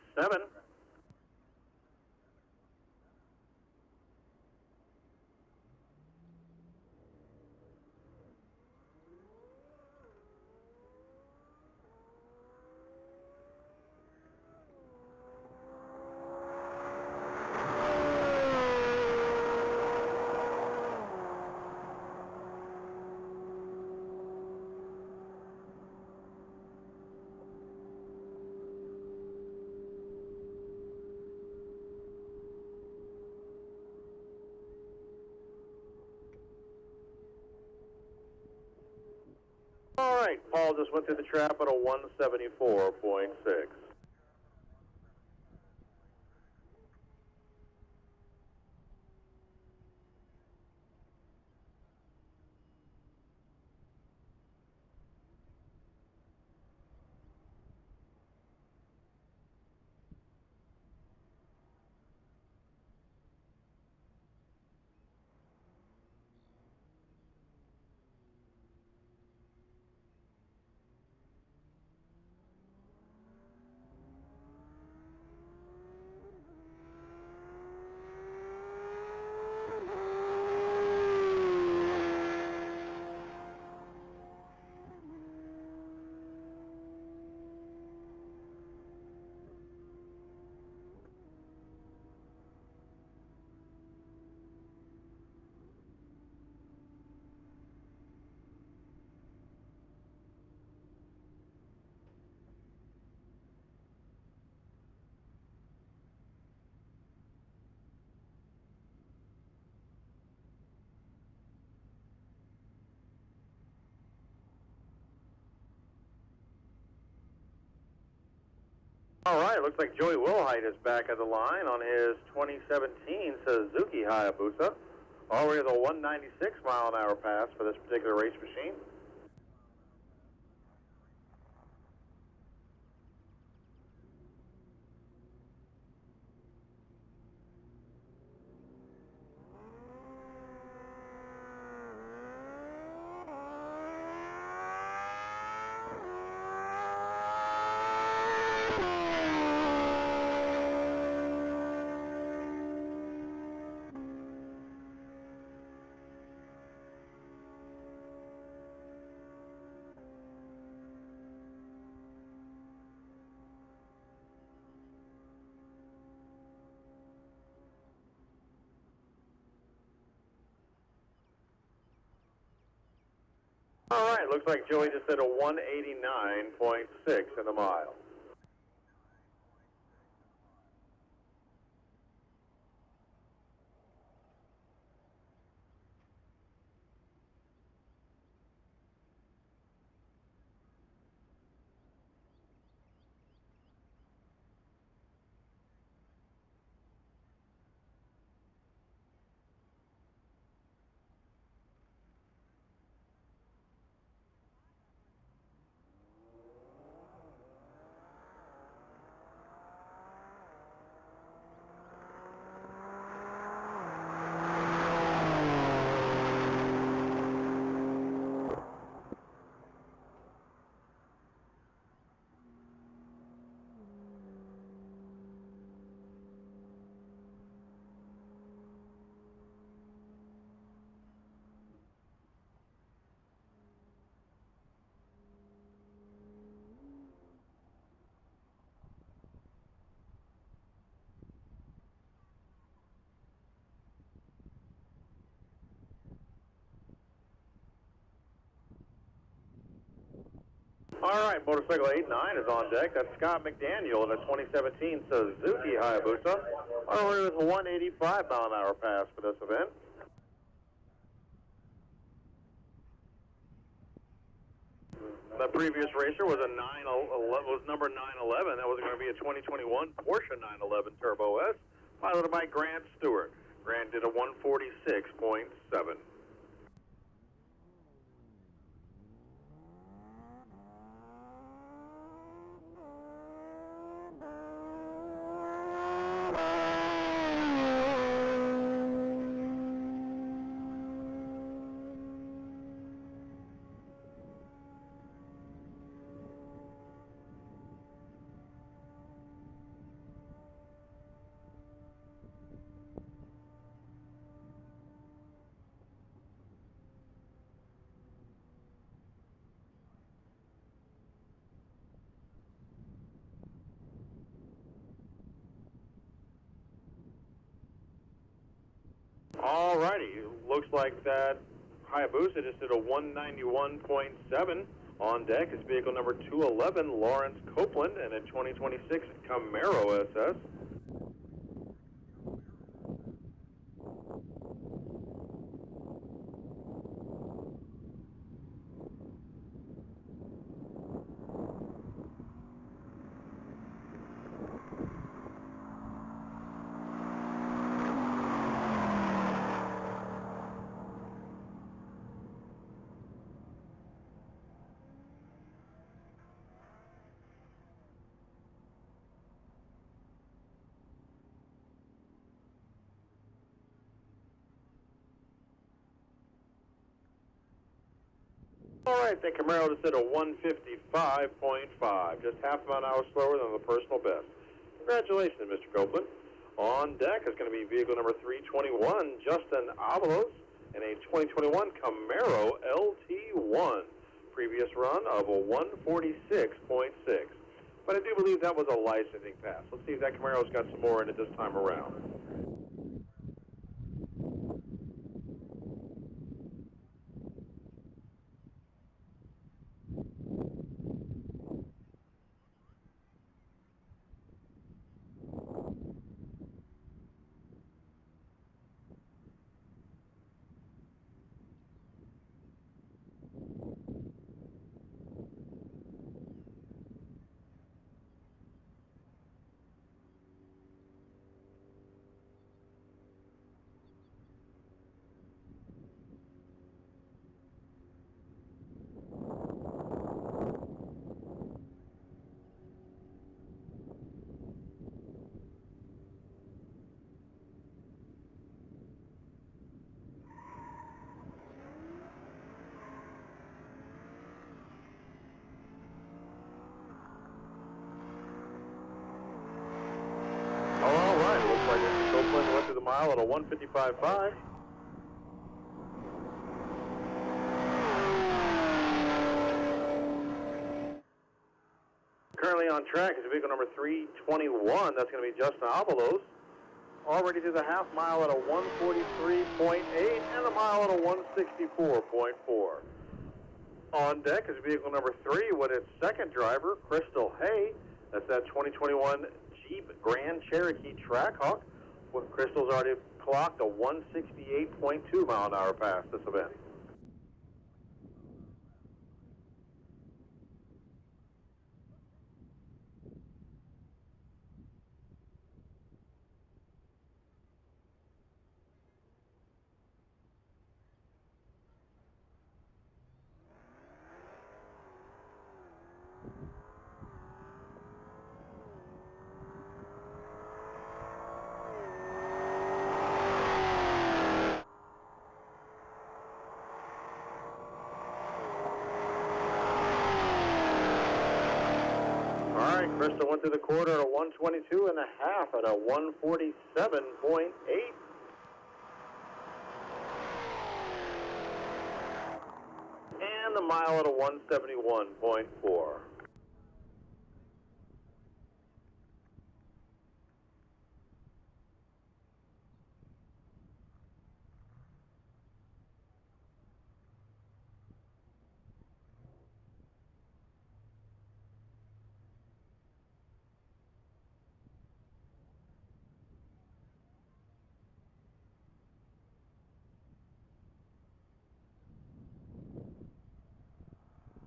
Speaker 1: All right, Paul just went through the trap at a 174.6. All right, looks like Joey Wilhite is back at the line on his 2017 Suzuki Hayabusa. Already the 196 mile an hour pass for this particular race machine. All right, looks like Joey just did a 189.6 in the mile. All right, motorcycle 89 is on deck. That's Scott McDaniel in a 2017 Suzuki Hayabusa. Already with a 185 mile an hour pass for this event. The previous racer was number 911. That was going to be a 2021 Porsche 911 Turbo S, piloted by Grant Stewart. Grant did a 146.7. All righty. Looks like that Hayabusa just did a 191.7. On deck is vehicle number 211, Lawrence Copeland, and a 2026 Camaro SS. All right, the Camaro just did a 155.5, just half a mile an hour slower than the personal best. Congratulations, Mr. Copeland. On deck is going to be vehicle number 321, Justin Avalos, and a 2021 Camaro LT1. Previous run of a 146.6. But I do believe that was a licensing pass. Let's see if that Camaro's got some more in it this time around. All right, looks like Mr. Copeland went through the mile at a 155.5. Currently on track is vehicle number 321. That's going to be Justin Avalos. Already through the half mile at a 143.8 and the mile at a 164.4. On deck is vehicle number 3 with its second driver, Crystal Hay. That's that 2021 Jeep Grand Cherokee Trackhawk. With Crystal's already clocked a 168.2 mile an hour pass this event. All right, Crystal went through the quarter at a 122 and a half at a 147.8. And the mile at a 171.4.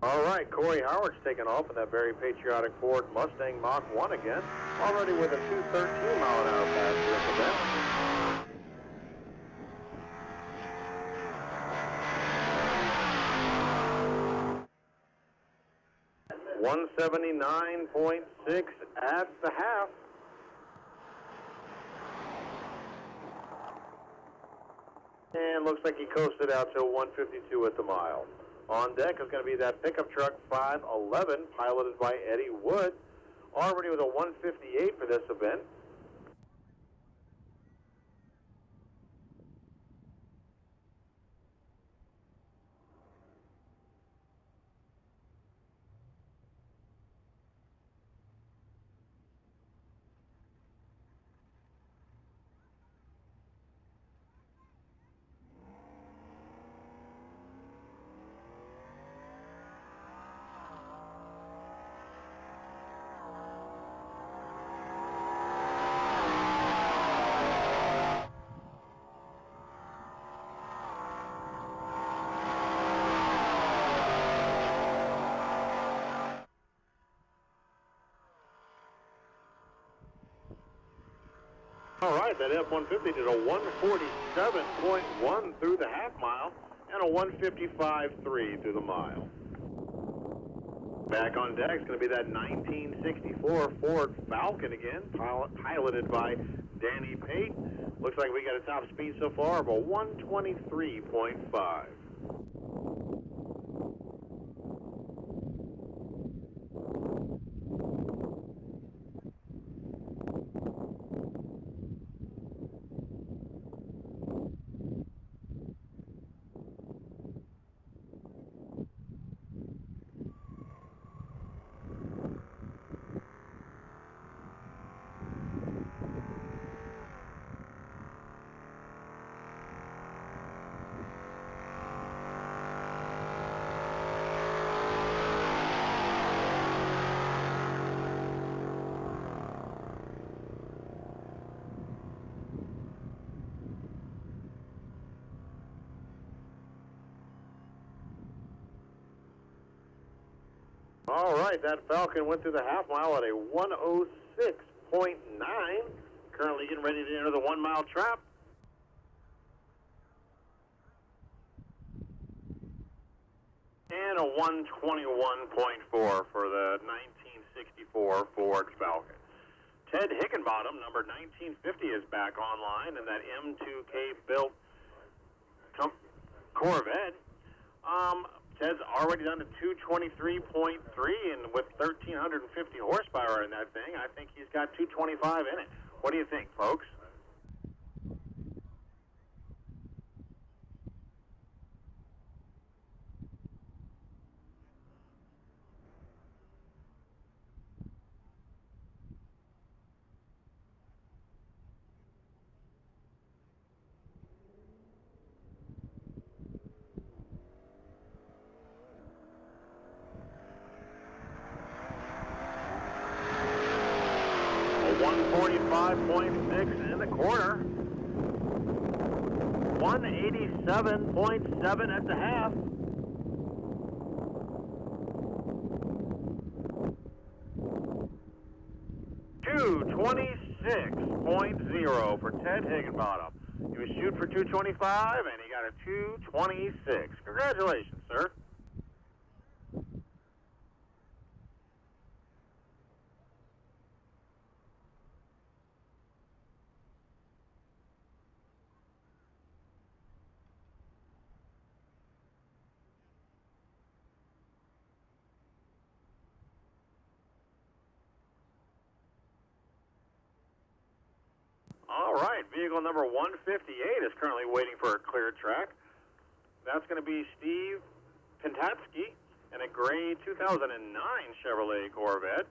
Speaker 1: All right, Corey Howard's taken off in that very patriotic Ford Mustang Mach 1 again, already with a 213 mile an hour pass for this event. 179.6 at the half. And looks like he coasted out to 152 at the mile. On deck is going to be that pickup truck 511, piloted by Eddie Wood, already with a 158 for this event. right, that F-150 did a 147.1 through the half mile and a 155.3 through the mile. Back on deck is going to be that 1964 Ford Falcon again, piloted by Danny Pate. Looks like we got a top speed so far of a 123.5. All right, that Falcon went through the half mile at a 106.9. Currently getting ready to enter the 1 mile trap. And a 121.4 for the 1964 Ford Falcon. Ted Hickenbottom, number 1950, is back online in that M2K built Corvette. Ted's already done a 223.3, and with 1,350 horsepower in that thing, I think he's got 225 in it. What do you think, folks? A 145.6 in the quarter. 187.7 at the half. .0 for Ted Higginbottom. He was shooting for 225 and he got a 226. Congratulations, sir. All right, vehicle number 158 is currently waiting for a clear track. That's going to be Steve Pentatsky in a gray 2009 Chevrolet Corvette.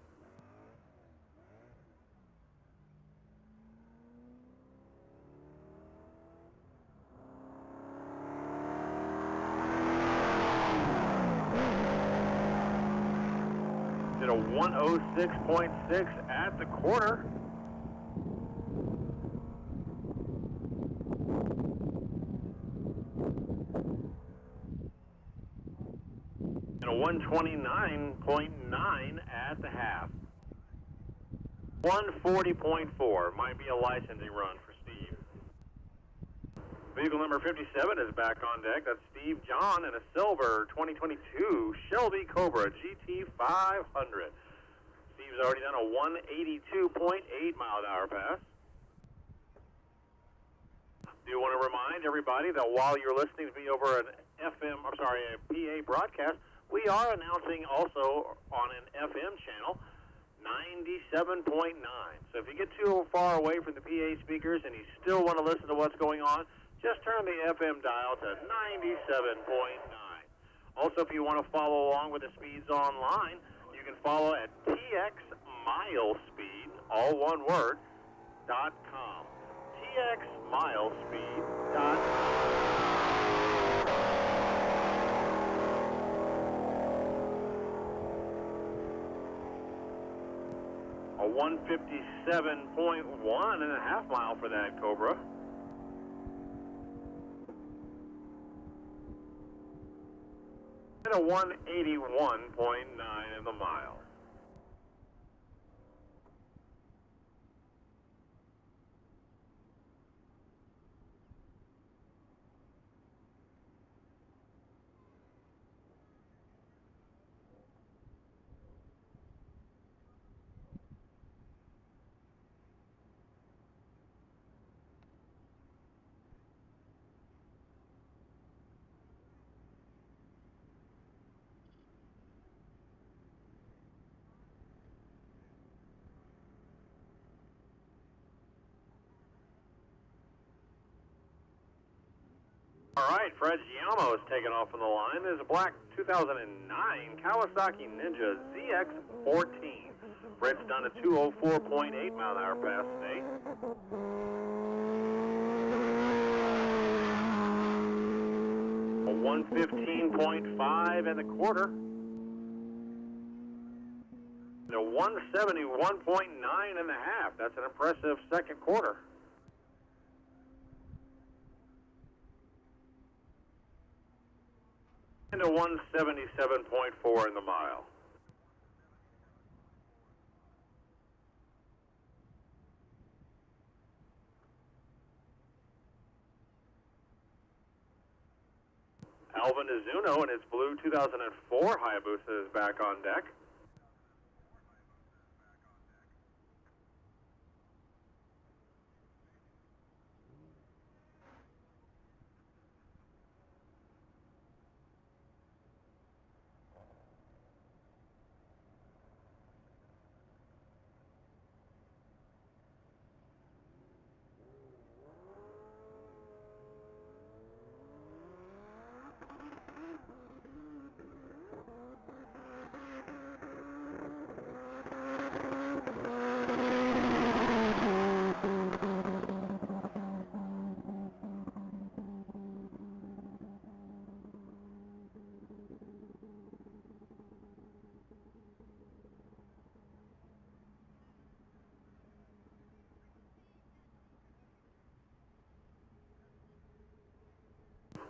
Speaker 1: Did a 106.6 at the quarter. And a 129.9 at the half. 140.4 might be a licensing run for Steve. Vehicle number 57 is back on deck. That's Steve John in a silver 2022 Shelby Cobra GT 500. Steve's already done a 182.8 mile-an-hour pass. Do want to remind everybody that while you're listening to me over a PA broadcast, we are announcing also on an FM channel 97.9. So if you get too far away from the PA speakers and you still want to listen to what's going on, just turn the FM dial to 97.9. Also, if you want to follow along with the speeds online, you can follow at txmilespeed, all one word, .com. txmilespeed.com. A 157.1 and a half mile for that Cobra. And a 181.9 in the mile. All right, Fred Giamo is taking off on the line. There's a black 2009 Kawasaki Ninja ZX14. Fred's done a 204.8 mile an hour pass today. A 115.5 and a quarter. And a 171.9 and a half. That's an impressive second quarter. And a 177.4 in the mile. Alvin Izuno in his blue 2004 Hayabusa is back on deck.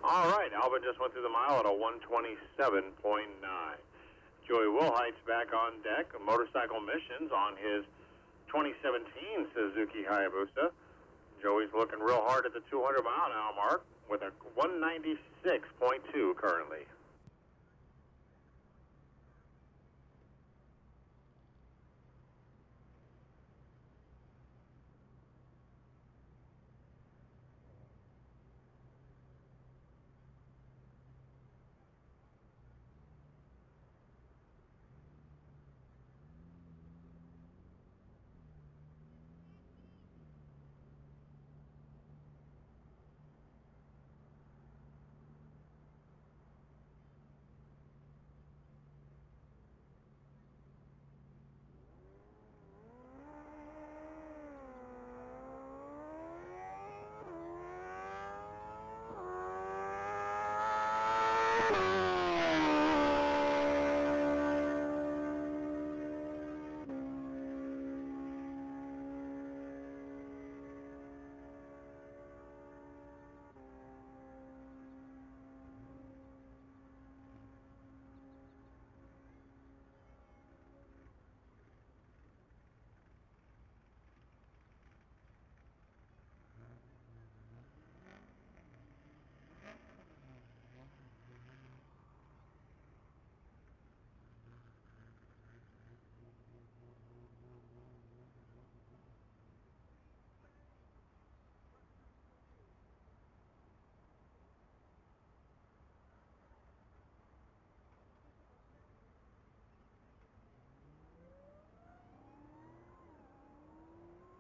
Speaker 1: All right, Alvin just went through the mile at a 127.9. Joey Wilhite's back on deck, motorcycle missions on his 2017 Suzuki Hayabusa. Joey's looking real hard at the 200 mile an hour mark with a 196.2 currently.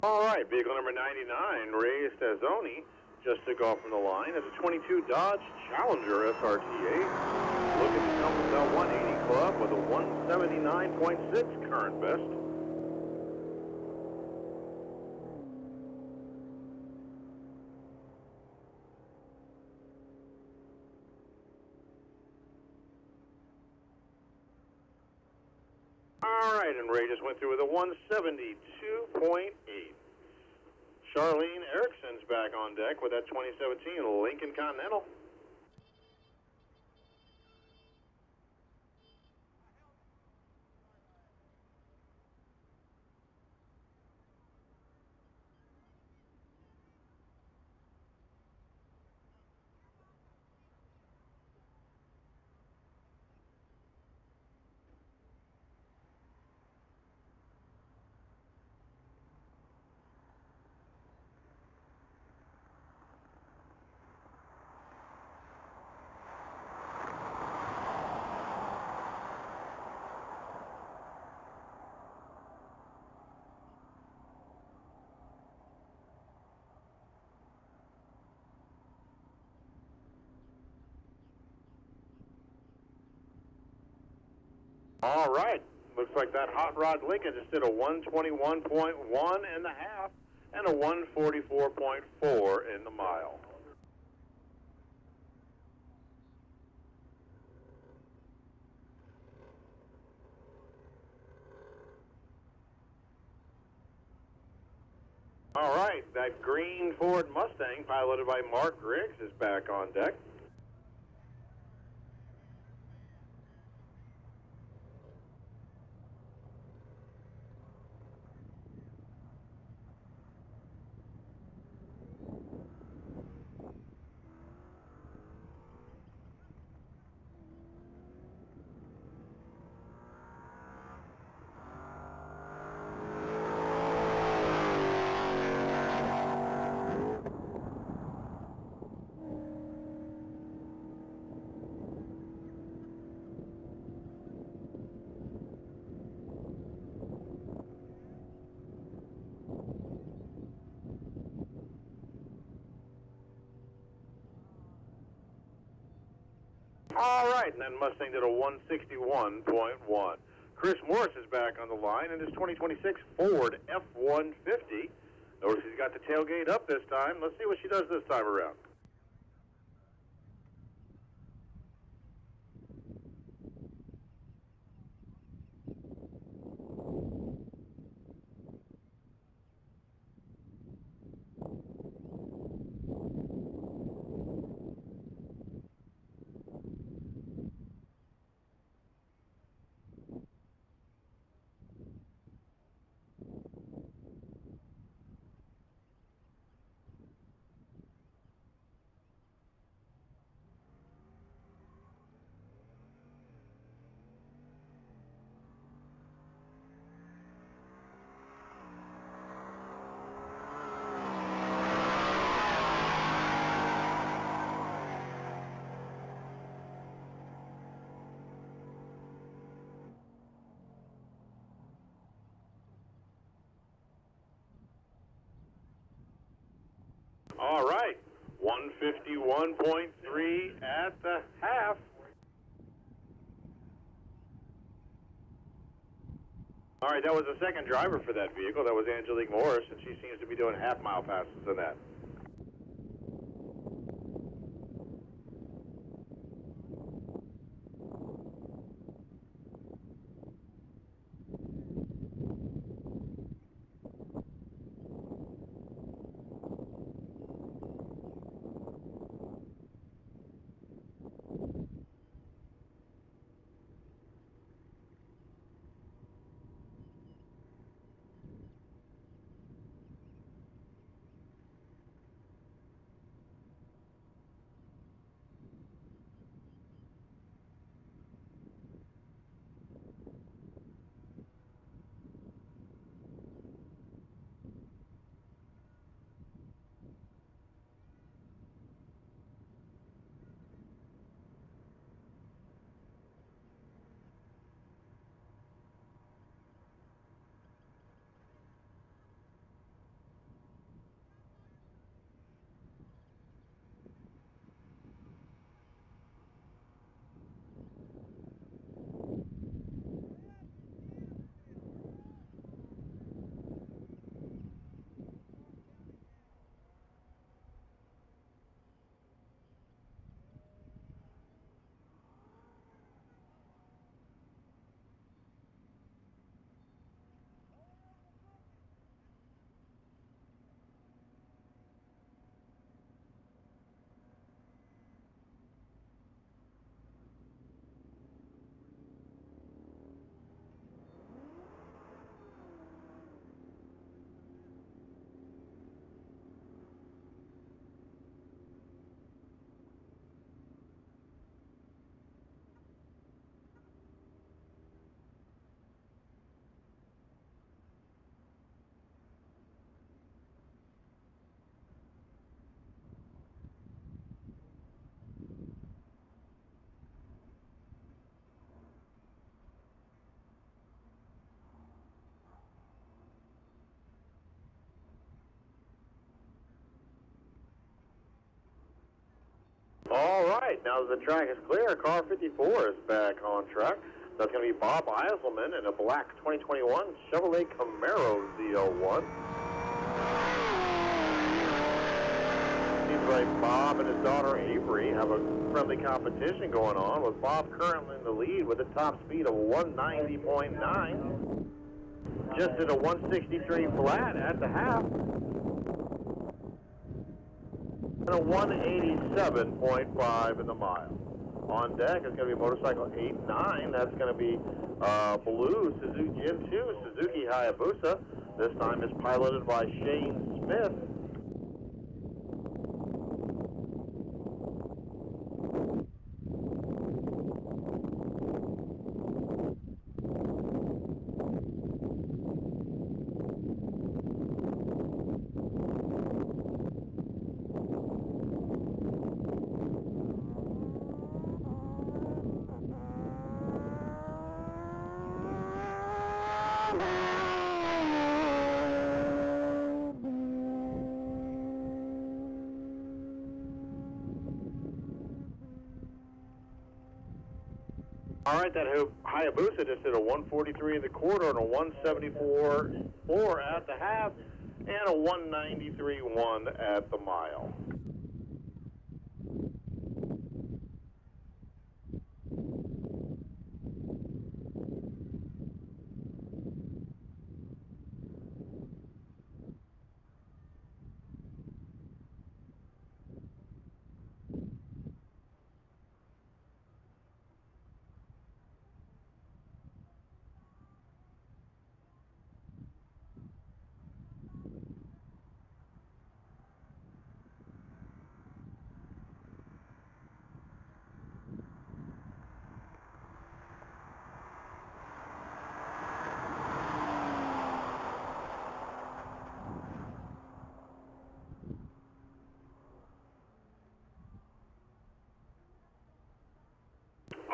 Speaker 1: All right, vehicle number 99, Ray Stazzoni, just took off from the line. It's a 22 Dodge Challenger SRT8. Looking to come from that 180 club with a 179.6 current best. All right, and Ray just went through with a 172.8. Charlene Erickson's back on deck with that 2017 Lincoln Continental. All right. Looks like that Hot Rod Lincoln just did a 121.1 in the half and a 144.4 in the mile. All right, that green Ford Mustang, piloted by Mark Griggs, is back on deck. All right, and then Mustang did a 161.1. Chris Morris is back on the line in his 2026 Ford F-150. Notice he's got the tailgate up this time. Let's see what she does this time around. All right, 151.3 at the half. All right, that was the second driver for that vehicle. That was Angelique Morris, and she seems to be doing half-mile passes in that. All right, now that the track is clear, car 54 is back on track. That's going to be Bob Eiselman in a black 2021 Chevrolet Camaro Z01. Seems like Bob and his daughter Avery have a friendly competition going on, with Bob currently in the lead with a top speed of 190.9. Just did a 163 flat at the half. And a 187.5 in the mile. On deck is going to be motorcycle 89. That's going to be blue Suzuki Gen 2 Suzuki Hayabusa. This time is piloted by Shane Smith. All right, that Hayabusa just did a 143 in the quarter and a 174.4 at the half and a 193.1 at the mile.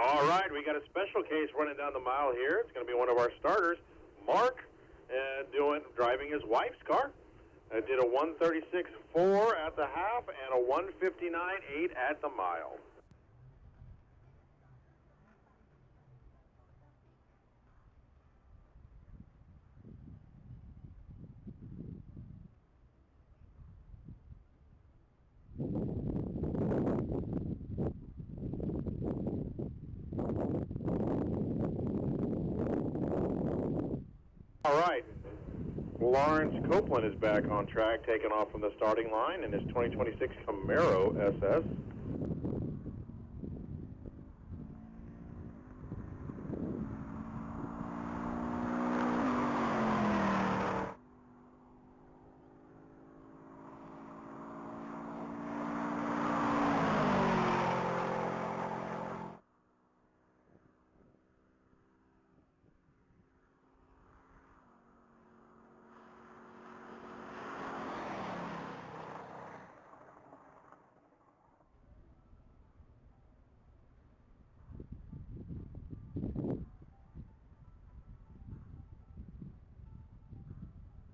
Speaker 1: All right, we got a special case running down the mile here. It's going to be one of our starters, Mark, driving his wife's car. Did a 136.4 at the half and a 159.8 at the mile. All right, Lawrence Copeland is back on track, taking off from the starting line in his 2026 Camaro SS.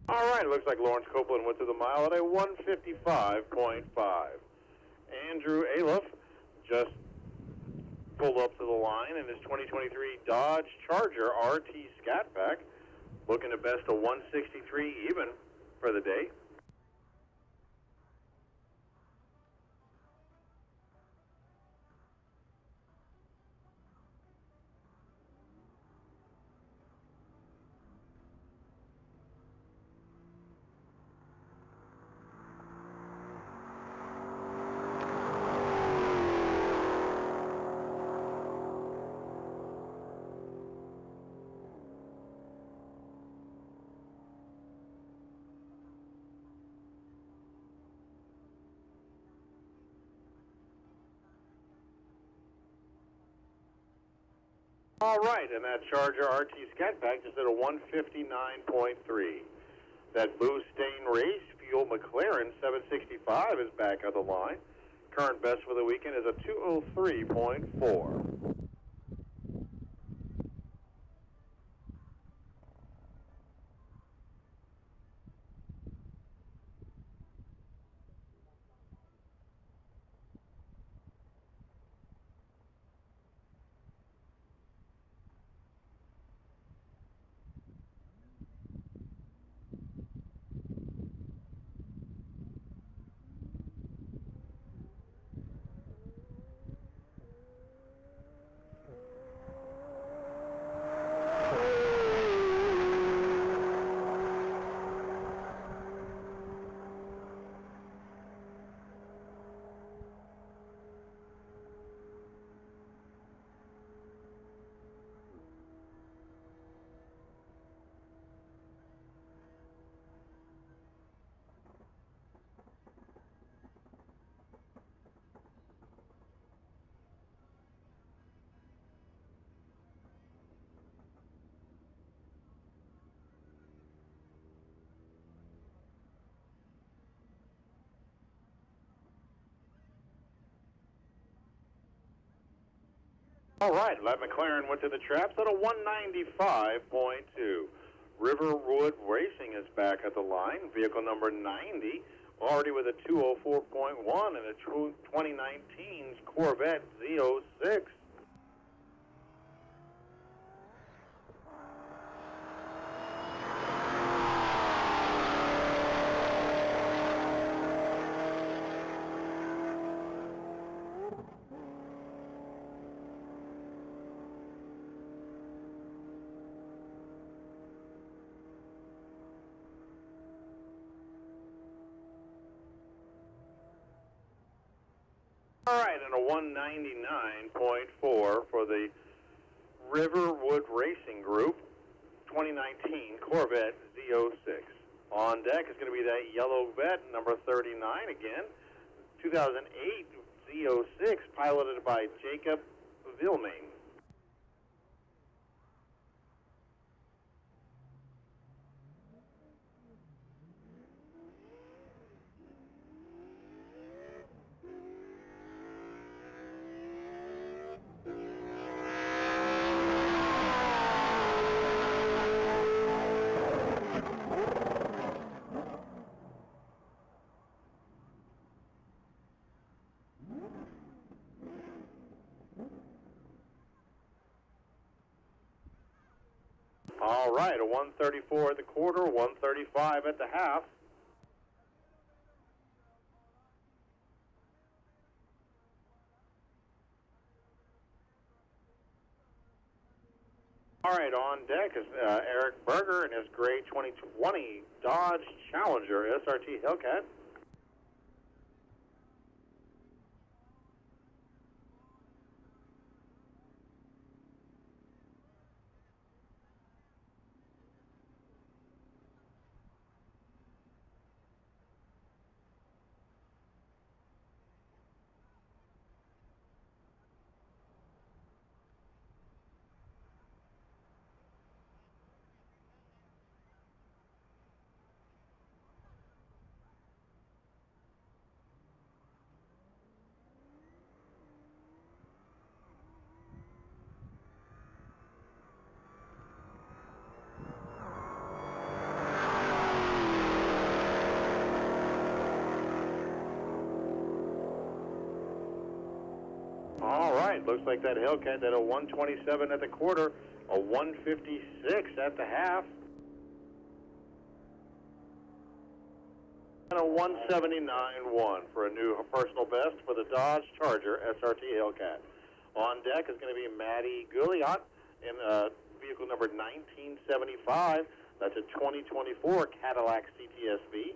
Speaker 1: All right, looks like Lawrence Copeland went to the mile at a 155.5. Andrew Aliff just pulled up to the line in his 2023 Dodge Charger RT Scat Pack, looking to best a 163 even for the day. All right, and that Charger RT Scat Pack just did a 159.3. That Boo Stain Race Fuel McLaren 765 is back on the line. Current best for the weekend is a 203.4. All right, Lev McLaren went to the traps at a 195.2. Riverwood Racing is back at the line. Vehicle number 90, already with a 204.1 and a 2019's Corvette Z06. All right, and a 199.4 for the Riverwood Racing Group 2019 Corvette Z06. On deck is going to be that yellow vet, number 39 again, 2008 Z06, piloted by Jacob Vilmain. All right, a 134 at the quarter, 135 at the half. All right, on deck is Eric Berger and his gray 2020 Dodge Challenger SRT Hellcat. All right, looks like that Hellcat at a 127 at the quarter, a 156 at the half, and a 179.1 for a new personal best for the Dodge Charger SRT Hellcat. On deck is going to be Matty Gouliot in vehicle number 1975. That's a 2024 Cadillac CTSV.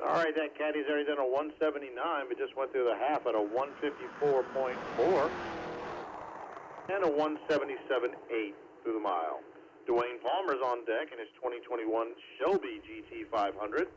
Speaker 1: All right, that caddy's already done a 179, but just went through the half at a 154.4 and a 177.8 through the mile. Dwayne Palmer's on deck in his 2021 Shelby GT 500.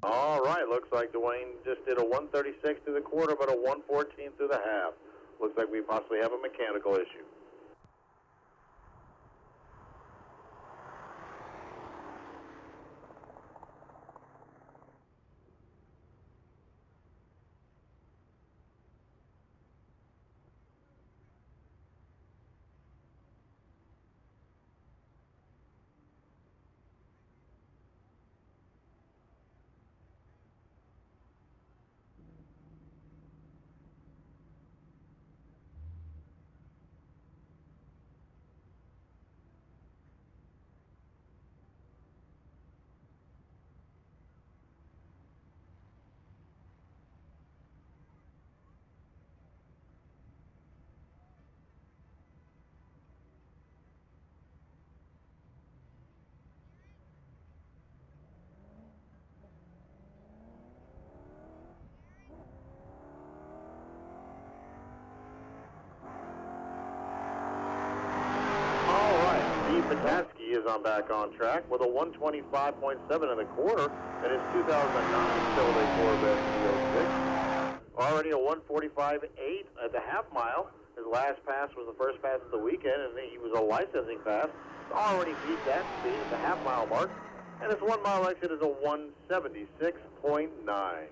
Speaker 1: All right, looks like Dwayne just did a 136 through the quarter, but a 114 through the half. Looks like we possibly have a mechanical issue. Lasky is back on track with a 125.7 in the quarter in his 2009 Chevrolet Corvette C06. Already a 145.8 at the half mile. His last pass was the first pass of the weekend, and he was a licensing pass. Already beat that speed at the half mile mark, and his 1 mile exit is a 176.9.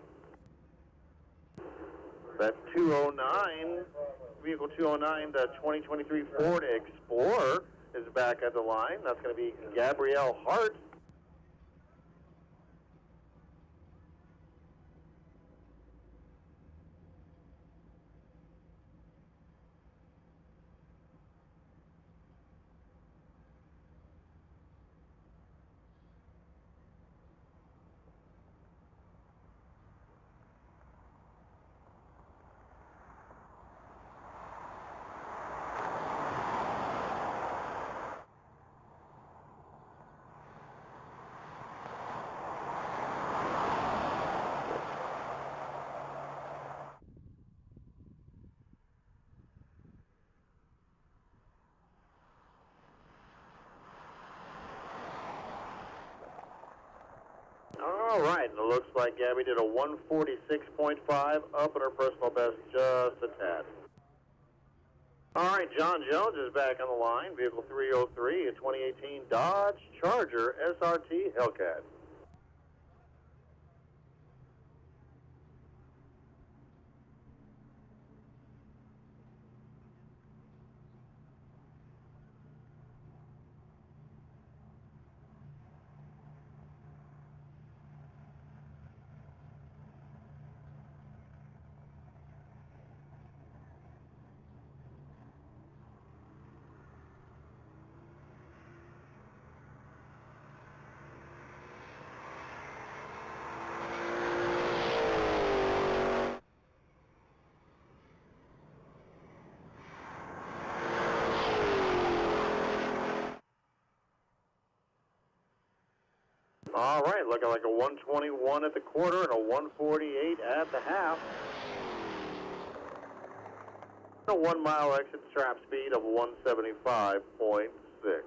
Speaker 1: That 209, vehicle 209, the 2023 Ford Explorer is back at the line. That's going to be Gabrielle Hart. All right, and it looks like Gabby did a 146.5 up in her personal best just a tad. All right, John Jones is back on the line. Vehicle 303, a 2018 Dodge Charger SRT Hellcat. All right, looking like a 121 at the quarter and a 148 at the half. A 1 mile exit trap speed of 175.6.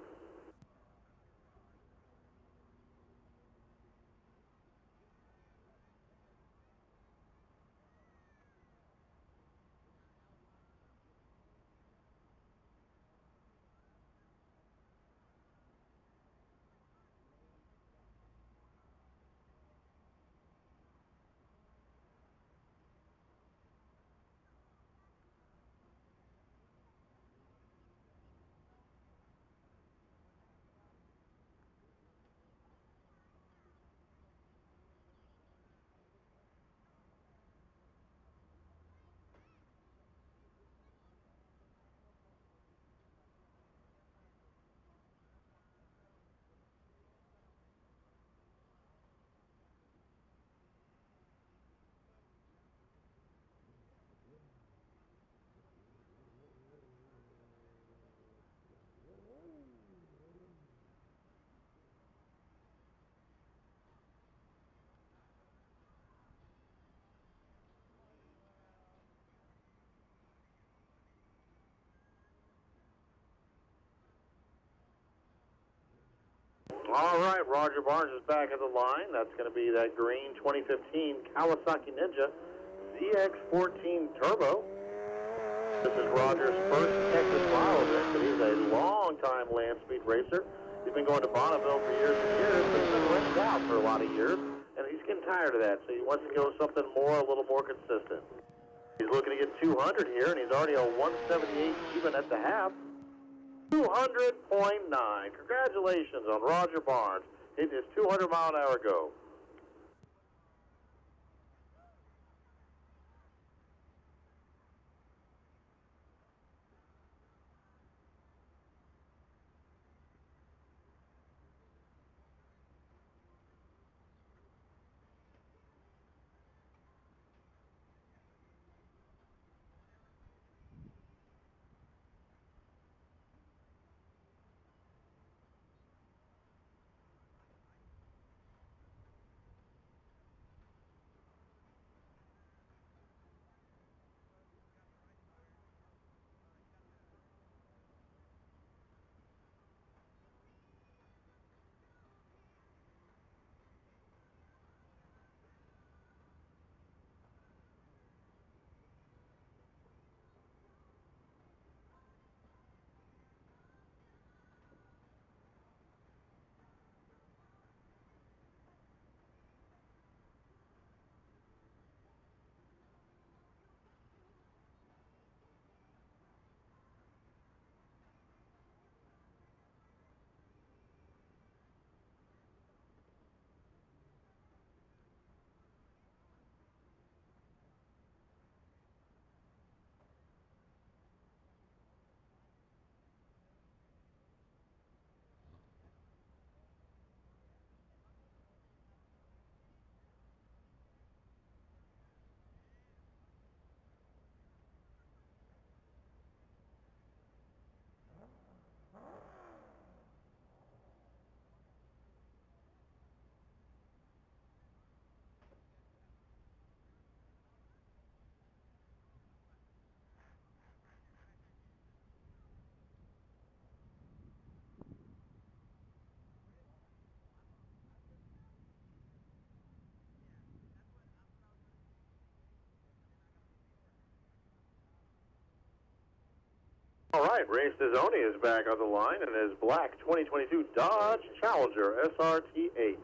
Speaker 1: All right, Roger Barnes is back at the line. That's going to be that green 2015 Kawasaki Ninja ZX14 Turbo. This is Roger's first Texas mile event, but he's a long-time land speed racer. He's been going to Bonneville for years and years, but he's been rented out for a lot of years, and he's getting tired of that, so he wants to go something more, a little more consistent. He's looking to get 200 here, and he's already a 178 even at the half. 200.9. Congratulations on Roger Barnes. Hitting his 200-mile-an-hour go. All right, Ray Stizzoni is back on the line in his black 2022 Dodge Challenger SRT8.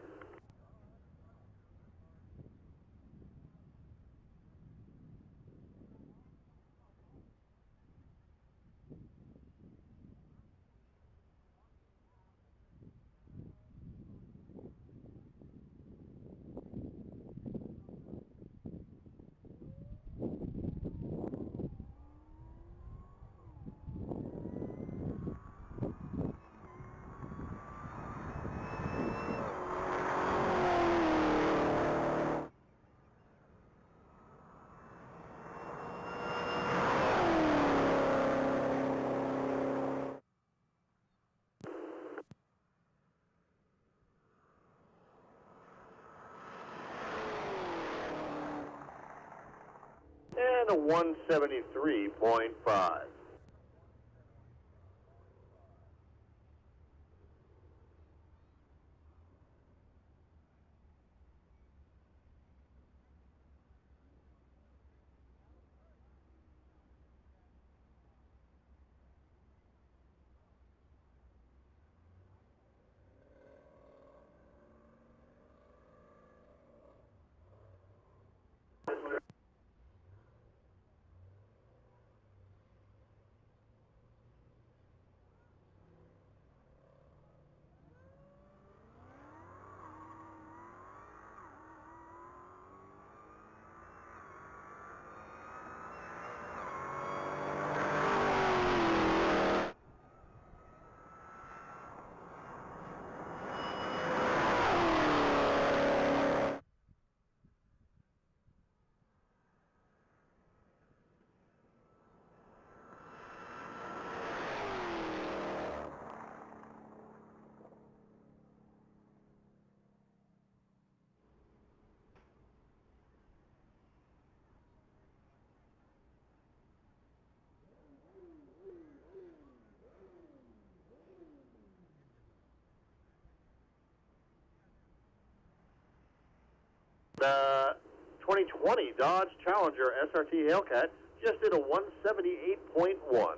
Speaker 1: And a 173.5. The 2020 Dodge Challenger SRT Hellcat just did a 178.1.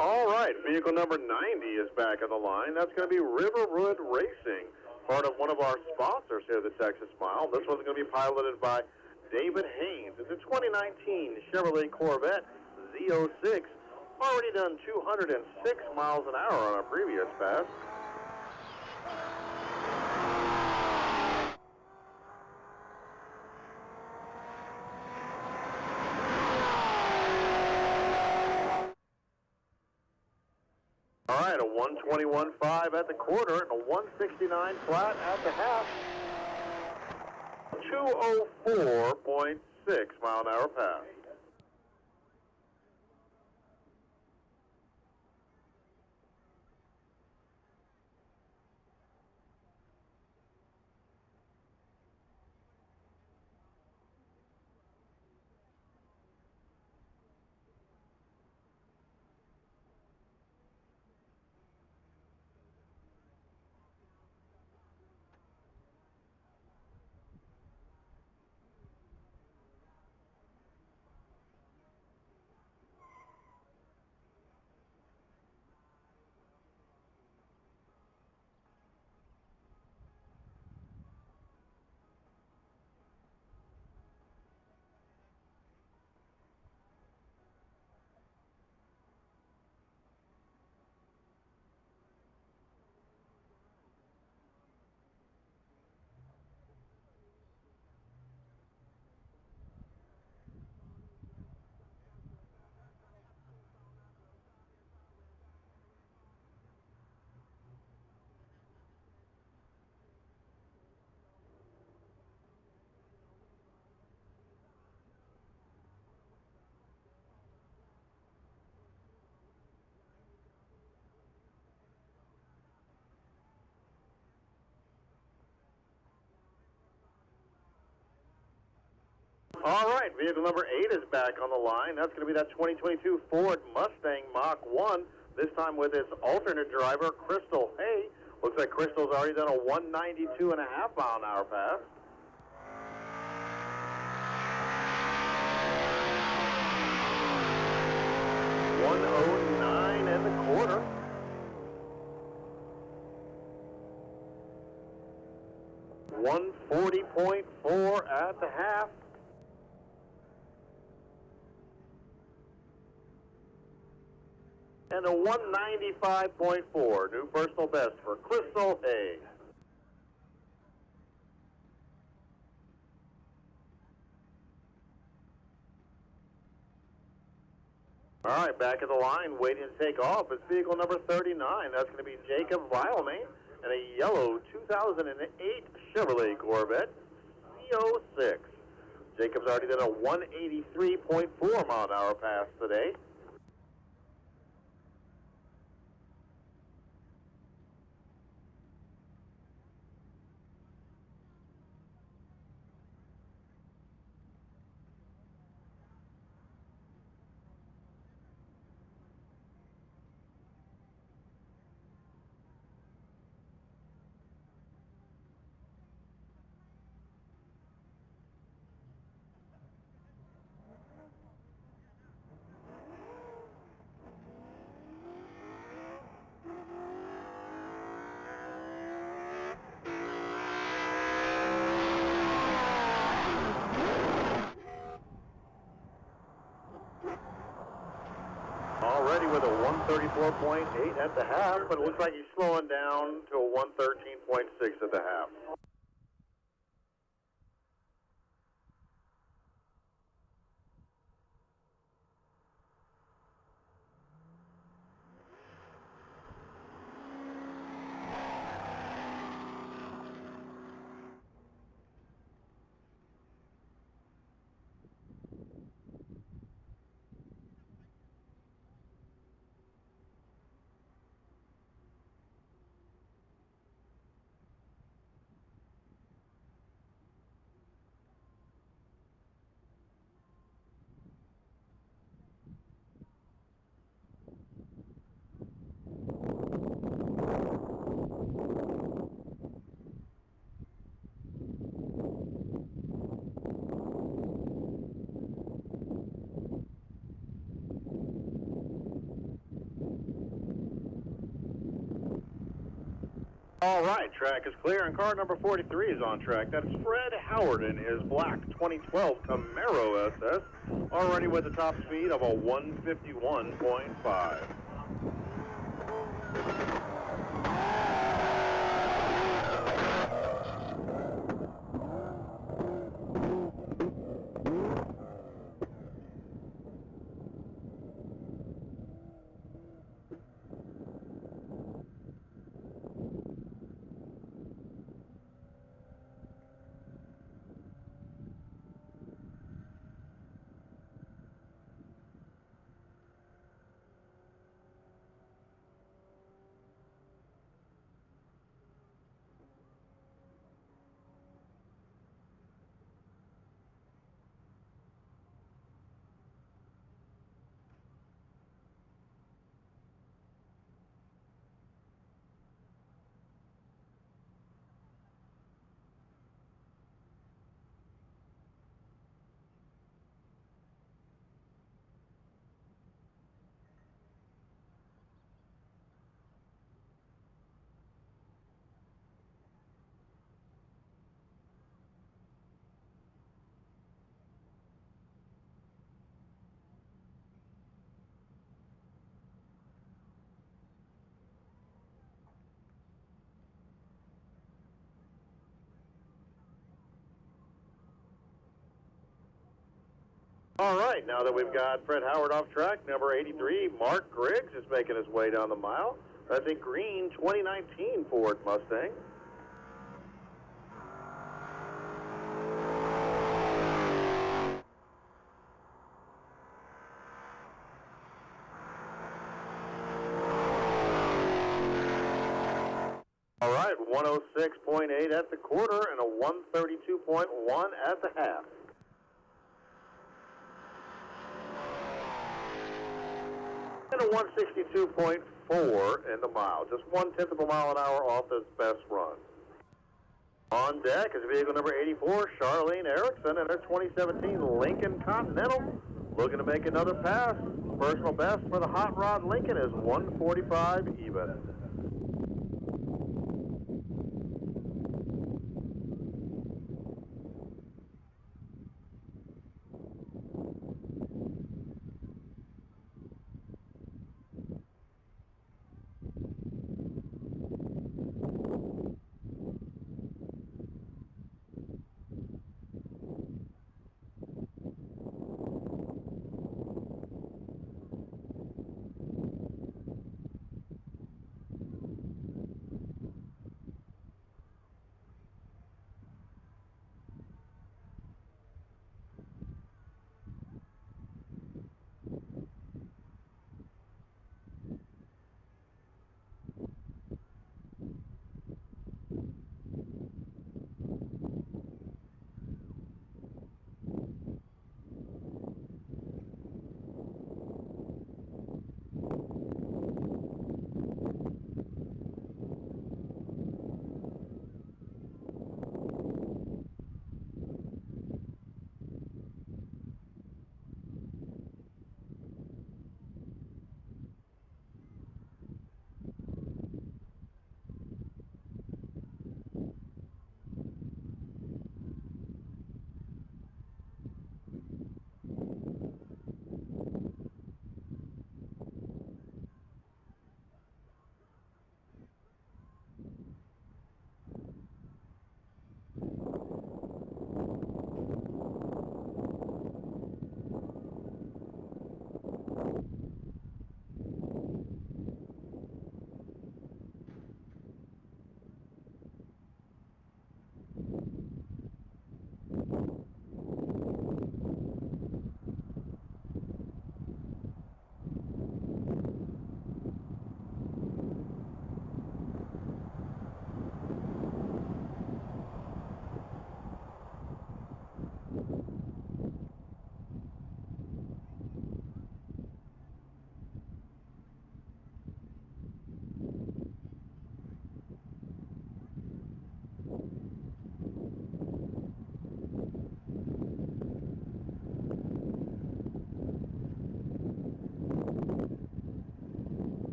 Speaker 1: All right, vehicle number 90 is back on the line. That's going to be Riverwood Racing, part of one of our sponsors here at the Texas Mile. This one's going to be piloted by David Haynes. It's a 2019 Chevrolet Corvette Z06. Already done 206 miles an hour on a previous pass. All right, a 121.5 at the quarter and a 169 flat at the half. 204.6 mile an hour pass. All right, vehicle number 8 is back on the line. That's going to be that 2022 Ford Mustang Mach 1, this time with its alternate driver, Crystal Hay. Looks like Crystal's already done a 192.5 mile an hour pass. $109 and a quarter. $140.4 at the half. And a 195.4, new personal best for Crystal Hay. All right, back at the line, waiting to take off is vehicle number 39. That's going to be Jacob Violmain and a yellow 2008 Chevrolet Corvette Z06. Jacob's already done a 183.4 mile an hour pass today. Already with a 134.8 at the half, but it looks like he's slowing down to a 113.6 at the half. All right, track is clear, and car number 43 is on track. That's Fred Howard in his black 2012 Camaro SS, already with a top speed of a 151.5. All right, now that we've got Fred Howard off track, number 83, Mark Griggs is making his way down the mile. That's a green 2019 Ford Mustang. All right, 106.8 at the quarter and a 132.1 at the half. And a 162.4 in the mile, just 1/10 of a mile an hour off his best run. On deck is vehicle number 84, Charlene Erickson, and her 2017 Lincoln Continental, looking to make another pass. Personal best for the hot rod Lincoln is 145 even.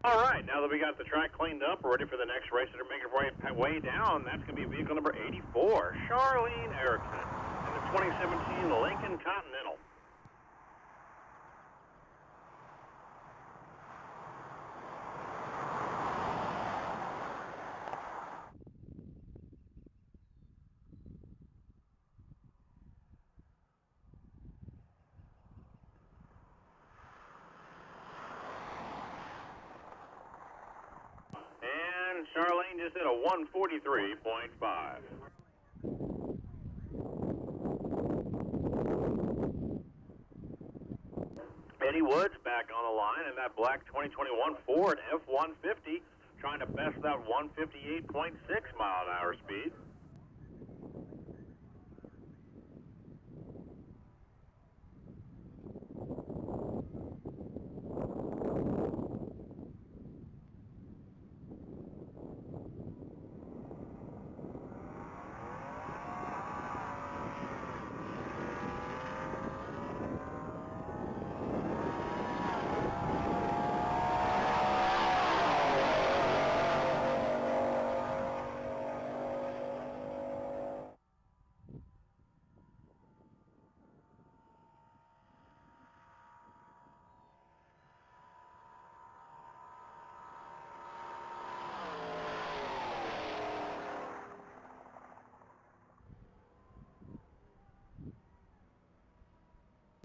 Speaker 1: All right, now that we got the track cleaned up, we're ready for the next racer to make its way down. That's going to be vehicle number 84, Charlene Erickson, in the 2017 Lincoln Continental. And Charlene just did a 143.5. Eddie Woods back on the line in that black 2021 Ford F-150, trying to best that 158.6 mile-an-hour speed.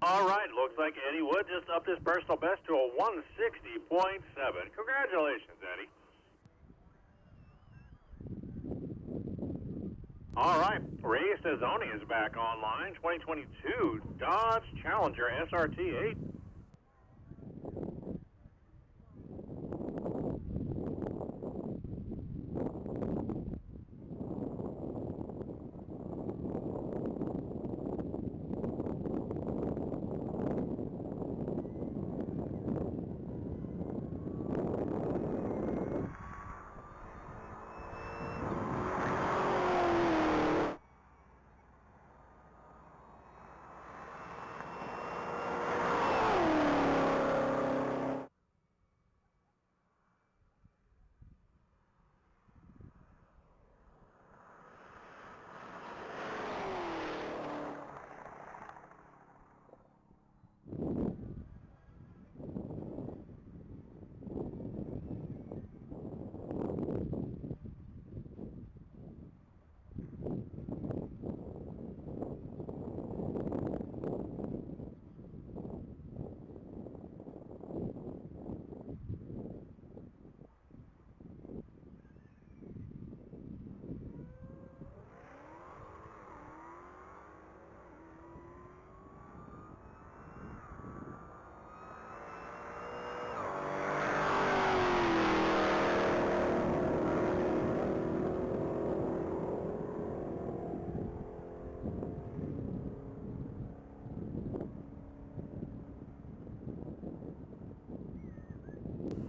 Speaker 1: All right, looks like Eddie Wood just upped his personal best to a 160.7. Congratulations, Eddie. All right, Ray Cezzoni is back online. 2022 Dodge Challenger SRT 8.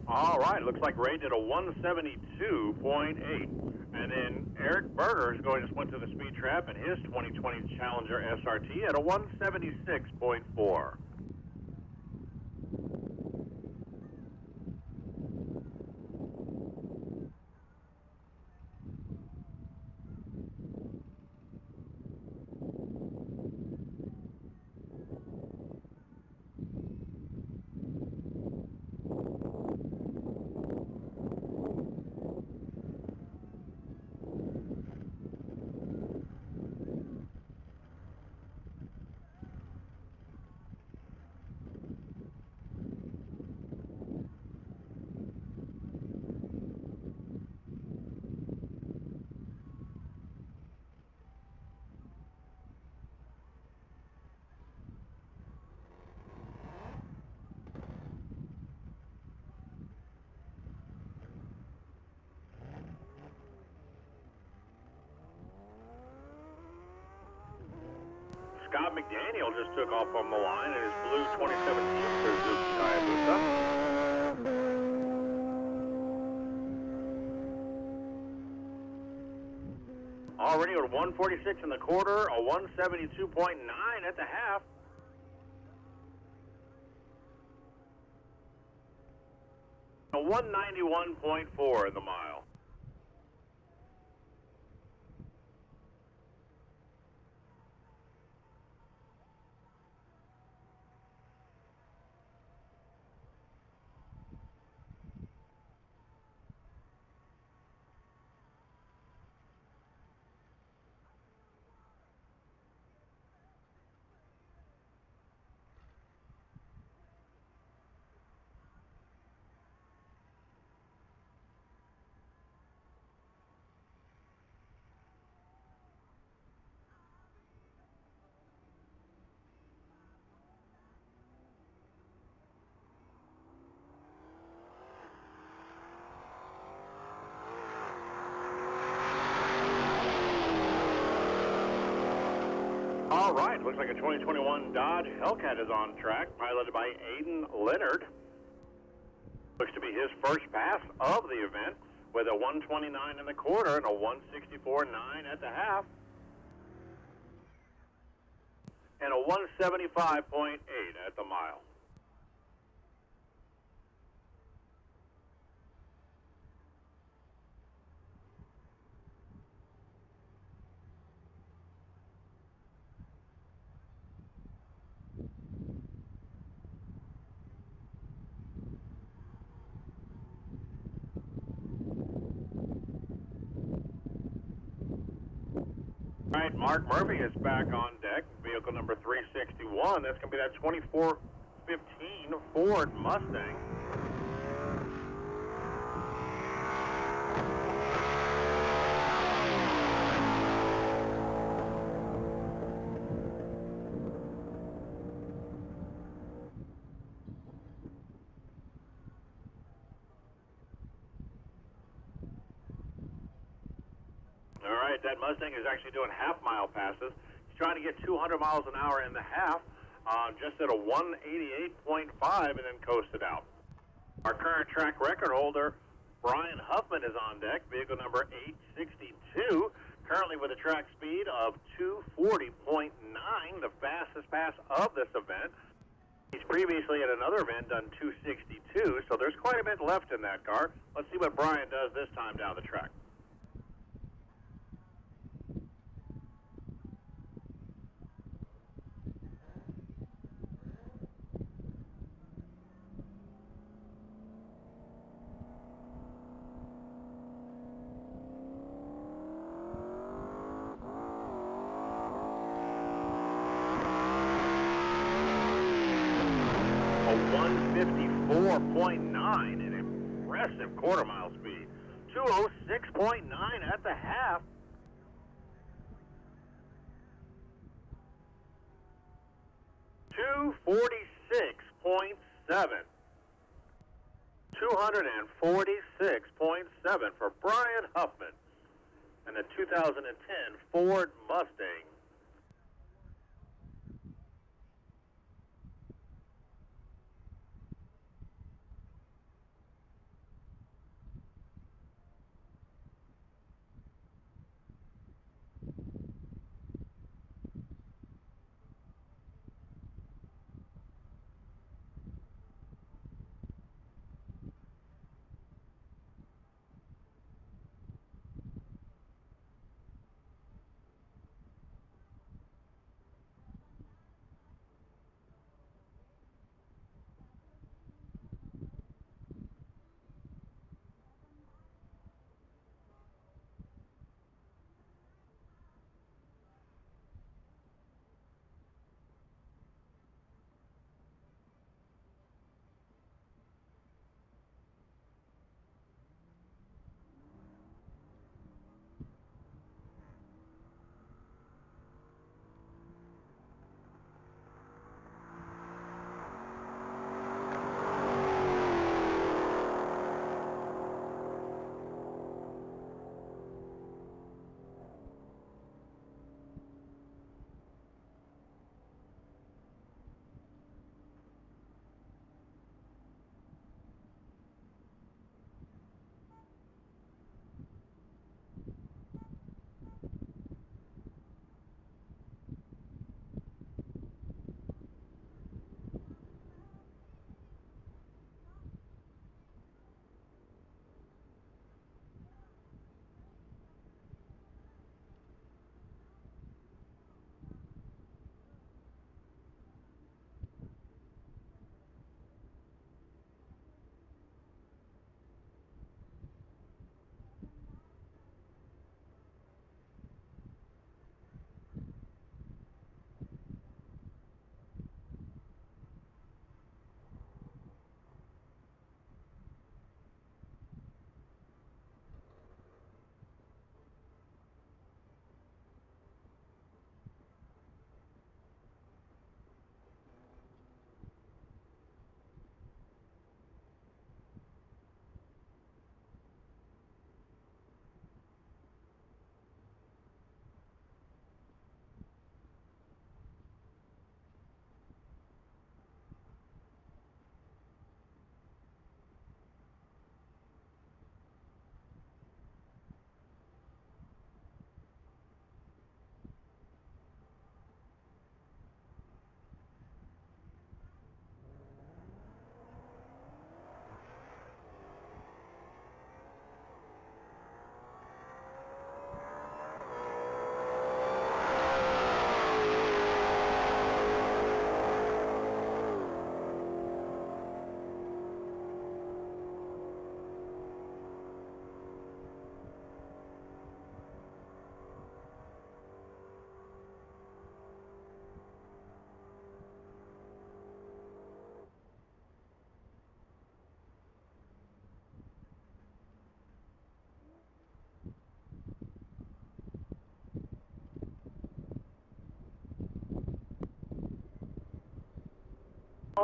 Speaker 1: All right, looks like Ray did a 172.8. And then Eric Berger just went to the speed trap in his 2020 Challenger SRT at a 176.4. Scott McDaniel just took off on the line in his blue 2017 Suzuki Hayabusa. Already at 146 in the quarter, a 172.9 at the half. A 191.4 in the mile. All right, looks like a 2021 Dodge Hellcat is on track, piloted by Aiden Leonard. Looks to be his first pass of the event with a 129 in the quarter and a 164.9 at the half. And a 175.8 at the mile. All right, Mark Murphy is back on deck, vehicle number 361. That's going to be that 2415 Ford Mustang. All right, that Mustang is actually doing half-mile passes. He's trying to get 200 miles an hour in the half, just at a 188.5 and then coasted out. Our current track record holder, Brian Huffman, is on deck, vehicle number 862, currently with a track speed of 240.9, the fastest pass of this event. He's previously at another event done 262, so there's quite a bit left in that car. Let's see what Brian does this time down the track. A 154.9, an impressive quarter mile speed. 206.9 at the half. $246.7. 246.7 for Brian Huffman and the 2010 Ford Mustang.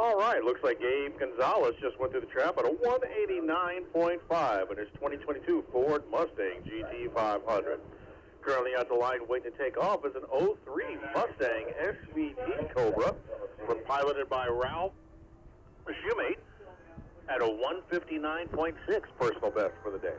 Speaker 1: All right, looks like Gabe Gonzalez just went through the trap at a 189.5 in his 2022 Ford Mustang GT500. Currently at the line waiting to take off is an 03 Mustang SVT Cobra, was piloted by Ralph Shumate at a 159.6 personal best for the day.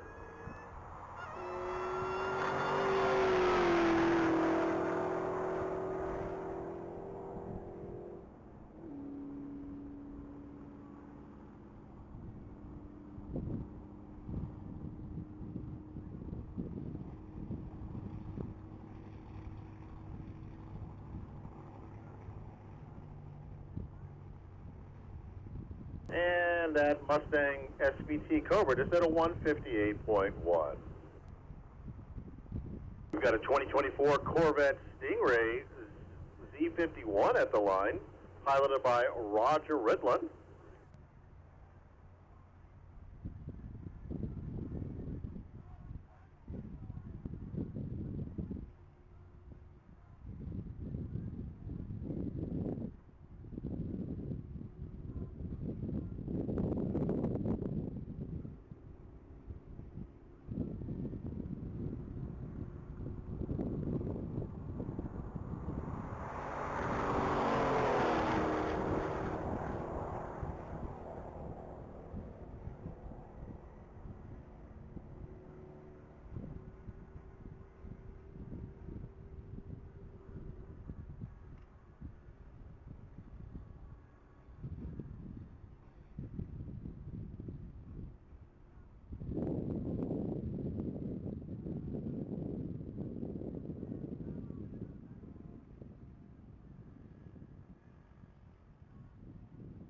Speaker 1: And that Mustang SVT Cobra just at a 158.1. We've got a 2024 Corvette Stingray Z51 at the line, piloted by Roger Ridland.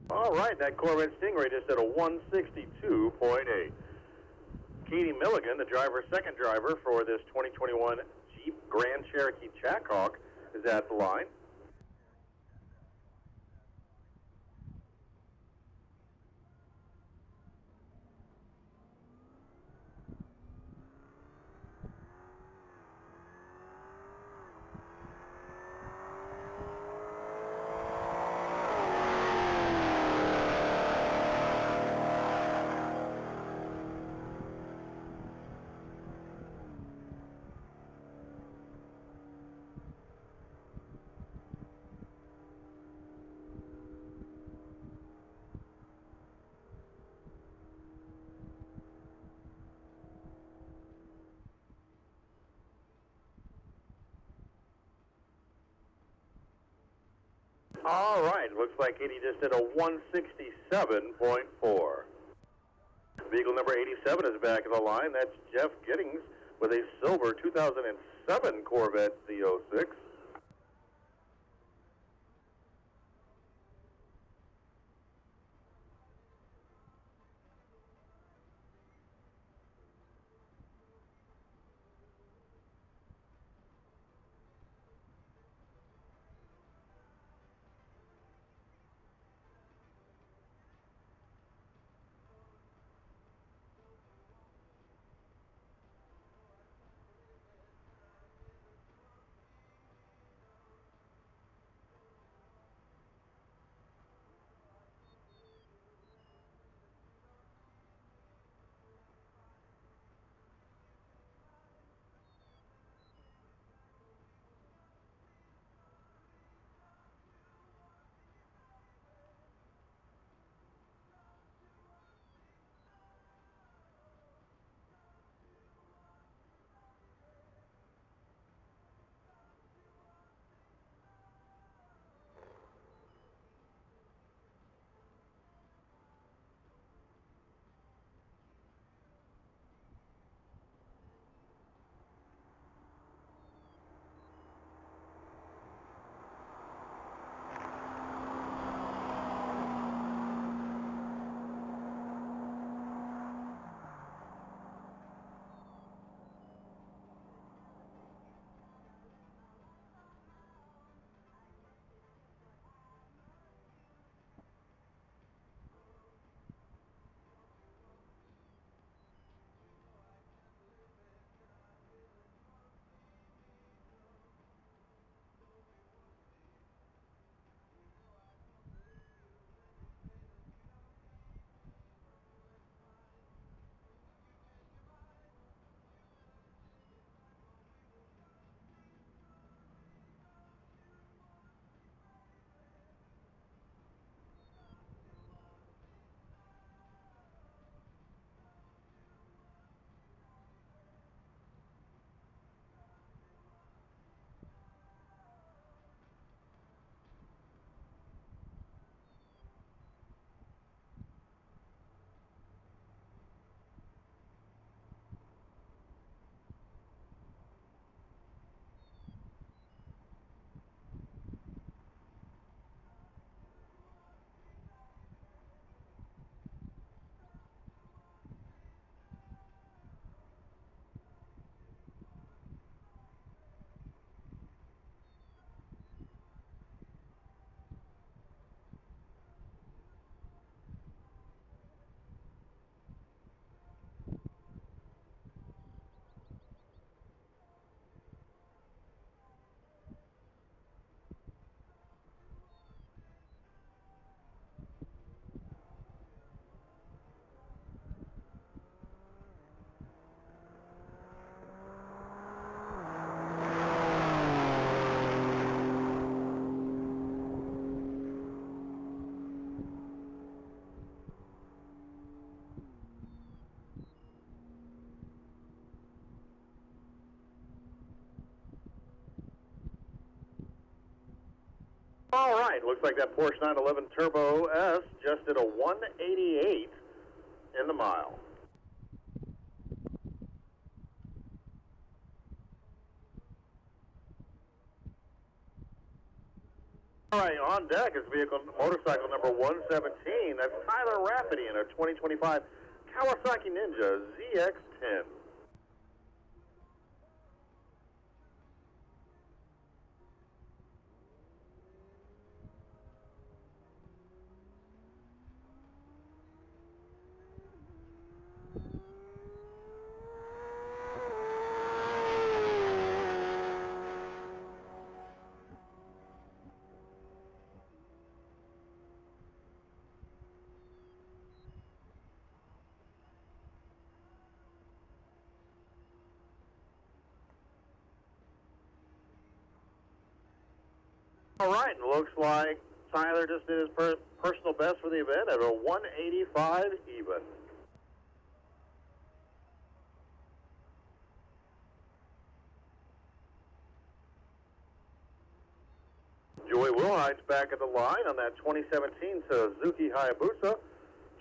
Speaker 1: All right, that Corvette Stingray just at a 162.8. Katie Milligan, the second driver for this 2021 Jeep Grand Cherokee Chackhawk, is at the line. All right, looks like Katie just did a 167.4. Vehicle number 87 is back in the line. That's Jeff Giddings with a silver 2007 Corvette Z06. All right, looks like that Porsche 911 Turbo S just did a 188 in the mile. All right, on deck is motorcycle number 117. That's Tyler Rafferty in a 2025 Kawasaki Ninja ZX10. All right, looks like Tyler just did his personal best for the event at a 185 even. Joey Wilhite's back at the line on that 2017 Suzuki Hayabusa,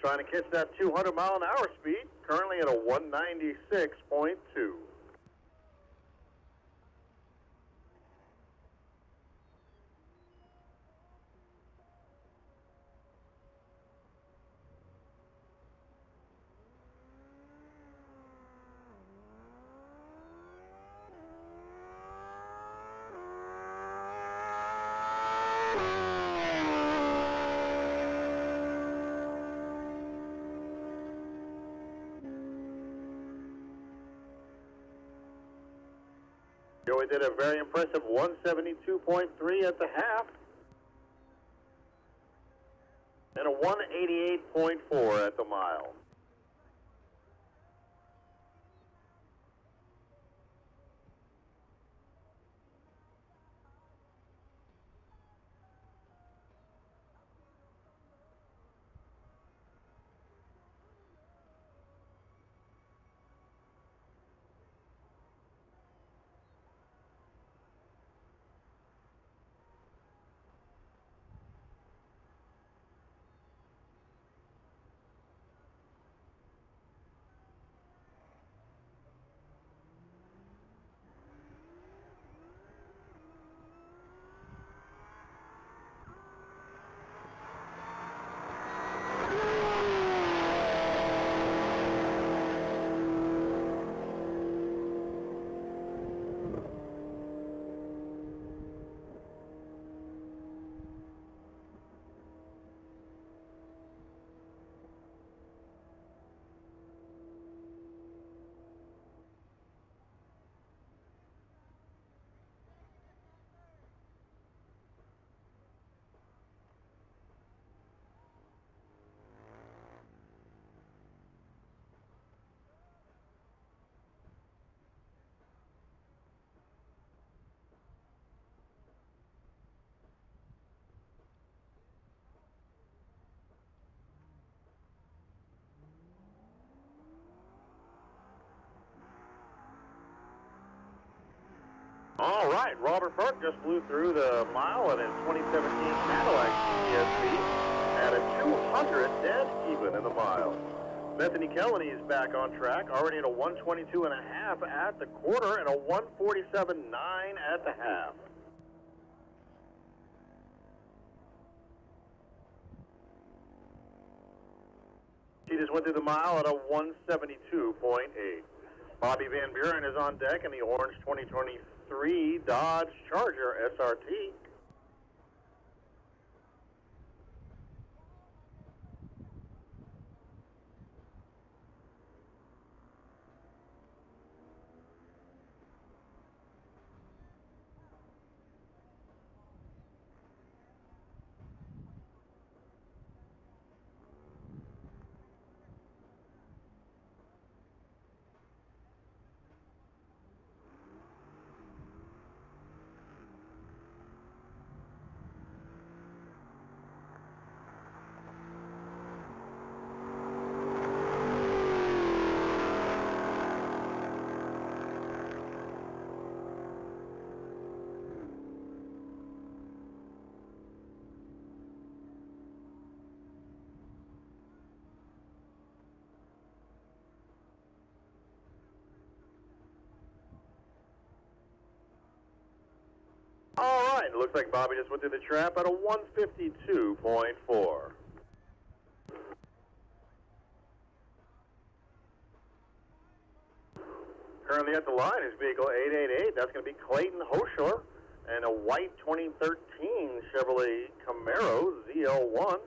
Speaker 1: trying to catch that 200 mile an hour speed, currently at a 196.2. Joey did a very impressive 172.3 at the half and a 188.4 at the mile. All right, Robert Burke just blew through the mile in his 2017 Cadillac CTSV at a 200 dead even in the mile. Bethany Kelly is back on track, already at a 122.5 at the quarter and a 147.9 at the half. She just went through the mile at a 172.8. Bobby Van Buren is on deck in the orange 2023 Dodge Charger SRT. right, it looks like Bobby just went through the trap at a 152.4. Currently at the line is vehicle 888. That's going to be Clayton Hoshor and a white 2013 Chevrolet Camaro ZL1.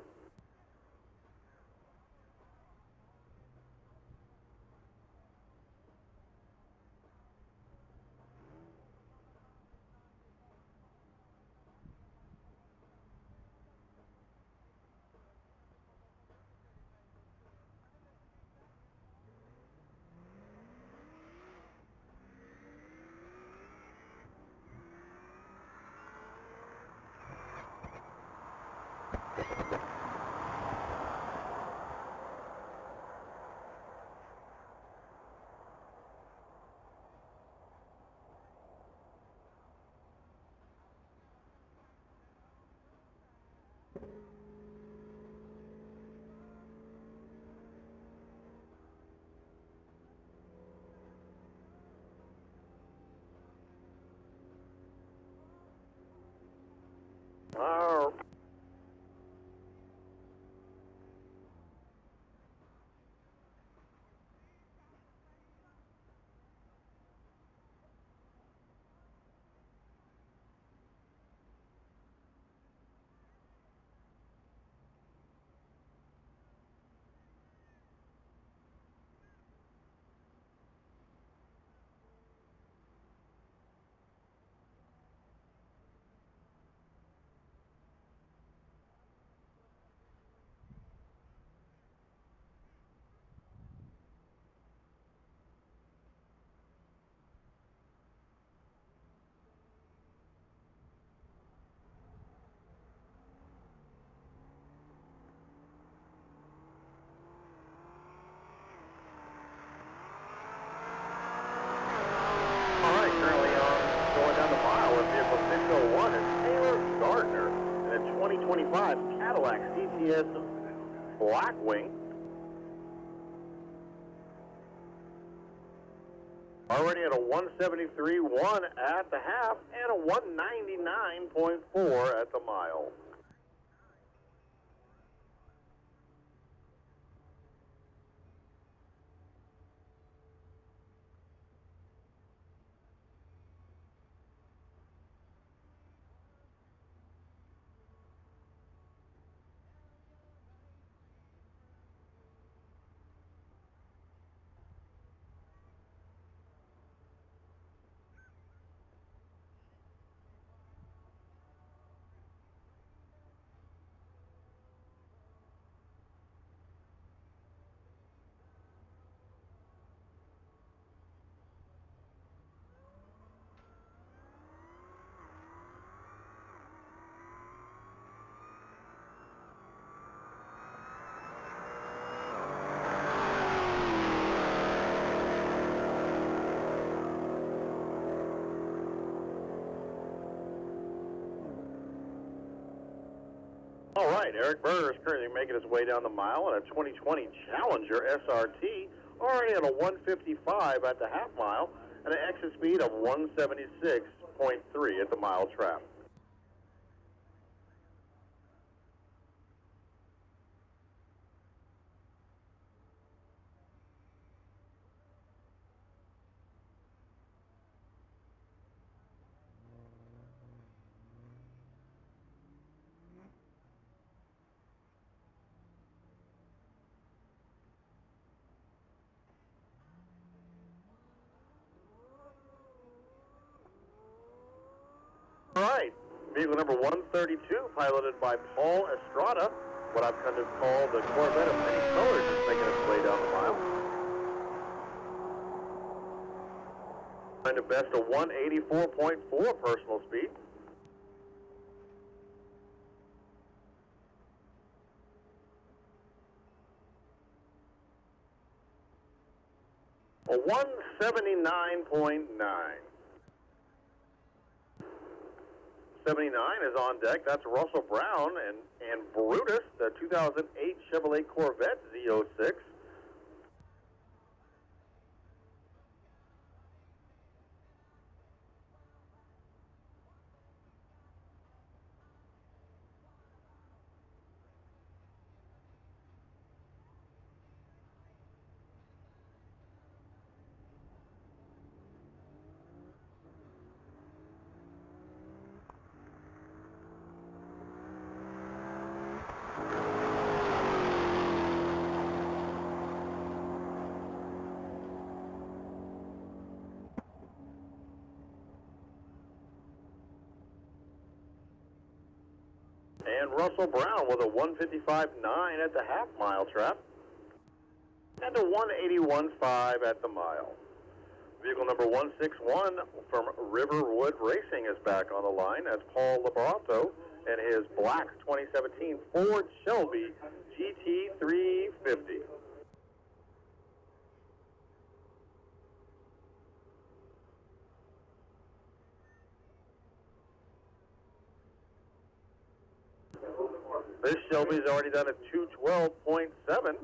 Speaker 1: And a 2025 Cadillac CTS Blackwing. Already at a 173.1 at the half and a 199.4 at the mile. All right, Eric Berger is currently making his way down the mile in a 2020 Challenger SRT, already at a 155 at the half mile and an exit speed of 176.3 at the mile trap. All right, vehicle number 132, piloted by Paul Estrada, what I've come to call the Corvette of many colors, is making its way down the mile. Find a best of 184.4 personal speed. A 179.9. 79 is on deck. That's Russell Brown and Brutus, the 2008 Chevrolet Corvette Z06. And Russell Brown with a 155.9 at the half-mile trap. And a 181.5 at the mile. Vehicle number 161 from Riverwood Racing is back on the line. That's Paul Liberato and his black 2017 Ford Shelby GT350. This Shelby's already done a 212.7.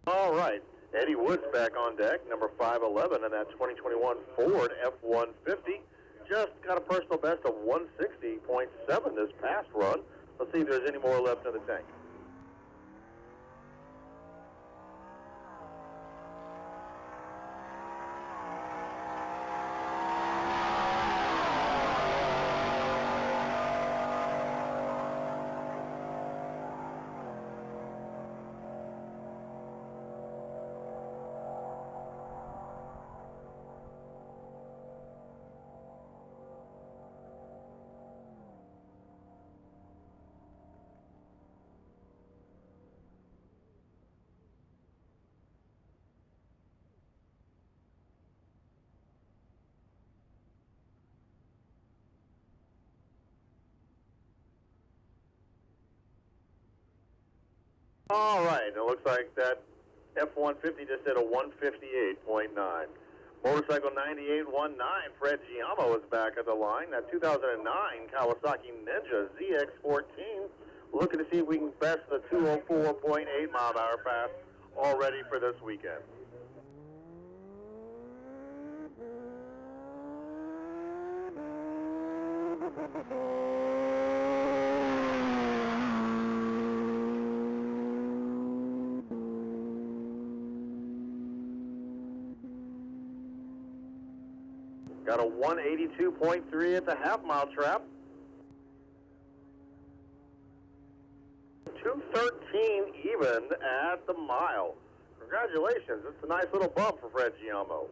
Speaker 1: All right, Eddie Wood's back on deck, number 511, and that 2021 Ford F-150. Just got a personal best of 160.7 this past run. Let's see if there's any more left in the tank. All right, it looks like that F-150 just did a 158.9. Motorcycle 9819, Fred Giamo is back at the line. That 2009 Kawasaki Ninja ZX14. Looking to see if we can best the 204.8 mile-an-hour pass already for this weekend. Got a 182.3 at the half-mile trap. 213 even at the mile. Congratulations. It's a nice little bump for Fred Giamo.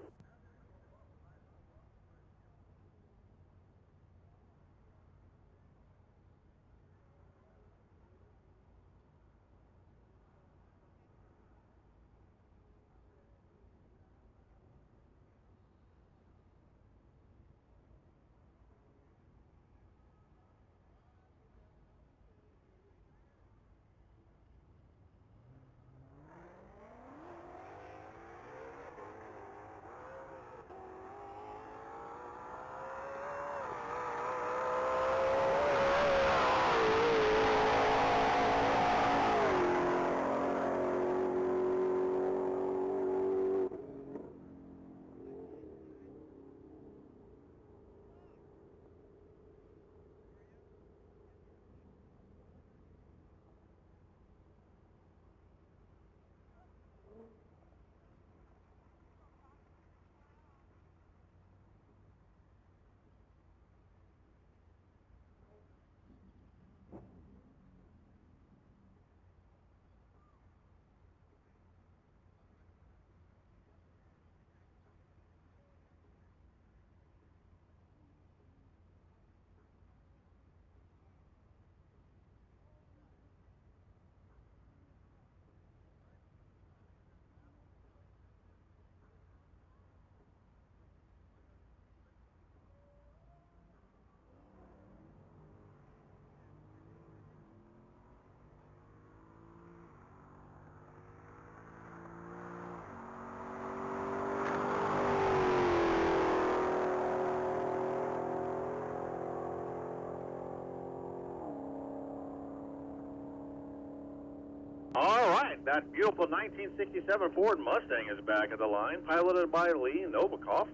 Speaker 1: right, that beautiful 1967 Ford Mustang is back at the line, piloted by Lee Novikov.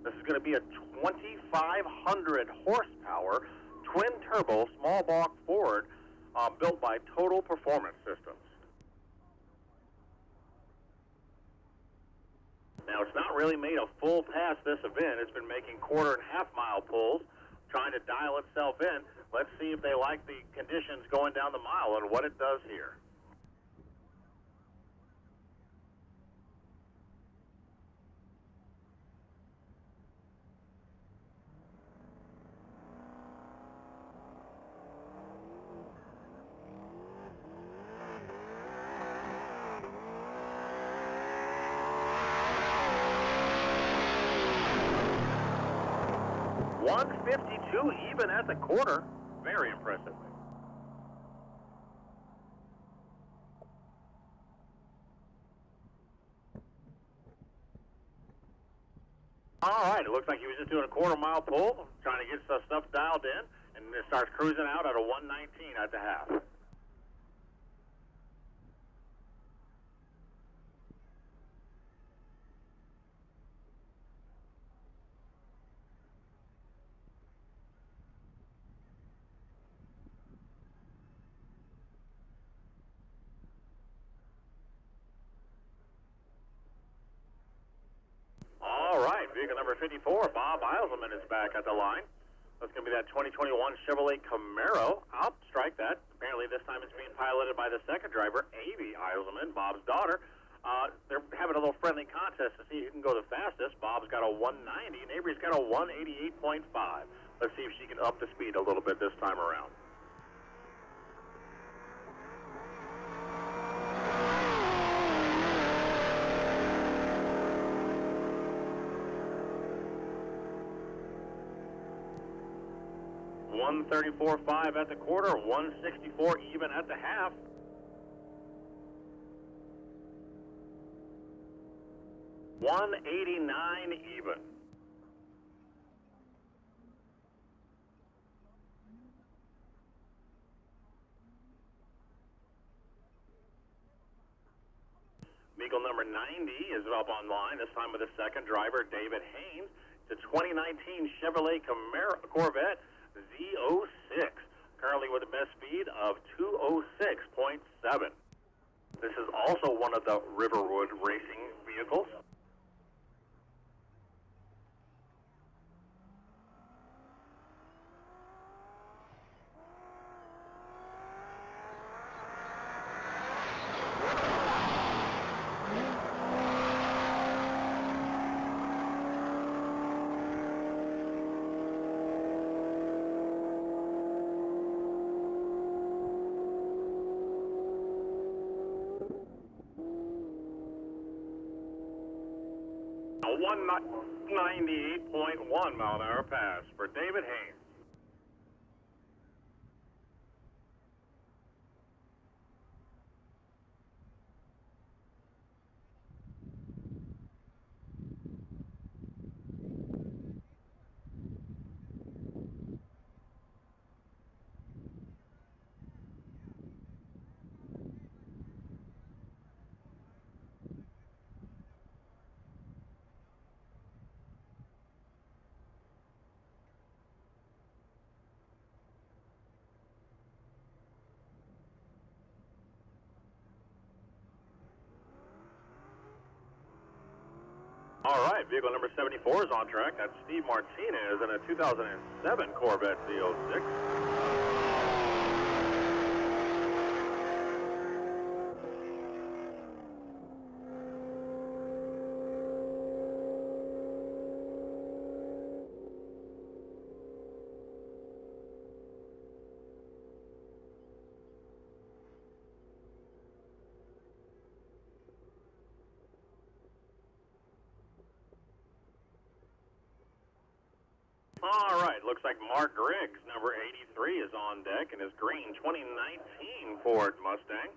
Speaker 1: This is going to be a 2,500 horsepower, twin-turbo, small-block Ford built by Total Performance Systems. Now, it's not really made a full pass this event. It's been making quarter and half mile pulls, trying to dial itself in. Let's see if they like the conditions going down the mile and what it does here. .152 even at the quarter. Very impressive. All right, it looks like he was just doing a quarter mile pull, trying to get some stuff dialed in, and it starts cruising out at a 119 at the half. All right, vehicle number 54, Bob Eiselman is back at the line. That's going to be that 2021 Chevrolet Camaro. I'll strike that. Apparently this time it's being piloted by the second driver, Avi Eiselman, Bob's daughter. They're having a little friendly contest to see who can go the fastest. Bob's got a 190 and Avery's got a 188.5. Let's see if she can up the speed a little bit this time around. .134.5 at the quarter, 164 even at the half. .189 even. Vehicle number 90 is up online, this time with the second driver, David Haynes. It's a 2019 Chevrolet Camaro Corvette Z06, currently with a best speed of 206.7. This is also one of the Riverwood racing vehicles. A 198.1 mile an hour pass for David Haynes. All right, vehicle number 74 is on track. That's Steve Martinez in a 2007 Corvette Z06. All right, looks like Mark Griggs, number 83, is on deck in his green 2019 Ford Mustang.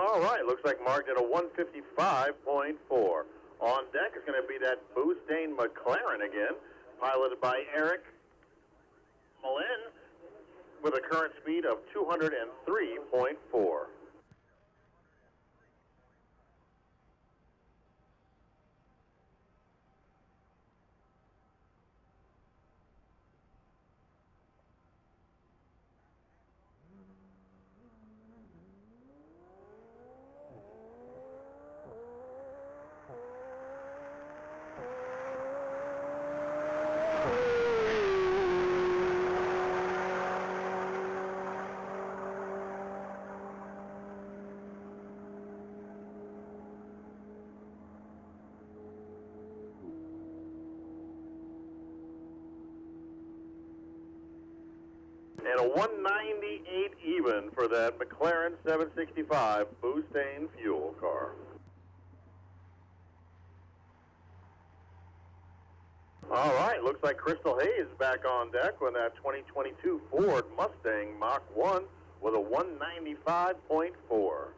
Speaker 1: All right, looks like marked at a 155.4. On deck is going to be that Mustang McLaren again, piloted by Eric Malin with a current speed of 203.4. And a 198 even for that McLaren 765 Mustang fuel car. All right, looks like Crystal Hayes back on deck with that 2022 Ford Mustang Mach 1 with a 195.4.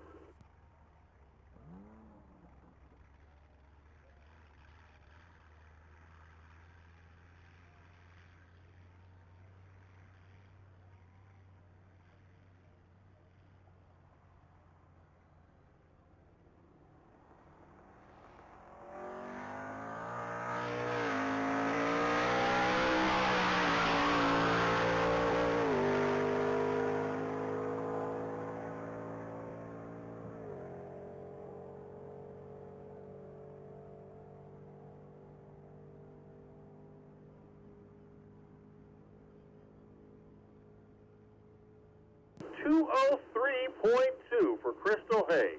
Speaker 1: .203.2 for Crystal Hay.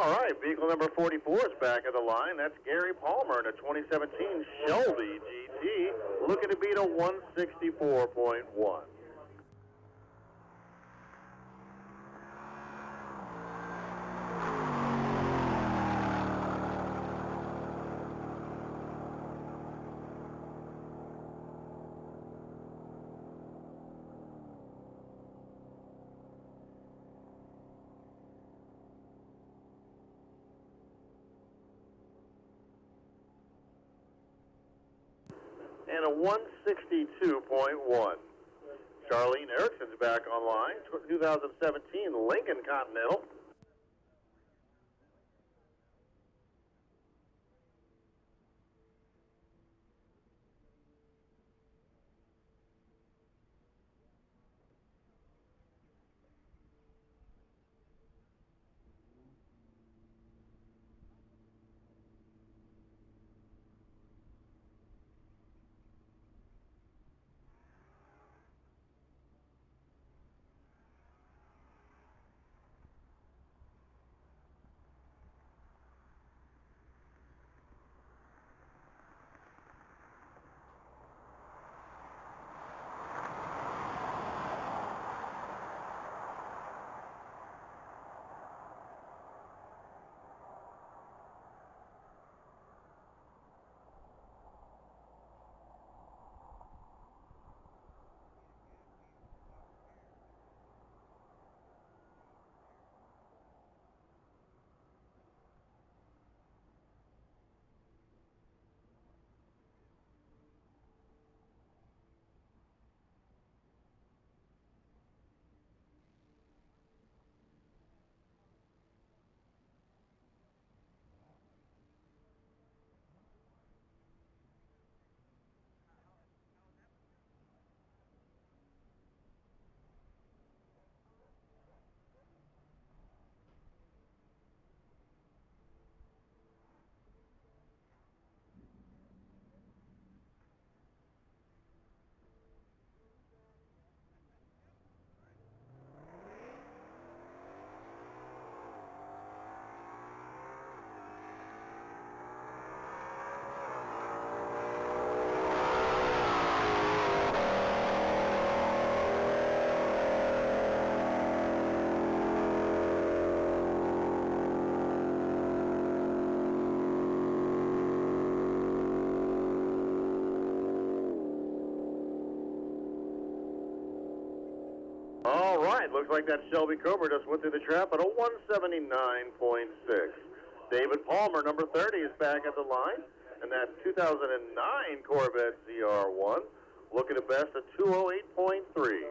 Speaker 1: All right, vehicle number 44 is back of the line. That's Gary Palmer in a 2017 Shelby GT, looking to beat a 164.1. And a 162.1. Charlene Erickson's back online, 2017 Lincoln Continental. All right, looks like that Shelby Cobra just went through the trap at a 179.6. David Palmer, number 30, is back at the line, and that 2009 Corvette ZR1 looking at best at 208.3.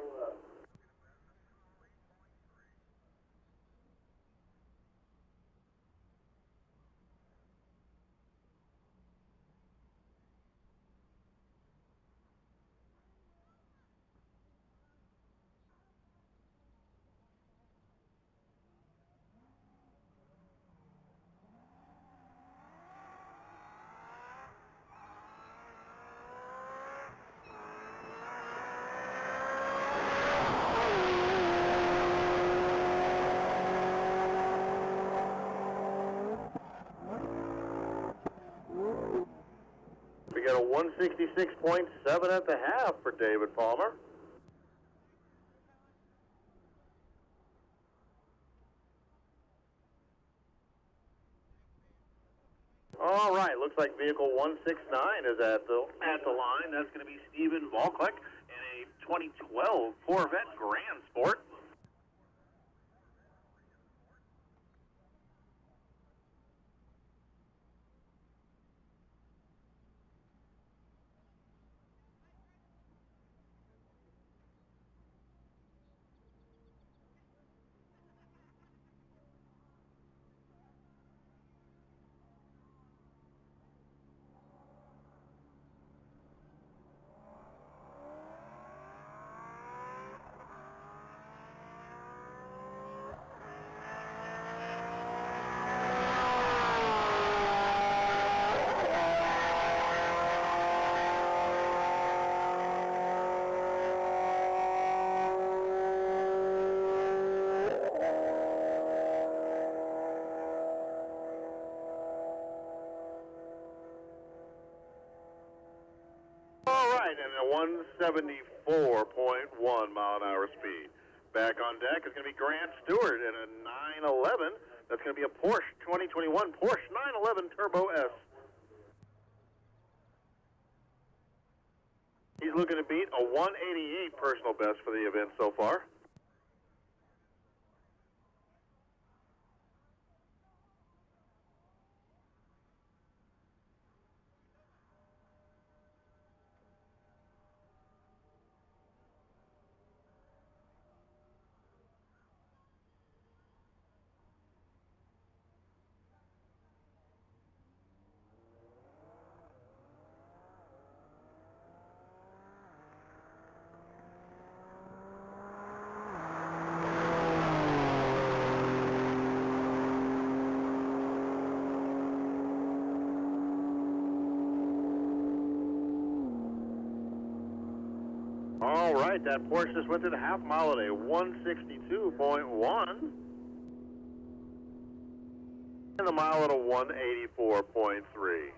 Speaker 1: We got a 166.7 at the half for David Palmer. All right, looks like vehicle 169 is at the line. That's going to be Stephen Volklick in a 2012 Corvette Grand Sport. All right, and a 174.1 mile an hour speed. Back on deck is going to be Grant Stewart in a 911. That's going to be a Porsche 2021 Porsche 911 Turbo S. He's looking to beat a 188 personal best for the event so far. All right, that Porsche just went to the half mile at a 162.1. And the mile at a 184.3.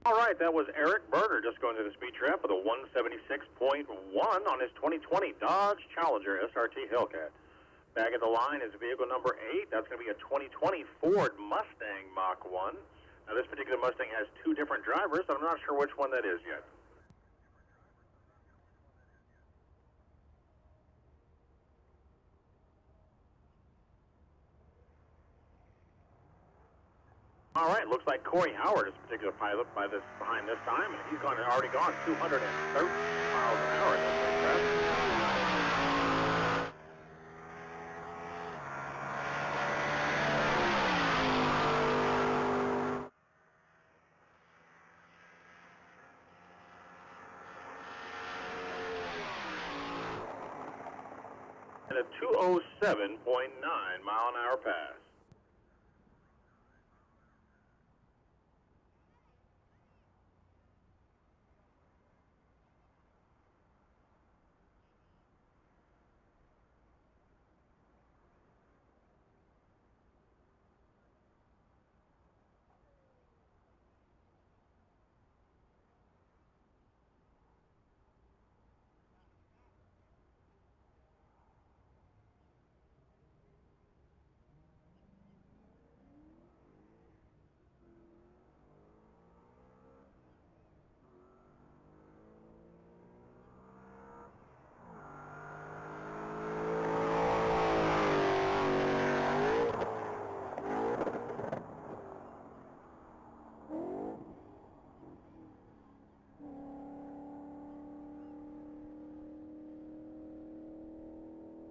Speaker 1: All right, that was Eric Berger just going to the speed trap with a 176.1 on his 2020 Dodge Challenger SRT Hellcat. Back at the line is vehicle number 8. That's going to be a 2020 Ford Mustang Mach 1. Now, this particular Mustang has 2 different drivers, so I'm not sure which one that is yet. All right, looks like Corey Howard is a particular pilot behind this time, and he's already gone 213 miles an hour in this racetrack. And a 207.9 mile an hour pass.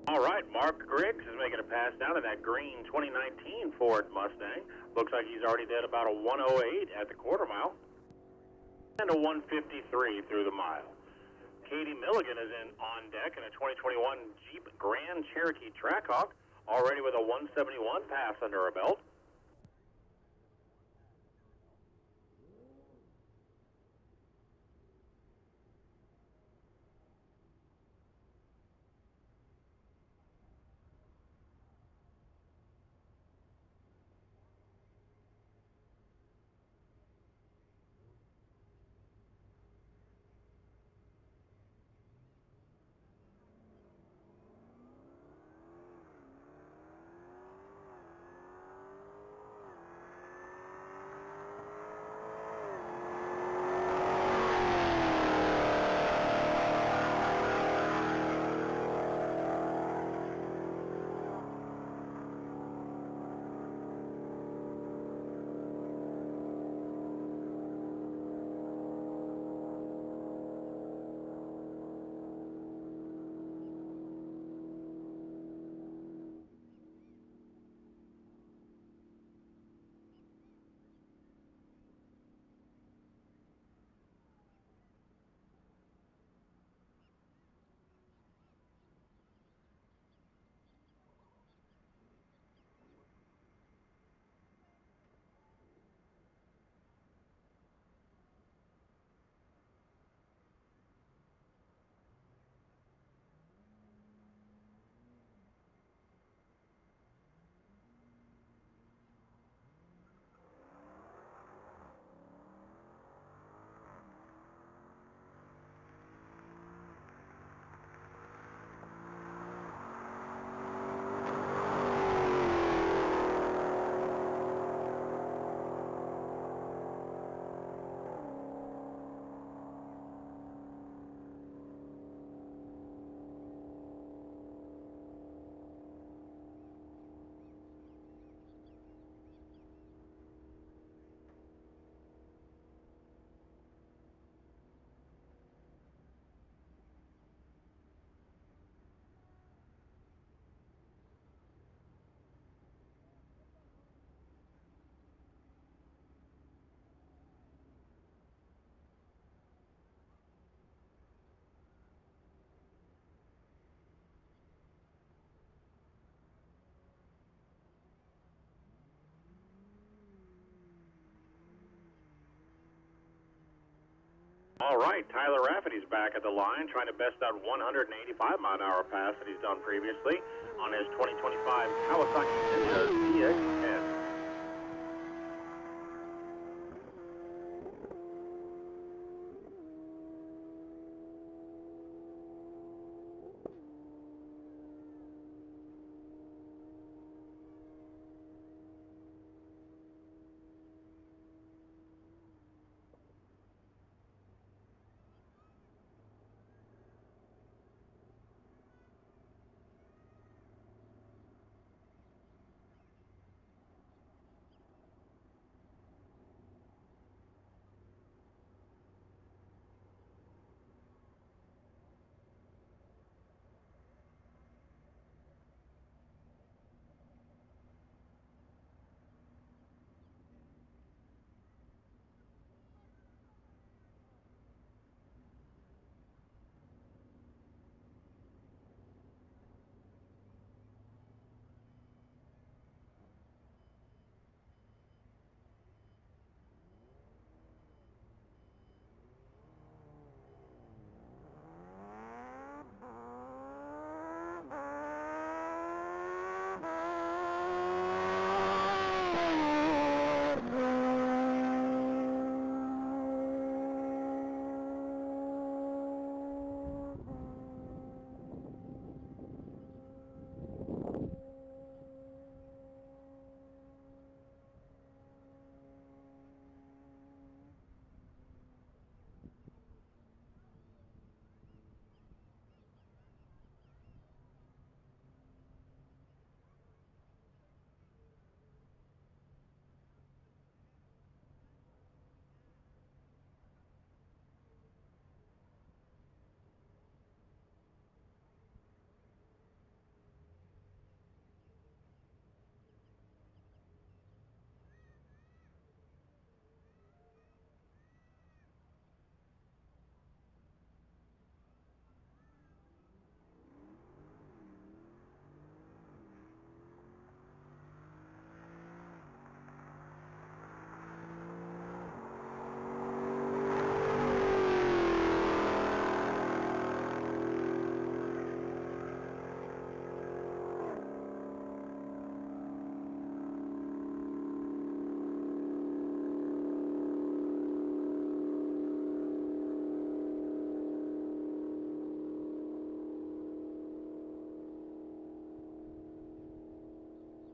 Speaker 1: All right, Mark Griggs is making a pass down to that green 2019 Ford Mustang. Looks like he's already did about a 108 at the quarter mile and a 153 through the mile. Katie Milligan is on deck in a 2021 Jeep Grand Cherokee Trackhawk, already with a 171 pass under her belt. All right, Tyler Rafferty's back at the line, trying to best that 185 mile an hour pass that he's done previously on his 2025 Kawasaki Ninja ZX10.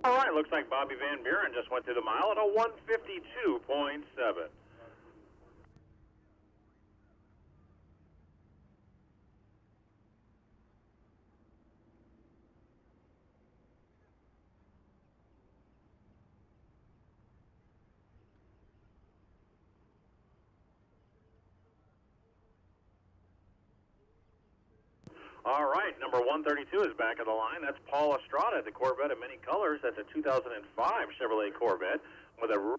Speaker 1: All right, looks like Bobby Van Buren just went through the mile at a 152.7. All right, number 132 is back of the line. That's Paul Estrada, the Corvette of many colors. That's a 2005 Chevrolet Corvette with a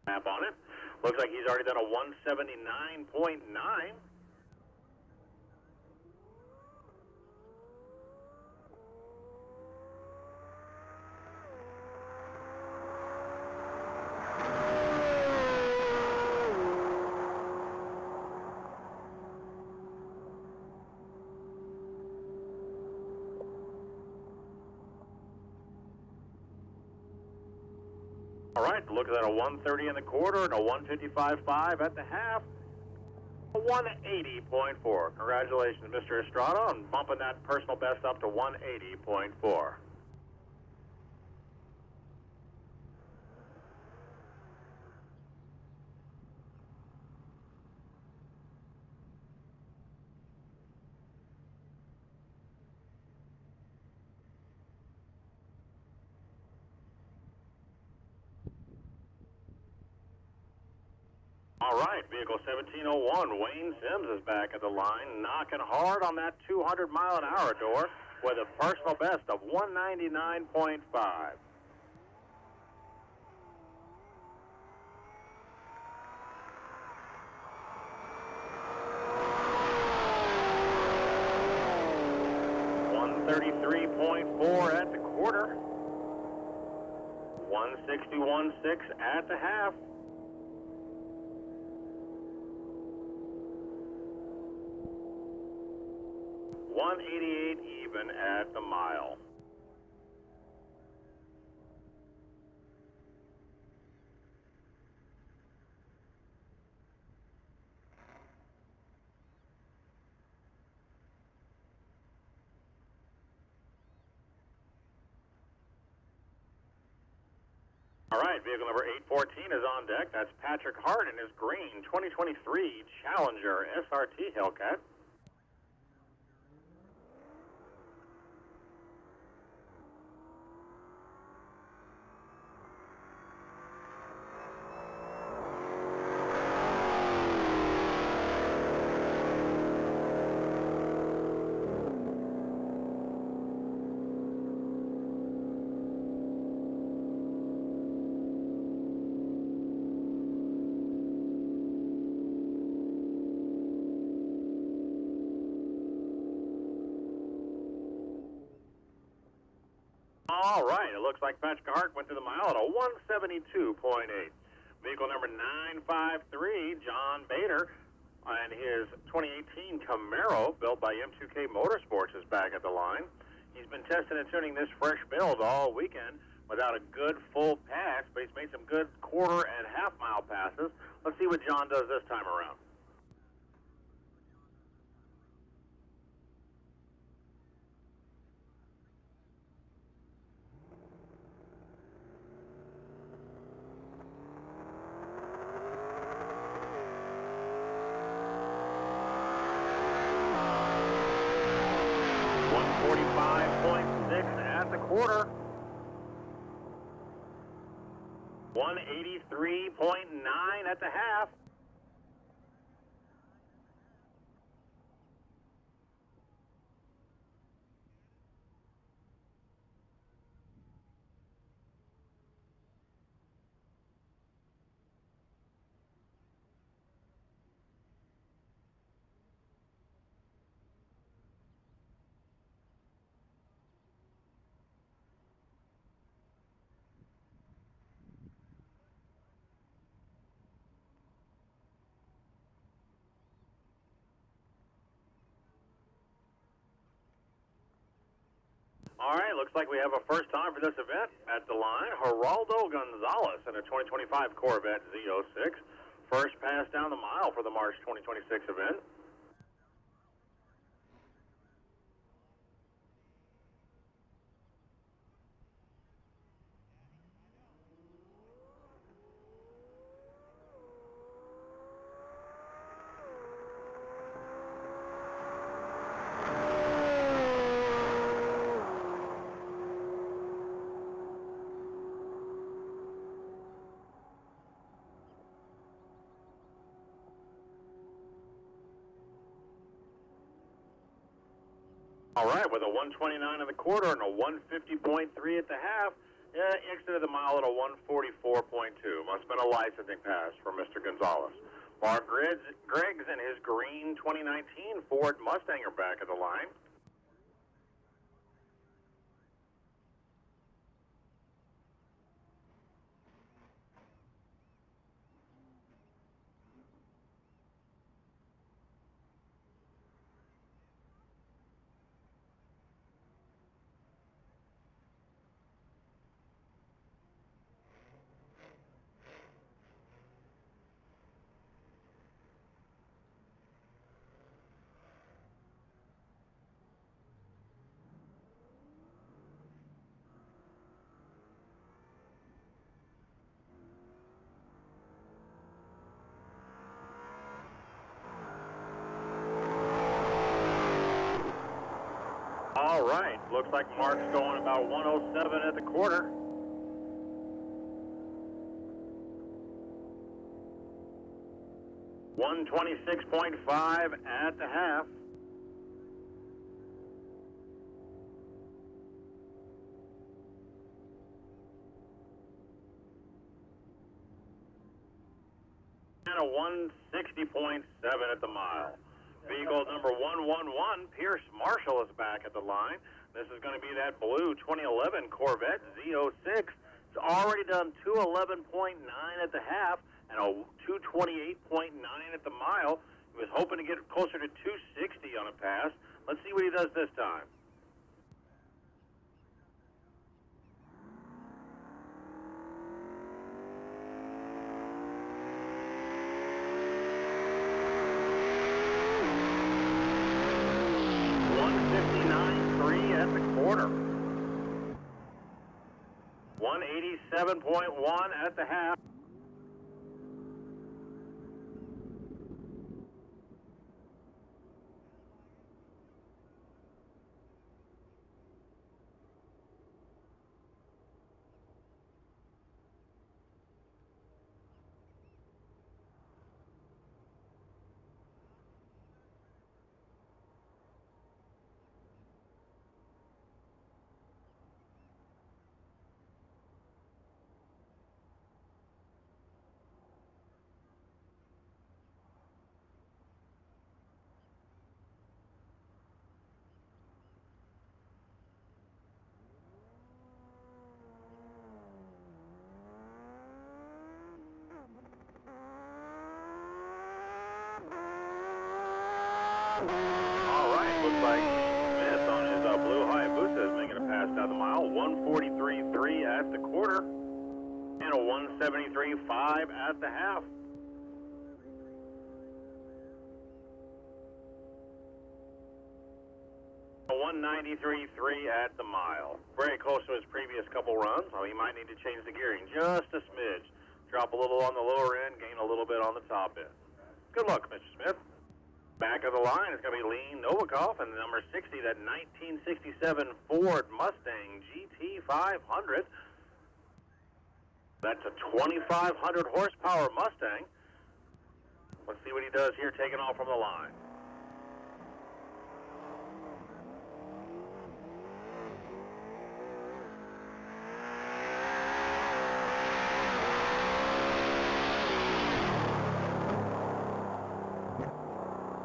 Speaker 1: map on it. Looks like he's already done a 179.9. All right, look at that, a 130 in the quarter and a 155.5 at the half, a 180.4. Congratulations, Mr. Estrada, on bumping that personal best up to 180.4. All right, vehicle 1701, Wayne Sims is back at the line, knocking hard on that 200-mile-an-hour door with a personal best of 199.5. $133.4 at the quarter, 161.6 at the half. 188 even at the mile. All right, vehicle number 814 is on deck. That's Patrick Hart in his green 2023 Challenger SRT Hellcat. All right, it looks like Patrick Hart went to the mile at a 172.8. Vehicle number 953, John Bader, and his 2018 Camaro, built by M2K Motorsports, is back at the line. He's been testing and tuning this fresh build all weekend without a good full pass, but he's made some good quarter and half-mile passes. Let's see what John does this time around. At the quarter, 183.9 at the half. All right, looks like we have a first time for this event at the line. Geraldo Gonzalez in a 2025 Corvette Z06. First pass down the mile for the March 2026 event. All right, with a 129 in the quarter and a 150.3 at the half, exited the mile at a 144.2. Must have been a licensing pass for Mr. Gonzalez. Mark Griggs and his green 2019 Ford Mustang are back at the line. All right, looks like Mark's going about 107 at the quarter. $126.5 at the half. And a 160.7 at the mile. Vehicle number 111, Pierce Marshall, is back at the line. This is going to be that blue 2011 Corvette Z06. It's already done 211.9 at the half and a 228.9 at the mile. He was hoping to get closer to 260 on a pass. Let's see what he does this time. At the quarter. 187.1 at the half. All right, looks like Smith on his blue Hayabusa is making a pass down the mile. 143.3 at the quarter and a 173.5 at the half. A 193.3 at the mile. Very close to his previous couple runs, so he might need to change the gearing just a smidge. Drop a little on the lower end, gain a little bit on the top end. Good luck, Mr. Smith. Back of the line is going to be Lean Novikov and number 60, that 1967 Ford Mustang GT 500. That's a 2,500 horsepower Mustang. Let's see what he does here taking off from the line.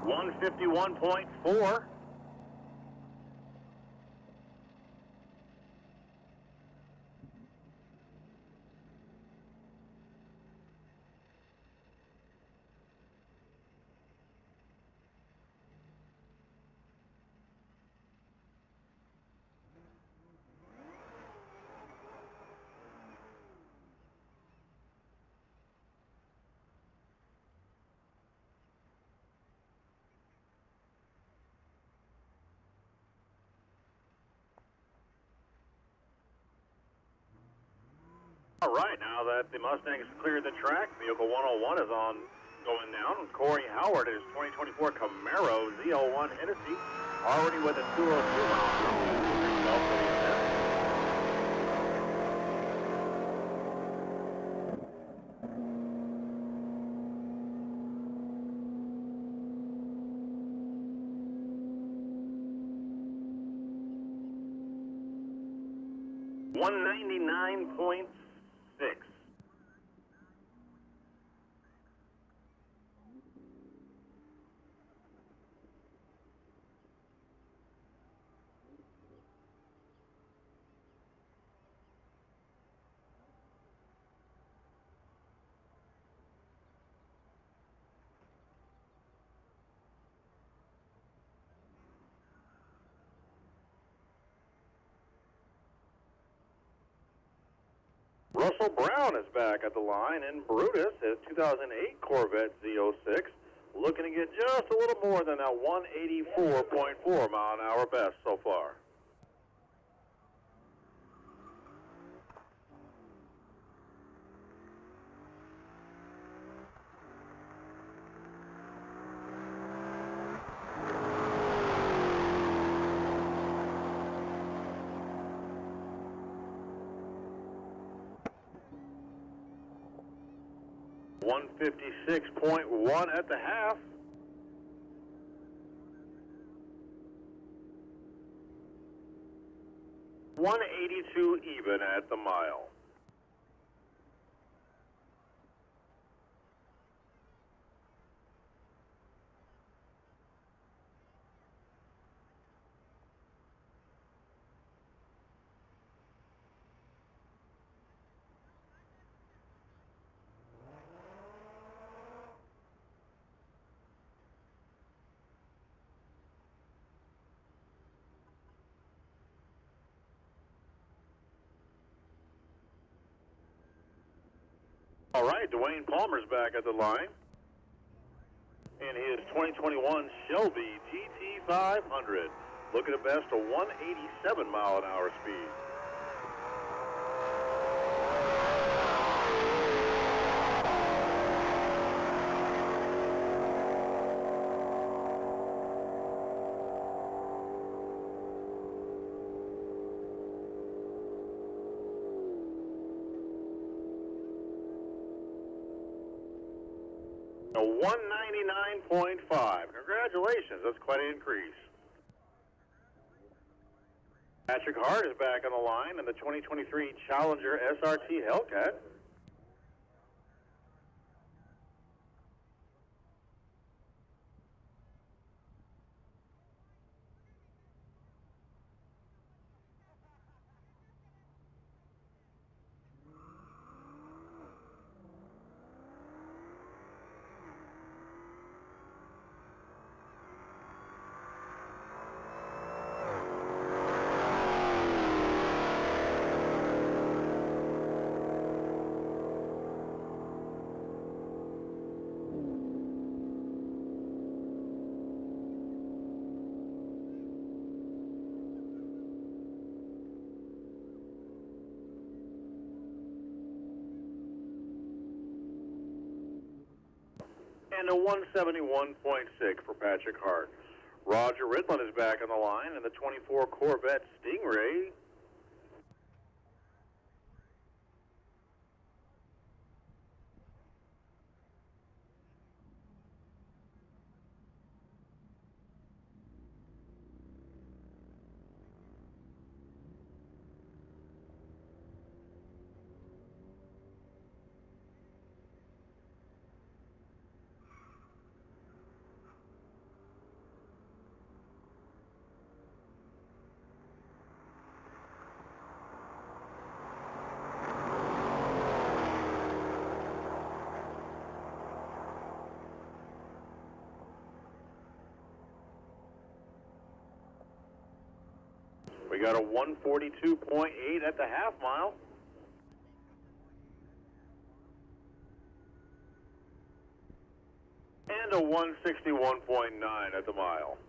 Speaker 1: $151.4. All right, now that the Mustang has cleared the track, vehicle 101 is on going down. Corey Howard, his 2024 Camaro Z01 Hennessy, already with a 202 mile. 199.6. Russell Brown is back at the line, and Brutus, his 2008 Corvette Z06, looking to get just a little more than that 184.4 mile an hour best so far. .156.1 at the half. .182 even at the mile. All right, Dwayne Palmer's back at the line in his 2021 Shelby GT500, looking at best a 187 mile an hour speed. A 199.5. Congratulations, that's quite an increase. Patrick Hart is back on the line in the 2023 Challenger SRT Hellcat. And a 171.6 for Patrick Hart. Roger Ridland is back on the line in the 24 Corvette Stingray. We got a 142.8 at the half mile. And a 161.9 at the mile.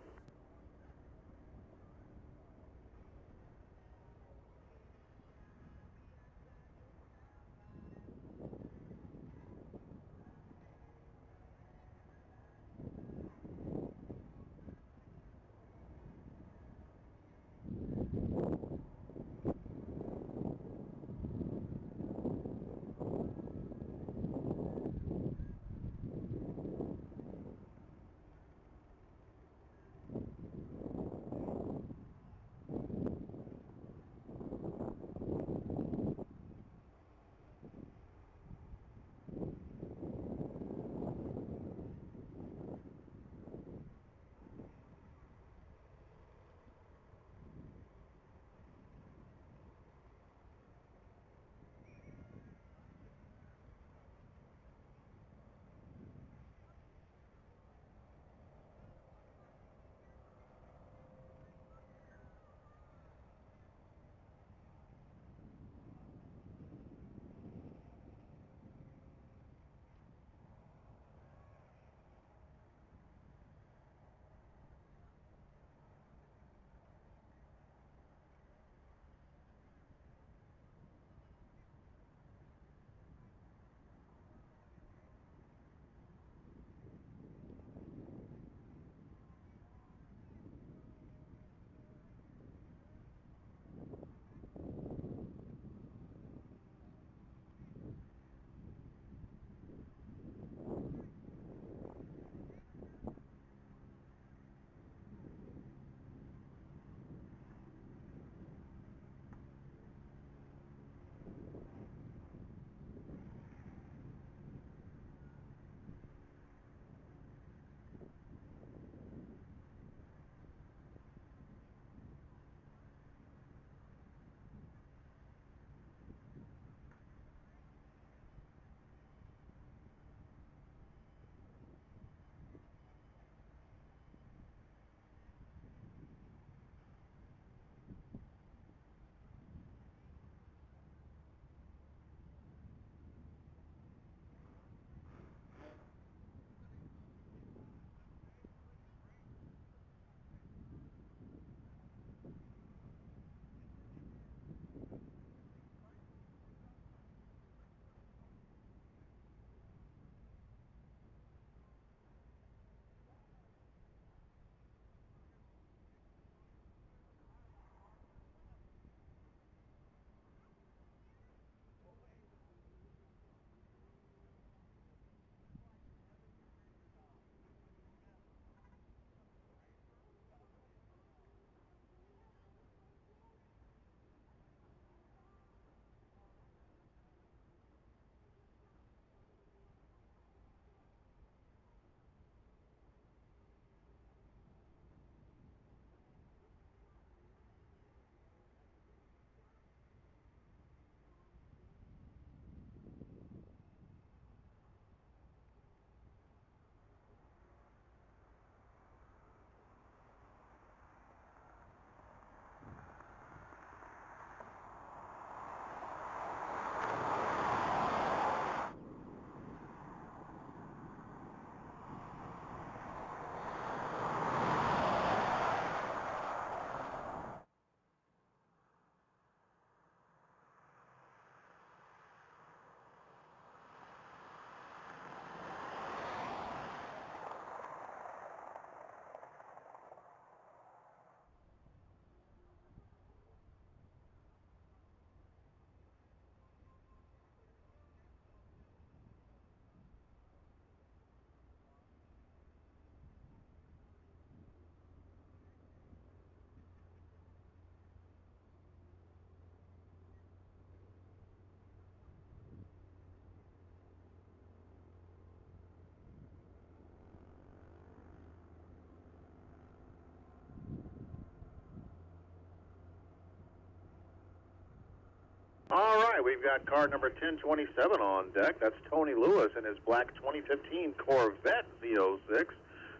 Speaker 1: right, we've got car number 1027 on deck. That's Tony Lewis in his black 2015 Corvette Z06.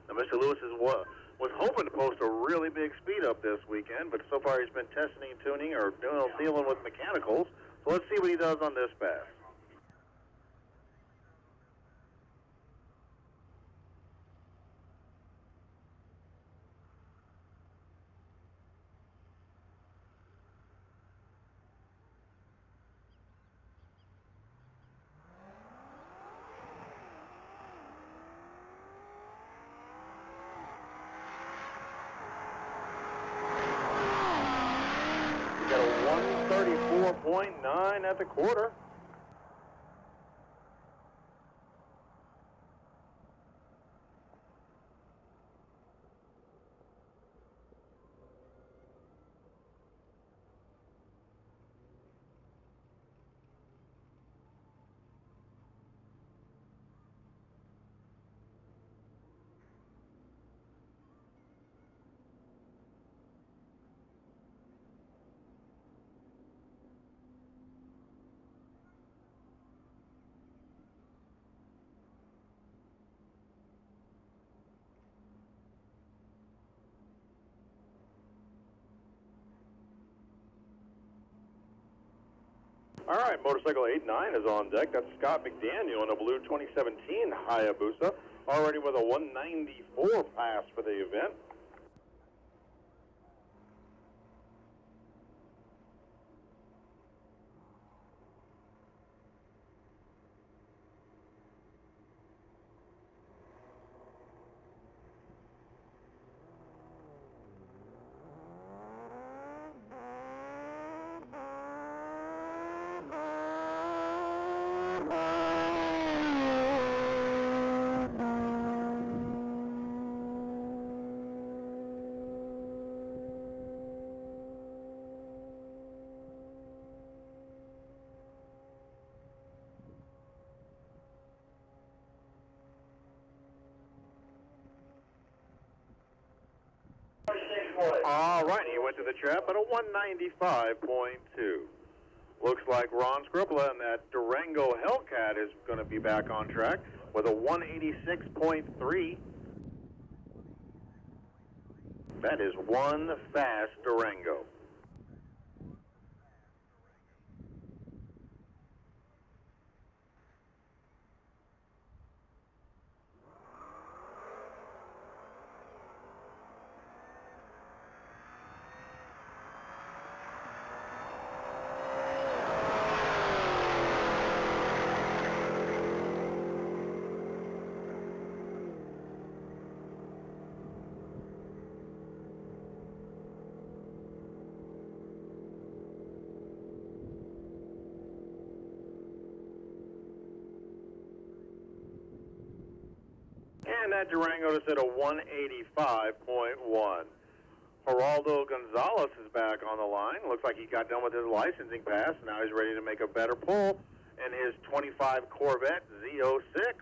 Speaker 1: Now, Mr. Lewis was hoping to post a really big speed up this weekend, but so far he's been testing and tuning or dealing with mechanicals. So let's see what he does on this pass. Got a 134.9 at the quarter. All right, motorcycle 89 is on deck. That's Scott McDaniel in a blue 2017 Hayabusa, already with a 194 pass for the event. All right, he went to the trap at a 195.2. Looks like Ron Scribbler and that Durango Hellcat is going to be back on track with a 186.3. That is one fast Durango. And that Durango is at a 185.1. Geraldo Gonzalez is back on the line. Looks like he got done with his licensing pass. Now he's ready to make a better pull in his 25 Corvette Z06.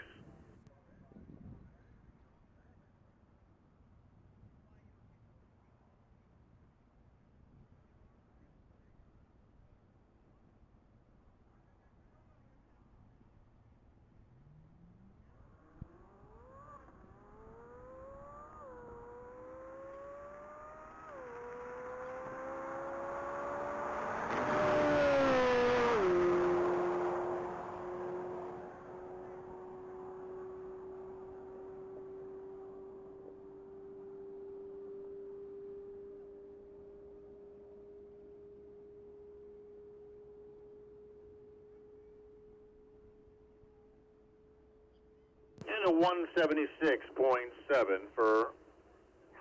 Speaker 1: And a 176.7 for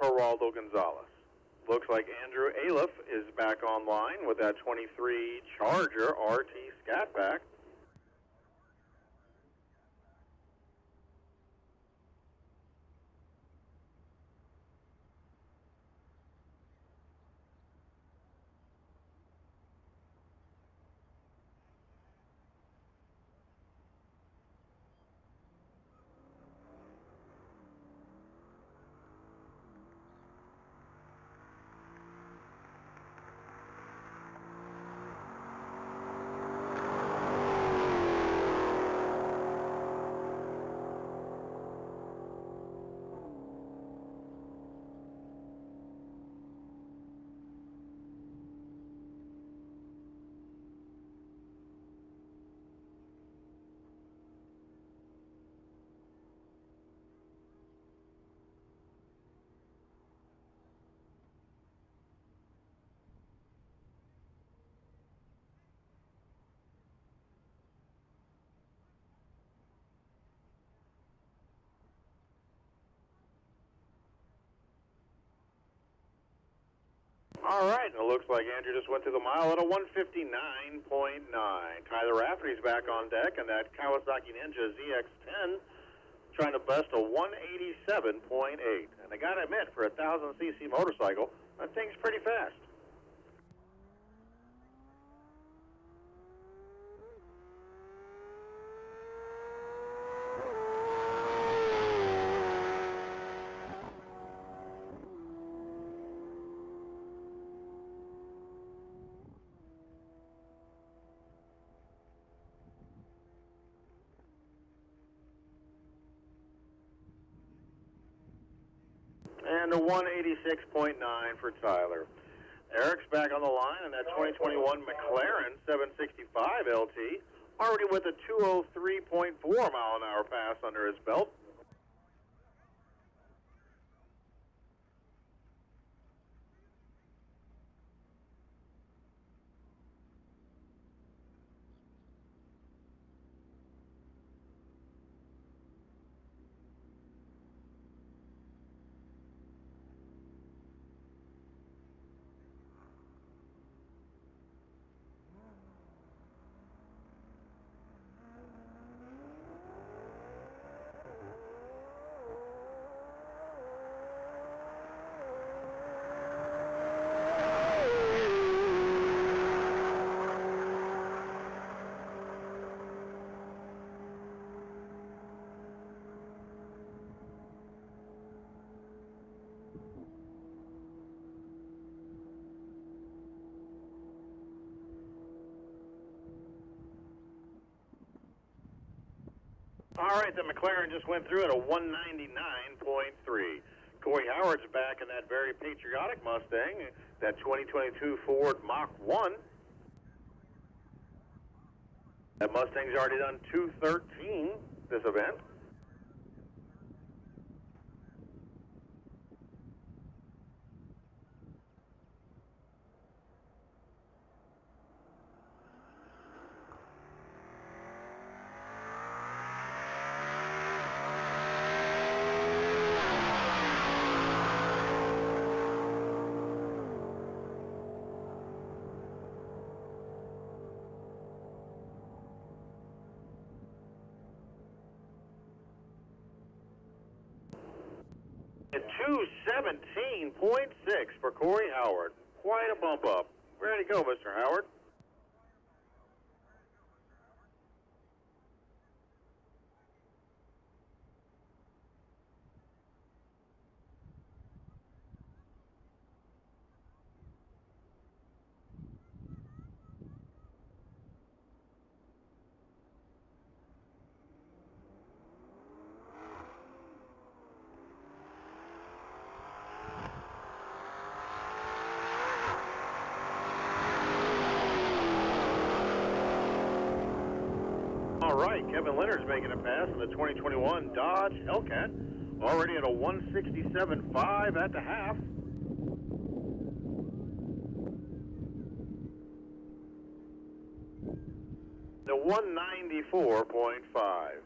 Speaker 1: Geraldo Gonzalez. Looks like Andrew Aliff is back online with that 23 Charger RT Scatback. All right, and it looks like Andrew just went through the mile at a 159.9. Tyler Rafferty's back on deck, and that Kawasaki Ninja ZX-10 trying to bust a 187.8. And I gotta admit, for a 1,000cc motorcycle, that thing's pretty fast. And a 186.9 for Tyler. Eric's back on the line, and that 2021 McLaren 765 LT, already with a 203.4 mile an hour pass under his belt. All right, the McLaren just went through at a 199.3. Corey Howard's back in that very patriotic Mustang, that 2022 Ford Mach 1. That Mustang's already done 213 this event. At 217.6 for Corey Howard. Quite a bump up. Ready to go, Mr. Howard. All right, Kevin Leonard's making a pass in the 2021 Dodge Hellcat, already at a 167.5 at the half. The 194.5.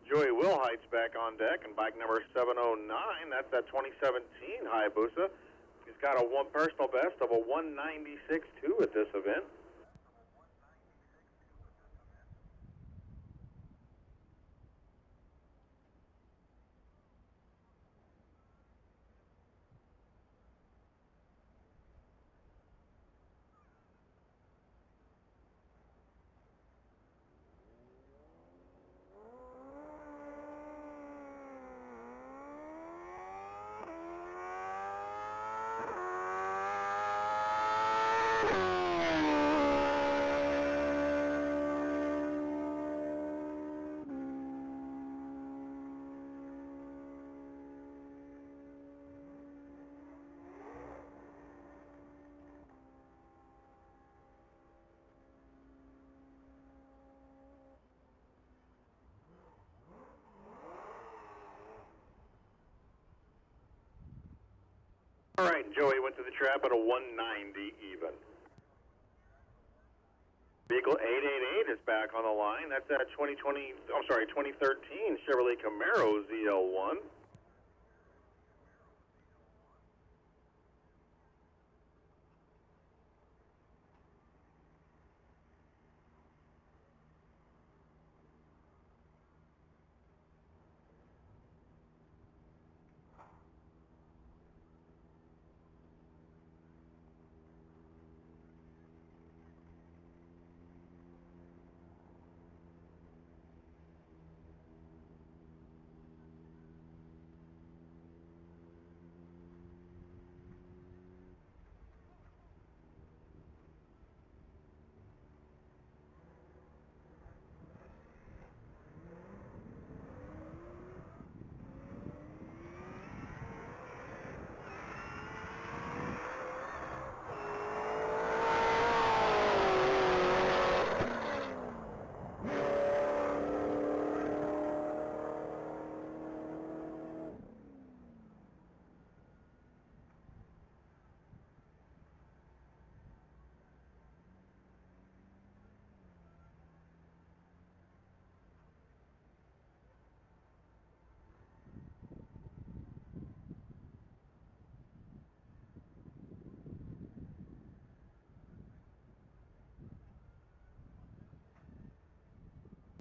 Speaker 1: Joey Wilhite's back on deck, and bike number 709, that's that 2017 Hayabusa. He's got a personal best of a 196.2 at this event. All right, Joey went to the trap at a 190 even. Vehicle 888 is back on the line. That's that 2013 Chevrolet Camaro ZL1.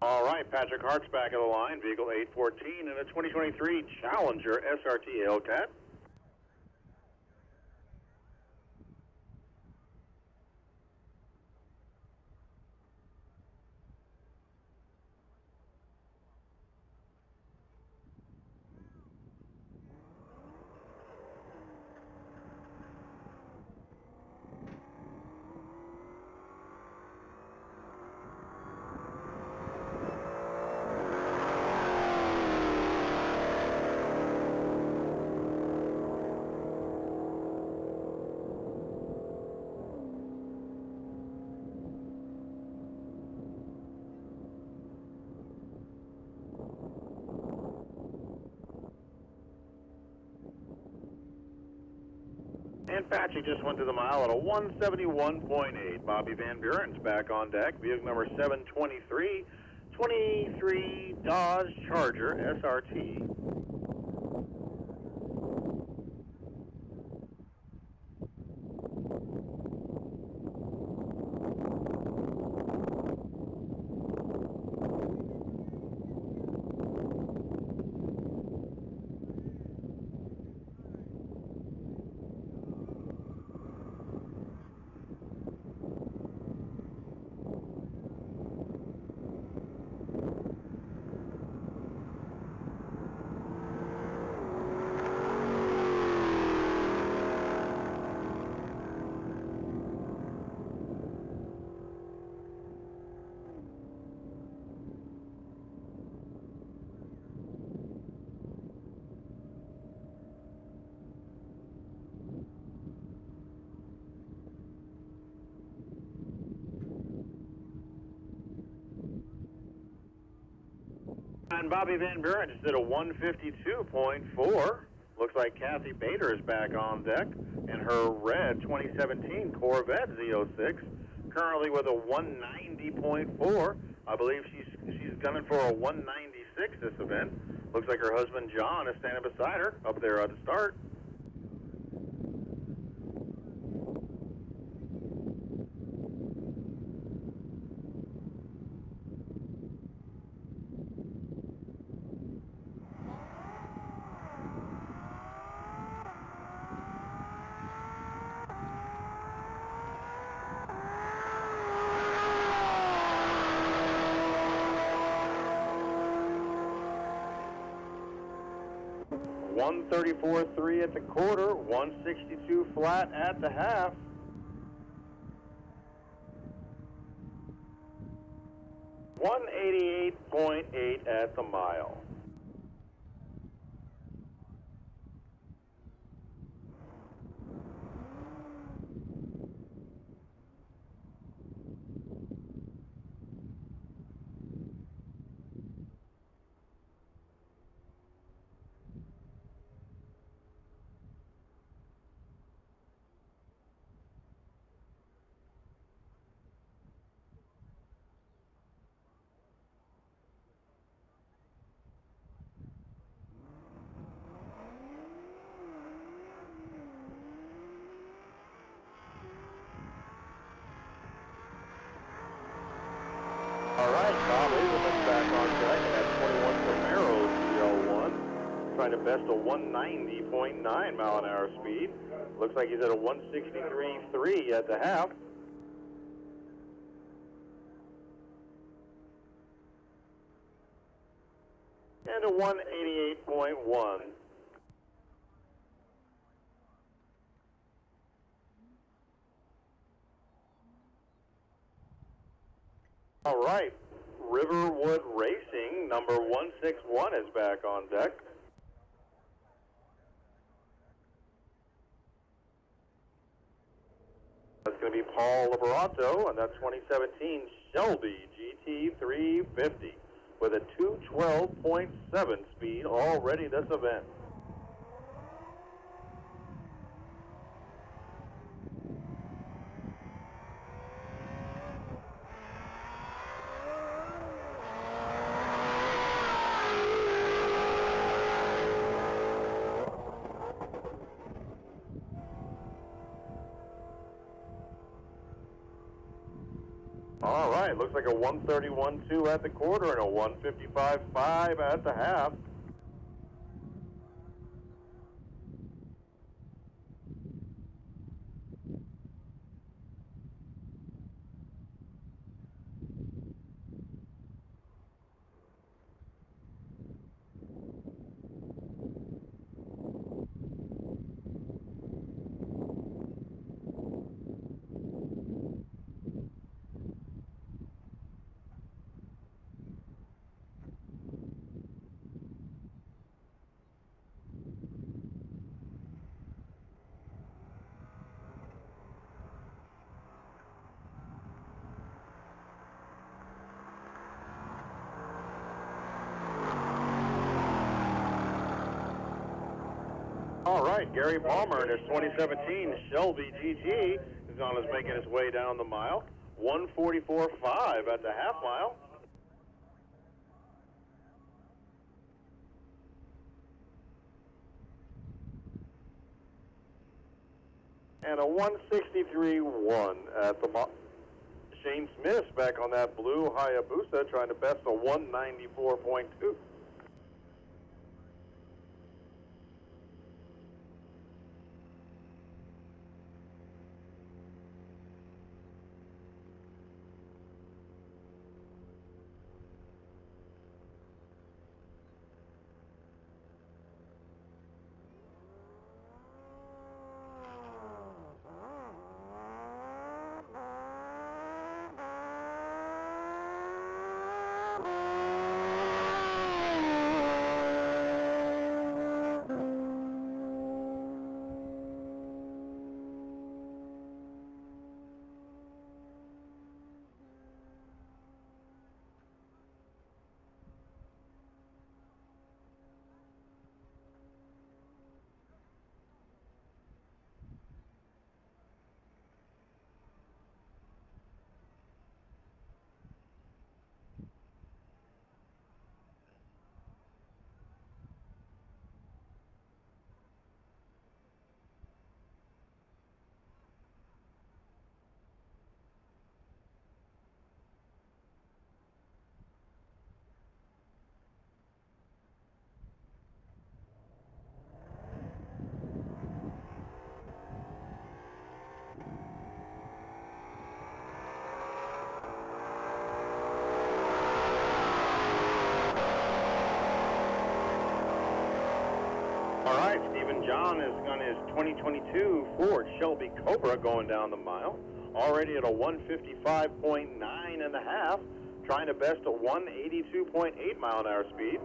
Speaker 1: All right, Patrick Hart's back of the line, vehicle 814 in a 2023 Challenger SRT Hellcat. And Patrick just went to the mile at a 171.8. Bobby Van Buren's back on deck. Vehicle number 723, 23 Dodge Charger SRT. And Bobby Van Buren just did a 152.4. Looks like Kathy Bader is back on deck in her red 2017 Corvette Z06, currently with a 190.4. I believe she's gunning for a 196 this event. Looks like her husband John is standing beside her up there at the start. $134.3 at the quarter, $162 flat at the half. $188.8 at the mile. All right, Bob Hazelman's back on track in that 21 Camaro GL1, trying to best a 190.9 mile an hour speed. Looks like he's at a 163.3 at the half. And a 188.1. All right, Riverwood Racing, number 161 is back on deck. That's going to be Paul Liberato, and that 2017 Shelby GT350 with a 212.7 speed already this event. All right, looks like a 131.2 at the quarter and a 155.5 at the half. All right, Gary Palmer in his 2017 Shelby GG is on his making his way down the mile. 144.5 at the half mile. And a 163.1 at the mile. Shane Smith back on that blue Hayabusa trying to best a 194.2. All right, Stephen John is on his 2022 Ford Shelby Cobra going down the mile, already at a 155.9 and a half, trying to best a 182.8 mile an hour speed,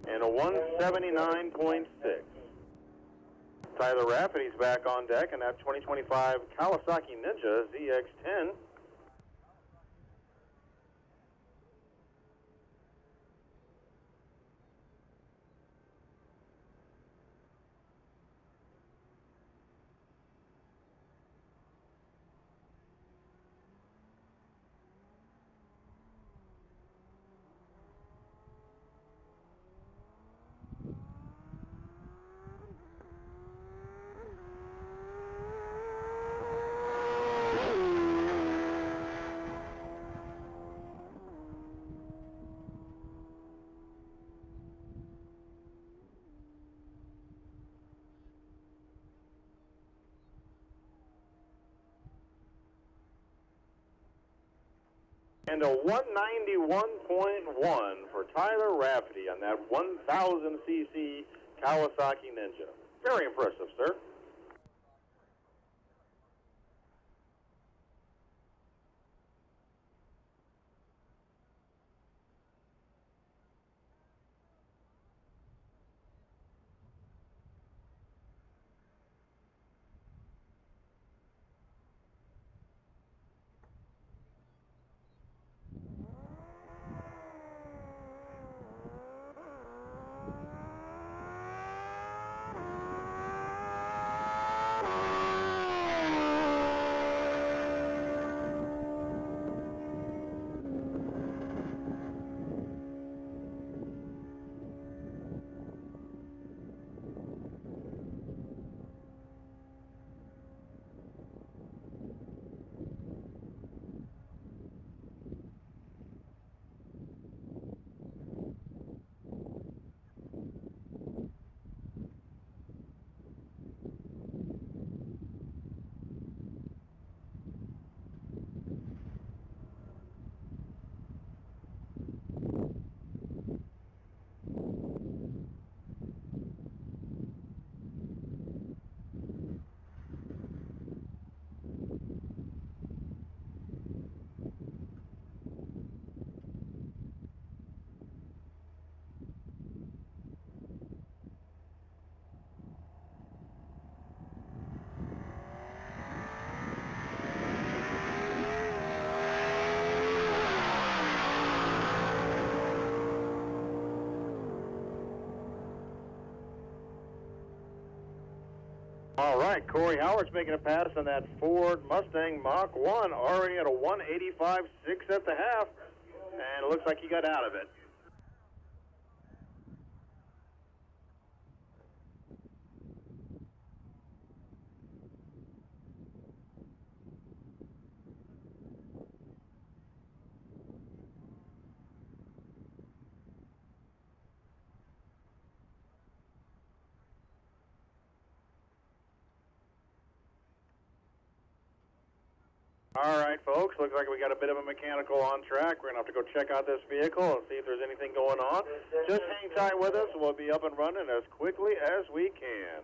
Speaker 1: and a 179.6. Tyler Rafferty's back on deck in that 2025 Kawasaki Ninja ZX10. And a 191.1 for Tyler Rafferty on that 1,000cc Kawasaki Ninja. Very impressive, sir. All right, Corey Howard's making a pass on that Ford Mustang Mach 1, already at a 185.6 at the half, and it looks like he got out of it. All right, folks, looks like we got a bit of a mechanical on track. We're going to have to go check out this vehicle and see if there's anything going on. Just hang tight with us, and we'll be up and running as quickly as we can.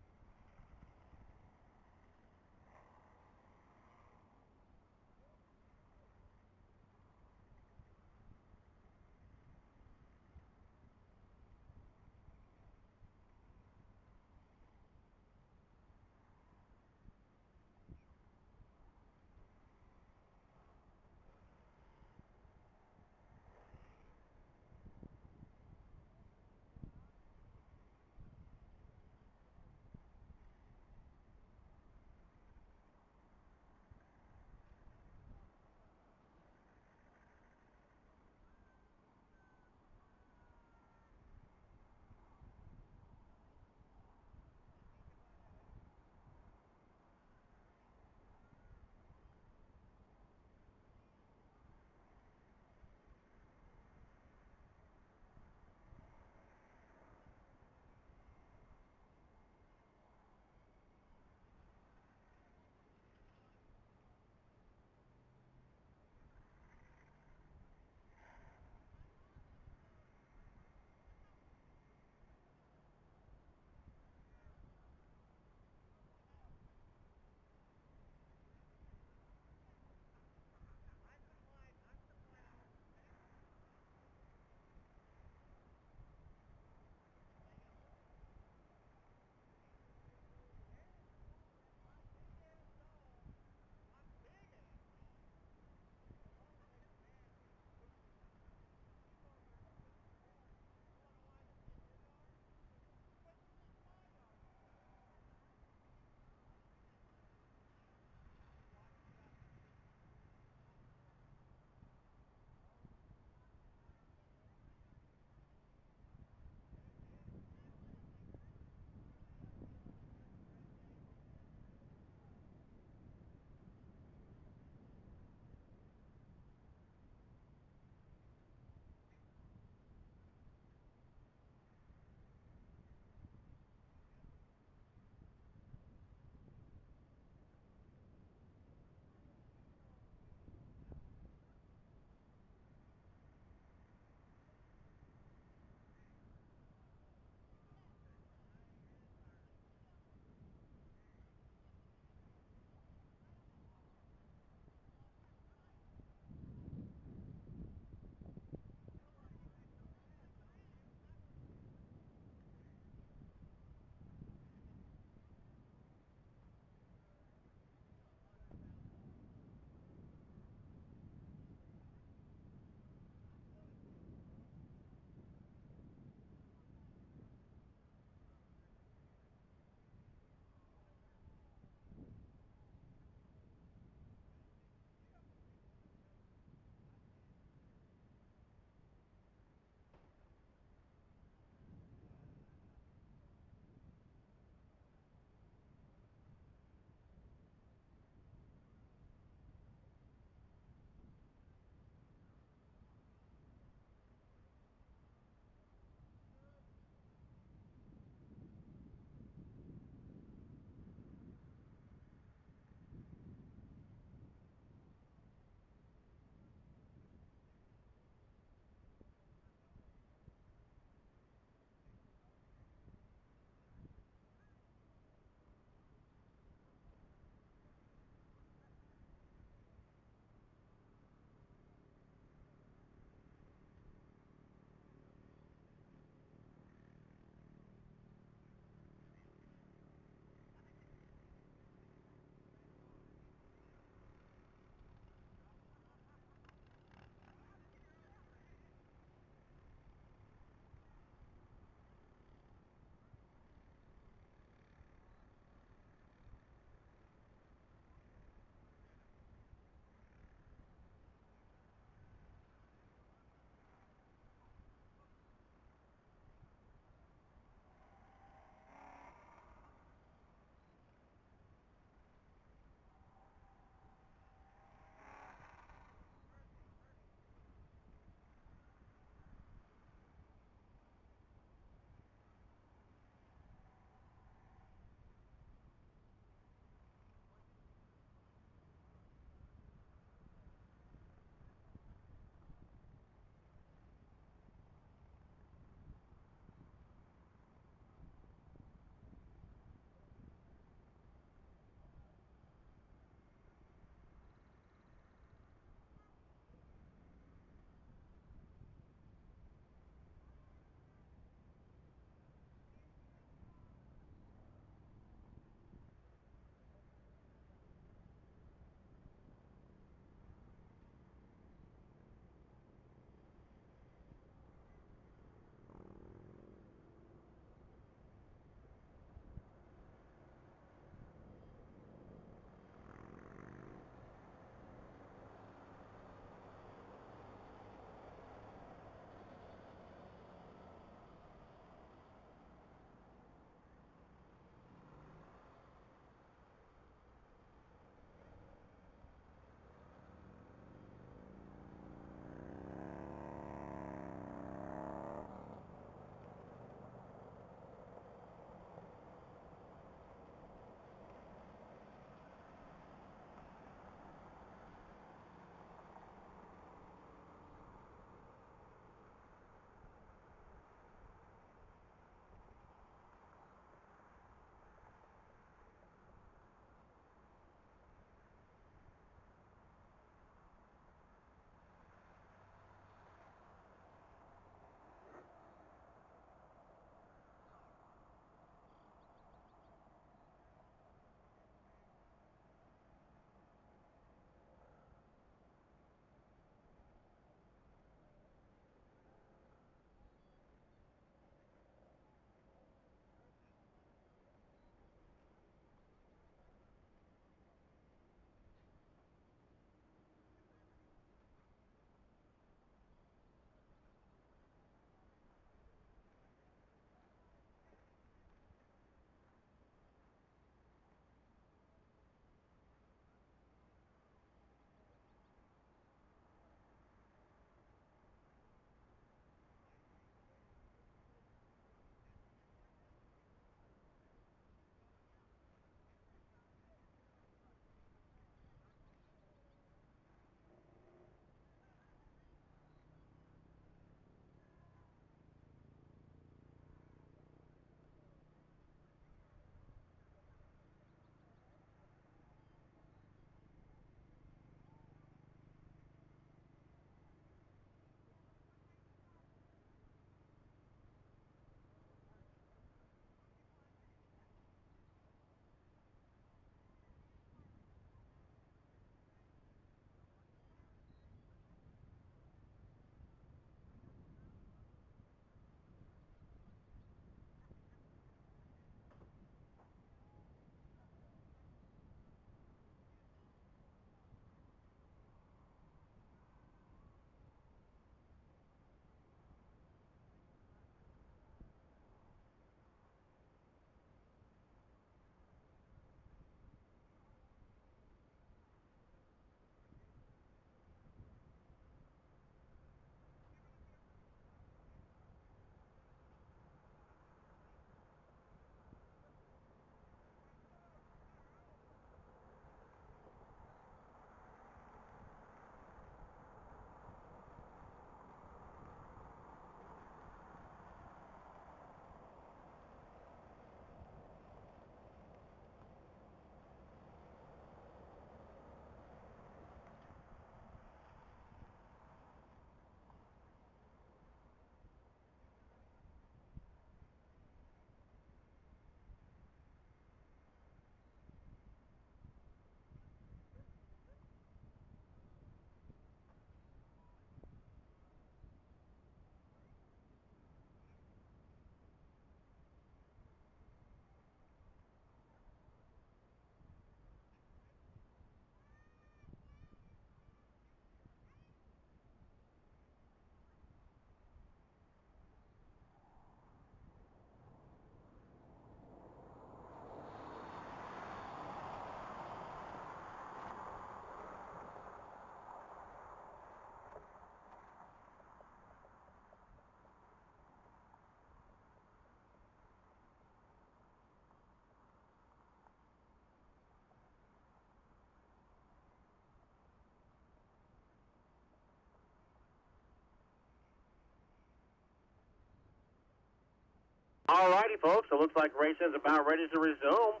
Speaker 1: Alrighty, folks, it looks like racing is about ready to resume.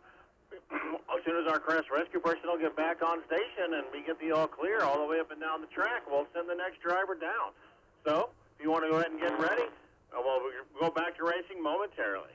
Speaker 1: As soon as our crest rescue personnel get back on station and we get the all clear all the way up and down the track, we'll send the next driver down. So, if you want to go ahead and get ready, we'll go back to racing momentarily.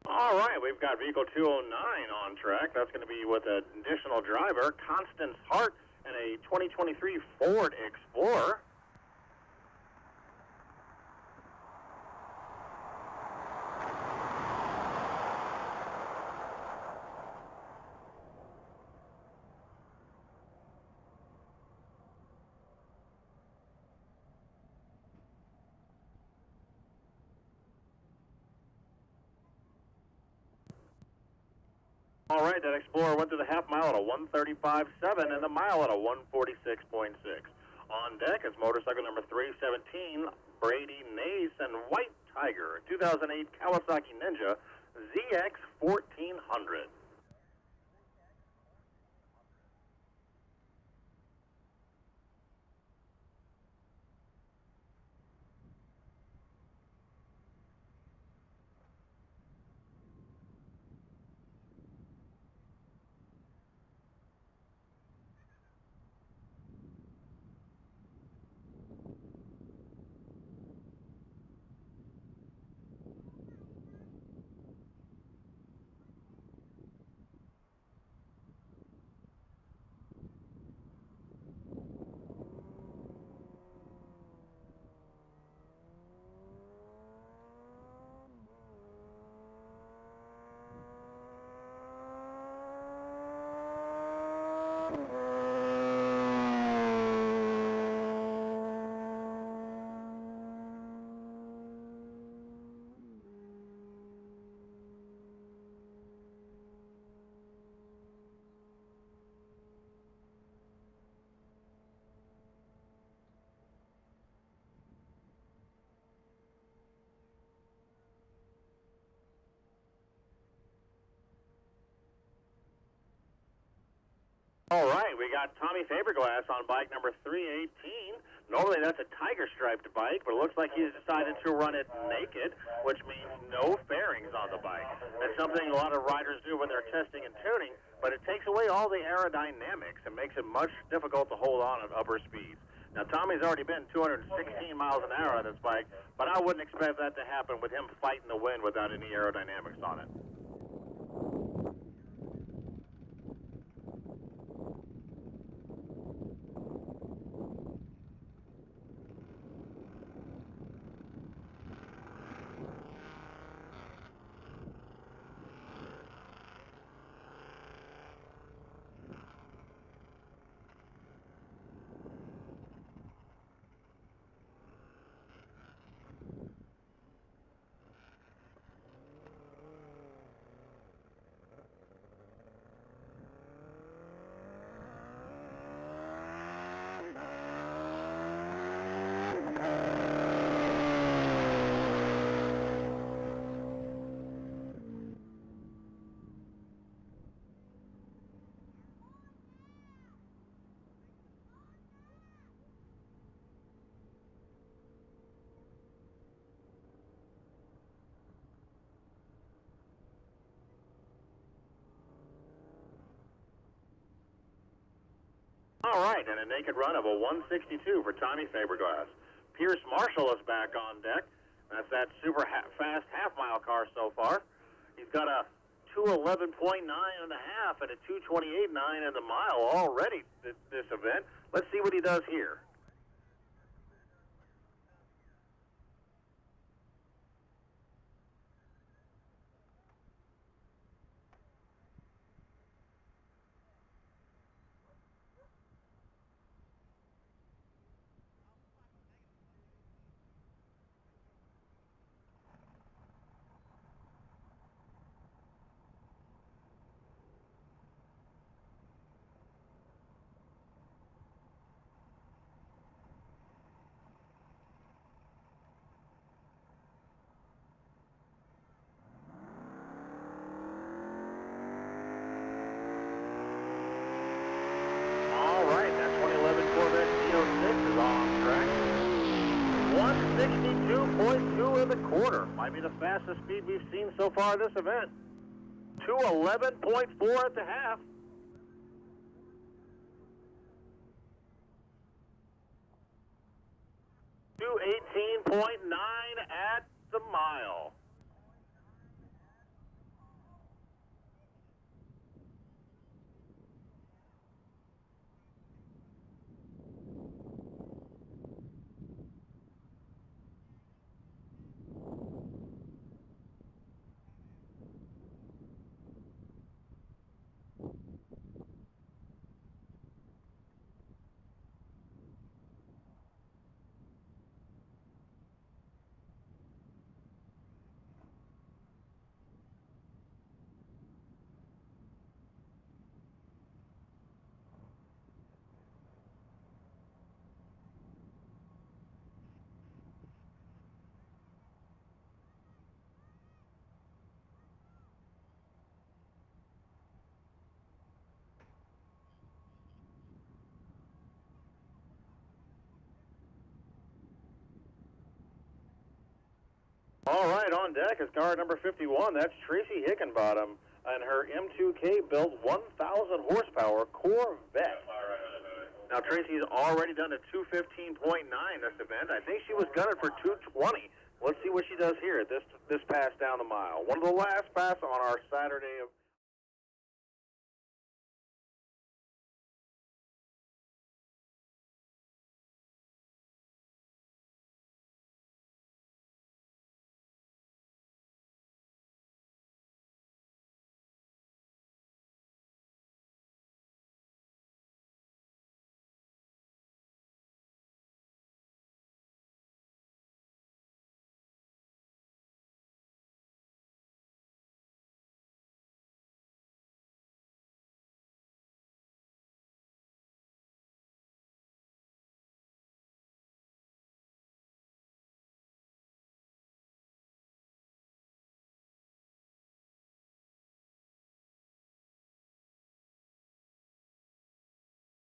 Speaker 1: All right, we've got vehicle 209 on track. That's going to be with an additional driver, Constance Hart, and a 2023 Ford Explorer. All right, that Explorer went through the half mile at a 135.7 and the mile at a 146.6. On deck is motorcycle number 317, Brady Nace, and White Tiger, 2008 Kawasaki Ninja ZX 1400. All right, we got Tommy Faberglass on bike number 318. Normally that's a tiger striped bike, but it looks like he's decided to run it naked, which means no fairings on the bike. That's something a lot of riders do when they're testing and tuning, but it takes away all the aerodynamics and makes it much difficult to hold on at upper speeds. Now, Tommy's already been 216 miles an hour on this bike, but I wouldn't expect that to happen with him fighting the wind without any aerodynamics on it. All right, and a naked run of a 162 for Tommy Faberglass. Pierce Marshall is back on deck. That's that super fast half-mile car so far. He's got a 211.9 and a half and a 228.9 in the mile already this event. Let's see what he does here. Corvette Z06 is on track. 162.2 in the quarter. Might be the fastest speed we've seen so far this event. 211.4 at the half. 218.9 at the mile. All right, on deck is car number 51. That's Tracy Hickenbottom and her M2K built 1,000 horsepower Corvette. Now, Tracy's already done a 215.9 this event. I think she was gunning for 220. Let's see what she does here at this pass down the mile. One of the last passes on our Saturday of